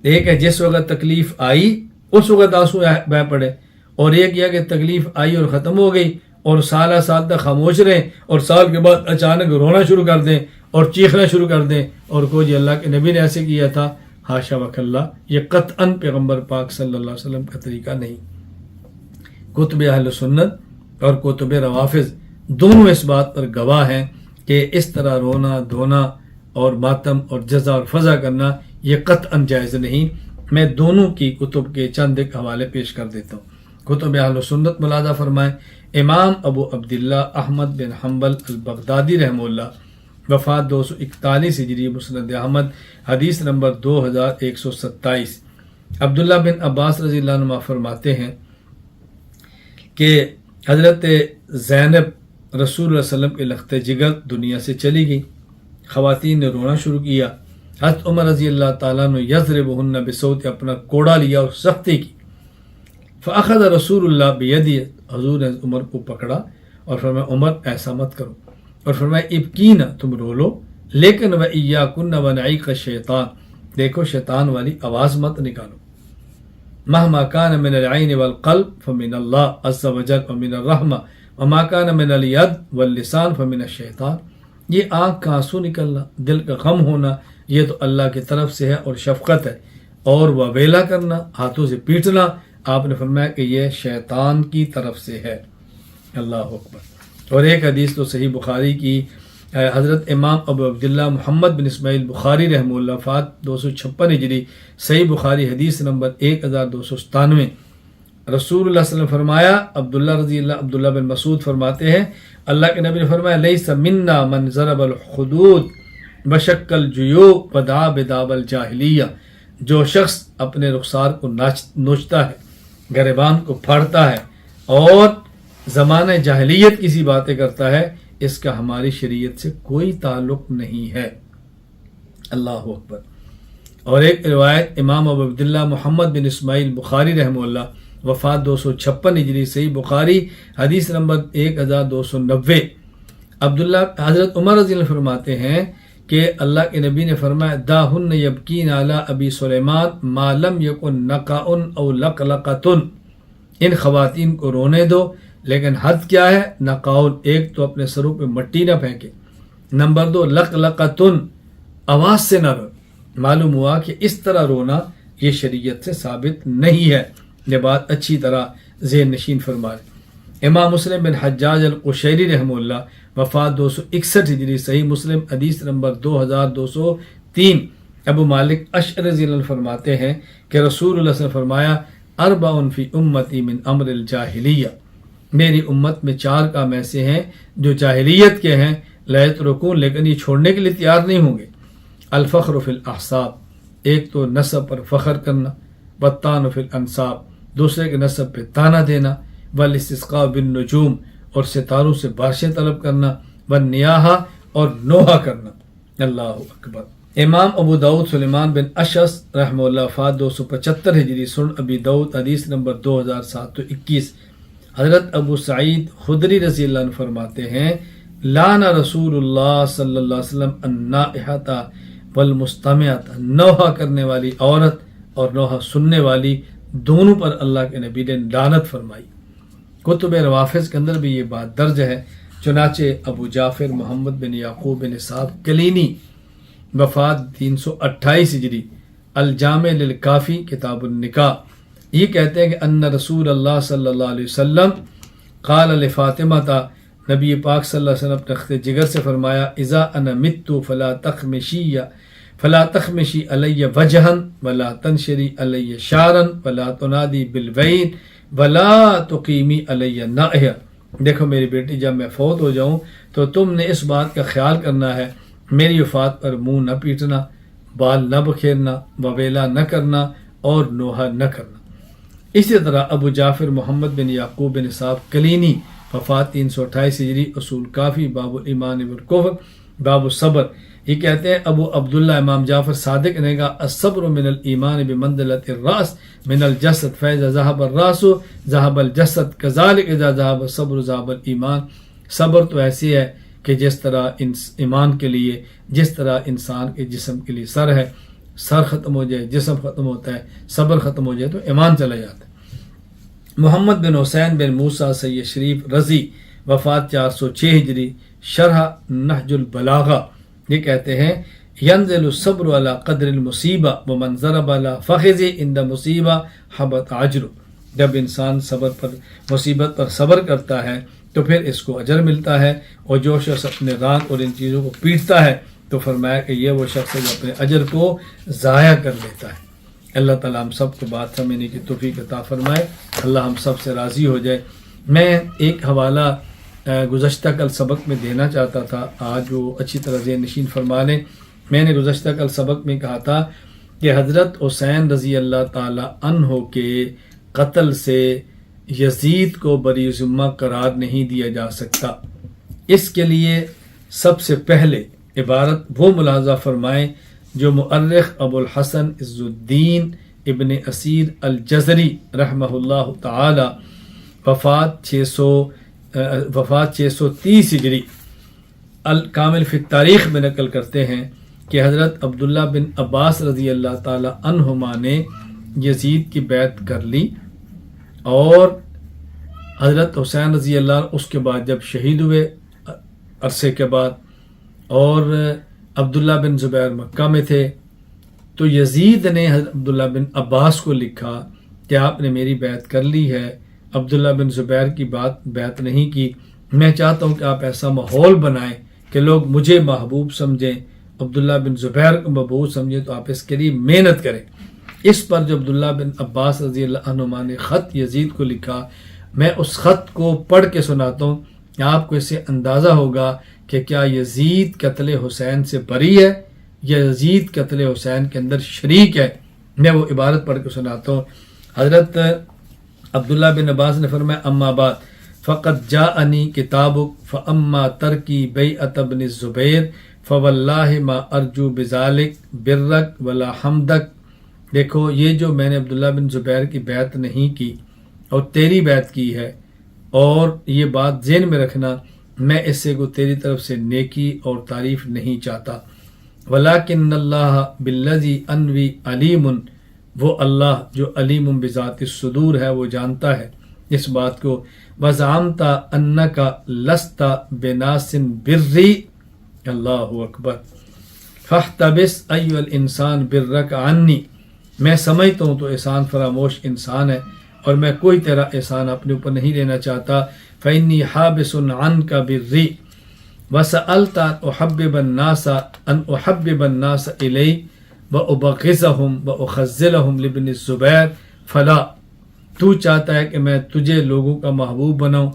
Speaker 1: ایک ہے جس وقت تکلیف آئی اس وقت آنسو بہہ پڑے، اور ایک یہ کہ تکلیف آئی اور ختم ہو گئی اور سالہ سال تک خاموش رہیں، اور سال کے بعد اچانک رونا شروع کر دیں اور چیخنا شروع کر دیں اور کو جی اللہ کے نبی نے ایسے کیا تھا، حاشا وکلا، یہ قطعاً پیغمبر پاک صلی اللہ علیہ وسلم کا طریقہ نہیں۔ کتب اہل سنت اور کتب روافض دونوں اس بات پر گواہ ہیں کہ اس طرح رونا دھونا اور ماتم اور جزا اور فضا کرنا یہ قطعاً جائز نہیں۔ میں دونوں کی کتب کے چند ایک حوالے پیش کر دیتا ہوں۔ کتب اہل سنت ملاحظہ فرمائیں، امام ابو عبداللہ احمد بن حنبل البغدادی رحمہ اللہ وفات 241 ہجری، مسند احمد حدیث نمبر 2127۔ عبداللہ بن عباس رضی اللہ عنہ فرماتے ہیں کہ حضرت زینب رسول اللہ صلی اللہ علیہ وسلم کے لخت جگر دنیا سے چلی گئی، خواتین نے رونا شروع کیا۔ حضرت عمر رضی اللہ تعالیٰ نے یضربہن بصوت، اپنا کوڑا لیا اور سختی کی۔ فاخذ رسول اللہ بیدی، حضور نے عمر کو پکڑا اور فرمایا عمر ایسا مت کرو، اور فرمایا ابکینا، تم رو لو، لیکن وإیاکن ونعیق الشیطان، دیکھو شیطان والی آواز مت نکالو۔ مہما کان من العین والقلب فمن اللہ عز وجل ومن الرحمہ وما کان من الید واللسان فمن الشیطان، یہ آنکھ کا آنسو نکلنا، دل کا غم ہونا، یہ تو اللہ کی طرف سے ہے اور شفقت ہے، اور واویلا کرنا، ہاتھوں سے پیٹنا، آپ نے فرمایا کہ یہ شیطان کی طرف سے ہے۔ اللہ اکبر۔ اور ایک حدیث تو صحیح بخاری کی، حضرت امام ابو عبداللہ محمد بن اسماعیل بخاری رحمہ اللہ وفات 256 ہجری، صحیح بخاری حدیث نمبر 1297۔ رسول اللہ صلی اللہ علیہ وسلم فرمایا، عبداللہ بن مسعود فرماتے ہیں اللہ کے نبی نے فرمایا لیس منا من ضرب الحدود وشق الجیوب ودعا بدعوى الجاہلیہ، جو شخص اپنے رخسار کو نوچتا ہے، گریبان کو پھاڑتا ہے اور زمانہ جاہلیت کی سی باتیں کرتا ہے، اس کا ہماری شریعت سے کوئی تعلق نہیں ہے۔ اللہ اکبر۔ اور ایک روایت امام ابو عبداللہ محمد بن اسماعیل بخاری رحمہ اللہ وفات 256 ہجری، صحیح بخاری حدیث نمبر 1290۔ عبداللہ حضرت عمر رضی اللہ عنہ فرماتے ہیں کہ اللہ کے نبی نے فرمایا داہن یبکین علی ابی سلیمان ما لم یکن نقع او لقلقۃ، ان خواتین کو رونے دو، لیکن حد کیا ہے؟ نقاؤن، ایک تو اپنے سروں پہ مٹی نہ پھینکے، نمبر 2 لقلقتن، آواز سے نہ رو۔ معلوم ہوا کہ اس طرح رونا یہ شریعت سے ثابت نہیں ہے۔ یہ بات اچھی طرح ذہن نشین فرما لیں۔ امام مسلم بن حجاج القشیری رحمہ اللہ، وفات 261 ہجری، صحیح مسلم حدیث نمبر 2203، ابو مالک اشعری رضی اللہ عنہ فرماتے ہیں کہ رسول اللہ صلی اللہ علیہ وسلم نے فرمایا اربع فی امتی من امر الجاہلیہ، میری امت میں 4 کام ایسے ہیں جو جاہلیت کے ہیں، لا یترکون، لیکن یہ چھوڑنے کے لیے تیار نہیں ہوں گے۔ الفخر فی الاحساب، ایک تو نسب پر فخر کرنا، والطعن فی الانساب، دوسرے کے نسب پہ تانا دینا، والاستسقاء بالنجوم، اور ستاروں سے بارشیں طلب کرنا، والنیاحہ، اور نوحہ کرنا۔ اللہ اکبر۔ امام ابو داؤد سلیمان بن اشعث رحمہ اللہ، وفات 275 ہجری، سنن ابی داؤد حدیث نمبر 2721، حضرت ابو سعید خدری رضی اللہ عنہ فرماتے ہیں لعن رسول اللہ صلی اللہ علیہ وسلم النائحۃ والمستمعۃ، نوحہ کرنے والی عورت اور نوحہ سننے والی دونوں پر اللہ کے نبی نے لعنت فرمائی۔ کتب روافظ کے اندر بھی یہ بات درج ہے۔ چنانچہ ابو جعفر محمد بن یعقوب بن اسحاق کلینی، وفات 328 ہجری، الجامع للکافی کتاب النکاح، یہ کہتے ہیں کہ ان رسول اللہ صلی اللہ علیہ وسلم قال لفاطمہ، نبی پاک صلی اللہ علیہ وسلم اپنے خط جگر سے فرمایا اذا انا مت فلا تخمشی علی وجہا ولا تنشری علی شعرا ولا تنادی بالویل ولا تقیمی علی نائحہ۔ دیکھو میری بیٹی، جب میں فوت ہو جاؤں تو تم نے اس بات کا خیال کرنا ہے میری وفات پر منہ نہ پیٹنا، بال نہ بکھیرنا، وویلا نہ کرنا اور نوحہ نہ کرنا۔ اسی طرح ابو جعفر محمد بن یعقوب بن اسحاق کلینی، وفات 328 ہجری، اصول کافی، باب الایمان والکفر، باب الصبر، یہ کہتے ہیں ابو عبداللہ امام جعفر صادق نے کہا الصبر من الایمان بمنزلۃ الراس من الجسد فاذا ذهب الراس ذهب الجسد كذلك اذا ذهب الصبر ذهب الایمان۔ صبر تو ایسی ہے کہ جس طرح ایمان کے لیے، جس طرح انسان کے جسم کے لیے سر ہے، سر ختم ہو جائے جسم ختم ہوتا ہے، صبر ختم ہو جائے تو ایمان چلا جاتا ہے۔ محمد بن حسین بن موسیٰ سید شریف رضی، وفات 406 ہجری، شرح نہج البلاغہ، یہ کہتے ہیں ینزل الصبر علی قدر المصیبہ ومن ضرب علی فخذہ عند مصیبہ حبط اجرہ، جب انسان صبر پر، مصیبت پر صبر کرتا ہے تو پھر اس کو اجر ملتا ہے، اور جو شخص اپنے ران اور ان چیزوں کو پیٹتا ہے تو فرمایا کہ یہ وہ شخص ہے جو اپنے اجر کو ضائع کر لیتا ہے۔ اللہ تعالیٰ ہم سب کو بات سمجھنے کی توفیق عطا فرمائے، اللہ ہم سب سے راضی ہو جائے۔ میں ایک حوالہ گزشتہ کل سبق میں دینا چاہتا تھا، آج وہ اچھی طرح ذہن نشین فرما لیں۔ میں نے گزشتہ کل سبق میں کہا تھا کہ حضرت حسین رضی اللہ تعالی عنہ کے قتل سے یزید کو بری ذمہ قرار نہیں دیا جا سکتا۔ اس کے لیے سب سے پہلے عبارت وہ ملاحظہ فرمائیں جو مؤرخ ابو الحسن عز الدین ابن اسیر الجزری رحمہ اللہ تعالی، وفات 630 ہجری، الکامل فی التاریخ میں نقل کرتے ہیں کہ حضرت عبداللہ بن عباس رضی اللہ تعالی عنہما نے یزید کی بیعت کر لی، اور حضرت حسین رضی اللہ عنہ اس کے بعد جب شہید ہوئے عرصے کے بعد، اور عبداللہ بن زبیر مکہ میں تھے، تو یزید نے حضرت عبداللہ بن عباس کو لکھا کہ آپ نے میری بیعت کر لی ہے، عبداللہ بن زبیر کی بیعت نہیں کی، میں چاہتا ہوں کہ آپ ایسا ماحول بنائیں کہ لوگ مجھے محبوب سمجھیں، عبداللہ بن زبیر کو محبوب سمجھیں، تو آپ اس کے لیے محنت کریں۔ اس پر جو عبداللہ بن عباس رضی اللہ عنہما نے خط یزید کو لکھا، میں اس خط کو پڑھ کے سناتا ہوں، آپ کو اس سے اندازہ ہوگا کہ کیا یزید قتل حسین سے بری ہے یا یزید قتل حسین کے اندر شریک ہے۔ میں وہ عبارت پڑھ کے سناتا ہوں۔ حضرت عبداللہ بن عباس نے فرمایا اما بعد فقد جاءنی کتابک فاما ترکی بیعت ابن الزبیر فواللہ ما ارجو بذالک برک ولا حمدک۔ دیکھو یہ جو میں نے عبداللہ بن زبیر کی بیعت نہیں کی اور تیری بیعت کی ہے، اور یہ بات ذہن میں رکھنا میں اس سے کو تیری طرف سے نیکی اور تعریف نہیں چاہتا، ولیکن اللہ بالذی انوی علیم، وہ اللہ جو علیم بذات الصدور ہے وہ جانتا ہے اس بات کو، وزعمت انک لست بناس بری، اللہ اکبر. فاحتبس ایھا الانسان برک عنی، میں سمجھتا ہوں تو احسان فراموش انسان ہے اور میں کوئی تیرا احسان اپنے اوپر نہیں لینا چاہتا. فإنی حابس عنک بری وسألت ان احبب الناس الی وابغضهم واخذلهم لابن الزبیر فلا. تو چاہتا ہے کہ میں تجھے لوگوں کا محبوب بناؤں،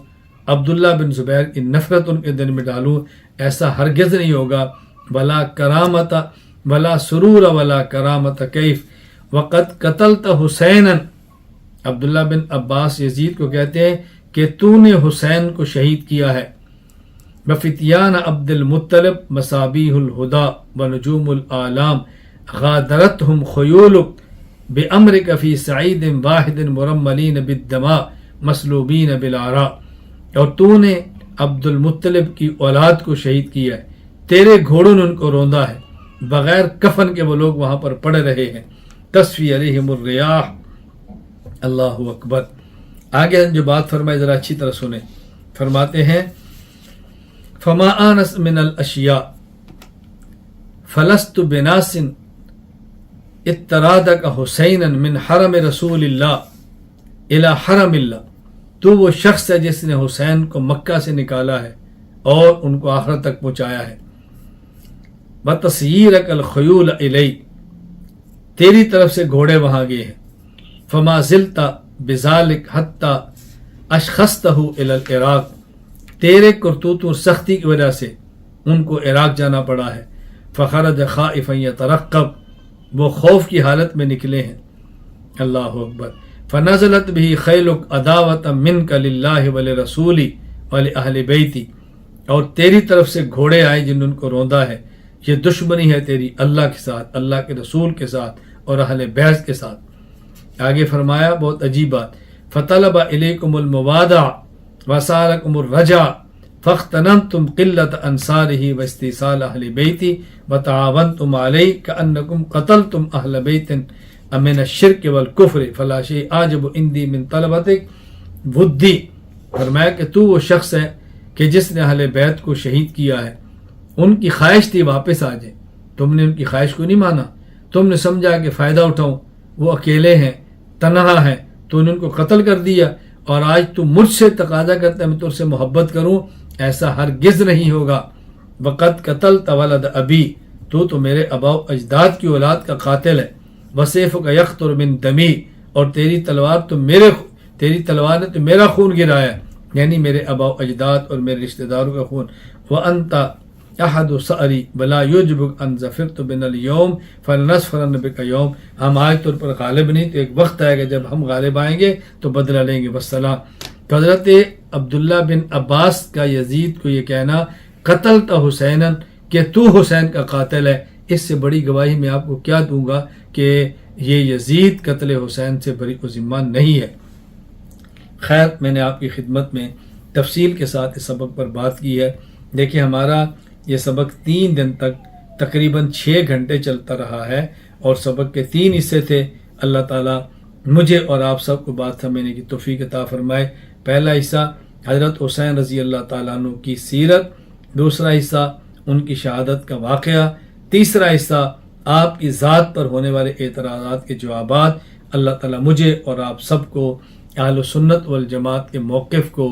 Speaker 1: عبداللہ بن زبیر کی نفرت ان کے دل میں ڈالوں، ایسا ہرگز نہیں ہوگا. ولا کرامت ولا سرور ولا کرامت کیف وقد قتلت حسینا. عبداللہ بن عباس یزید کو کہتے ہیں کہ تو نے حسین کو شہید کیا ہے. وفتیان عبد المطلب مصابیح الہدا ونجوم العالم غادرتهم خیولک بامرک فی سعید واحد مرملین بالدماء مسلوبین بالآراء. اور تو نے عبد المطلب کی اولاد کو شہید کیا ہے، تیرے گھوڑوں نے ان کو روندا ہے، بغیر کفن کے وہ لوگ وہاں پر پڑے رہے ہیں. تصفی علیہم الریاح. اللہ اکبر. آگے جو بات فرمائے ذرا اچھی طرح سنیں. فرماتے ہیں فما آنس من الاشیاء فلست بناس اترادک حسینا من حرم رسول اللہ الى حرم اللہ. تو وہ شخص ہے جس نے حسین کو مکہ سے نکالا ہے اور ان کو آخرت تک پہنچایا ہے. وَتَسْيِيرَكَ الْخُيُولَ إِلَيْ، تیری طرف سے گھوڑے وہاں گئے ہیں. فَمَا زِلْتَ بِذَلِكَ حَتَّى أَشْخَصْتَهُ إِلَى الْعِرَاقِ. تیرے کرتوت و سختی کی وجہ سے ان کو عراق جانا پڑا ہے. فَخَرَجَ خَائِفًا يَتَرَقَّبُ، وہ خوف کی حالت میں نکلے ہیں. اللہ اکبر. فَنَزَلَتْ بِهِ خَيْلُكَ عَدَاوَةً مِنْكَ لِلَّهِ وَلِرَسُولِهِ وَلِأَهْلِ بَيْتِهِ. اور تیری طرف سے گھوڑے آئے جن ان کو روندا ہے. یہ دشمنی ہے تیری اللہ کے ساتھ، اللہ کے رسول کے ساتھ اور اہل بیت کے ساتھ. آگے فرمایا بہت عجیب بات. فطلب الیکم الموادع وسالکم الرجع فاختنمتم قلت انصارہ واستیصال اہل بیتی وتعاونتم علیہ کانکم قتلتم اہل بیت من الشرک والکفر فلا شیء اعجب عندی من طلبتک ودی. فرمایا کہ تو وہ شخص ہے کہ جس نے اہل بیت کو شہید کیا ہے. ان کی خواہش تھی واپس آ جائے، تم نے ان کی خواہش کو نہیں مانا. تم نے سمجھا کہ فائدہ اٹھاؤں، وہ اکیلے ہیں، تنہا ہیں، تو نے ان کو قتل کر دیا. اور آج تم مجھ سے تقاضا کرتا ہے میں تجھ سے محبت کروں، ایسا ہرگز نہیں ہوگا. وقت قتلت ولد ابی، تو میرے ابا و اجداد کی اولاد کا قاتل ہے. وسیفک یقطر من دمی، اور تیری تلوار نے تو میرا خون گرایا، یعنی میرے ابا و اجداد اور میرے رشتہ داروں کا خون. وانت احد سعری ولا یعجبک ان ظفرت بنا اليوم فلنصفرن بک یوم. ہم آج طور پر غالب نہیں، تو ایک وقت آئے گا جب ہم غالب آئیں گے تو بدلہ لیں گے. والسلام. حضرت عبداللہ بن عباس کا یزید کو یہ کہنا قتلت حسینا، کہ تو حسین کا قاتل ہے، اس سے بڑی گواہی میں آپ کو کیا دوں گا کہ یہ یزید قتل حسین سے بری و ذمہ نہیں ہے. خیر، میں نے آپ کی خدمت میں تفصیل کے ساتھ اس سبق پر بات کی ہے. دیکھیں ہمارا یہ سبق 3 دن تک تقریباً 6 گھنٹے چلتا رہا ہے اور سبق کے 3 حصے تھے. اللہ تعالیٰ مجھے اور آپ سب کو بات سمجھنے کی توفیق عطا فرمائے. پہلا حصہ حضرت حسین رضی اللہ تعالیٰ عنہ کی سیرت، دوسرا حصہ ان کی شہادت کا واقعہ، تیسرا حصہ آپ کی ذات پر ہونے والے اعتراضات کے جوابات. اللہ تعالیٰ مجھے اور آپ سب کو اہل سنت والجماعت کے موقف کو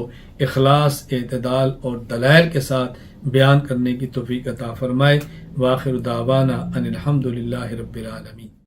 Speaker 1: اخلاص، اعتدال اور دلائل کے ساتھ بیان کرنے کی توفیق عطا فرمائے. وآخر دعوانا ان الحمد للہ رب العالمین.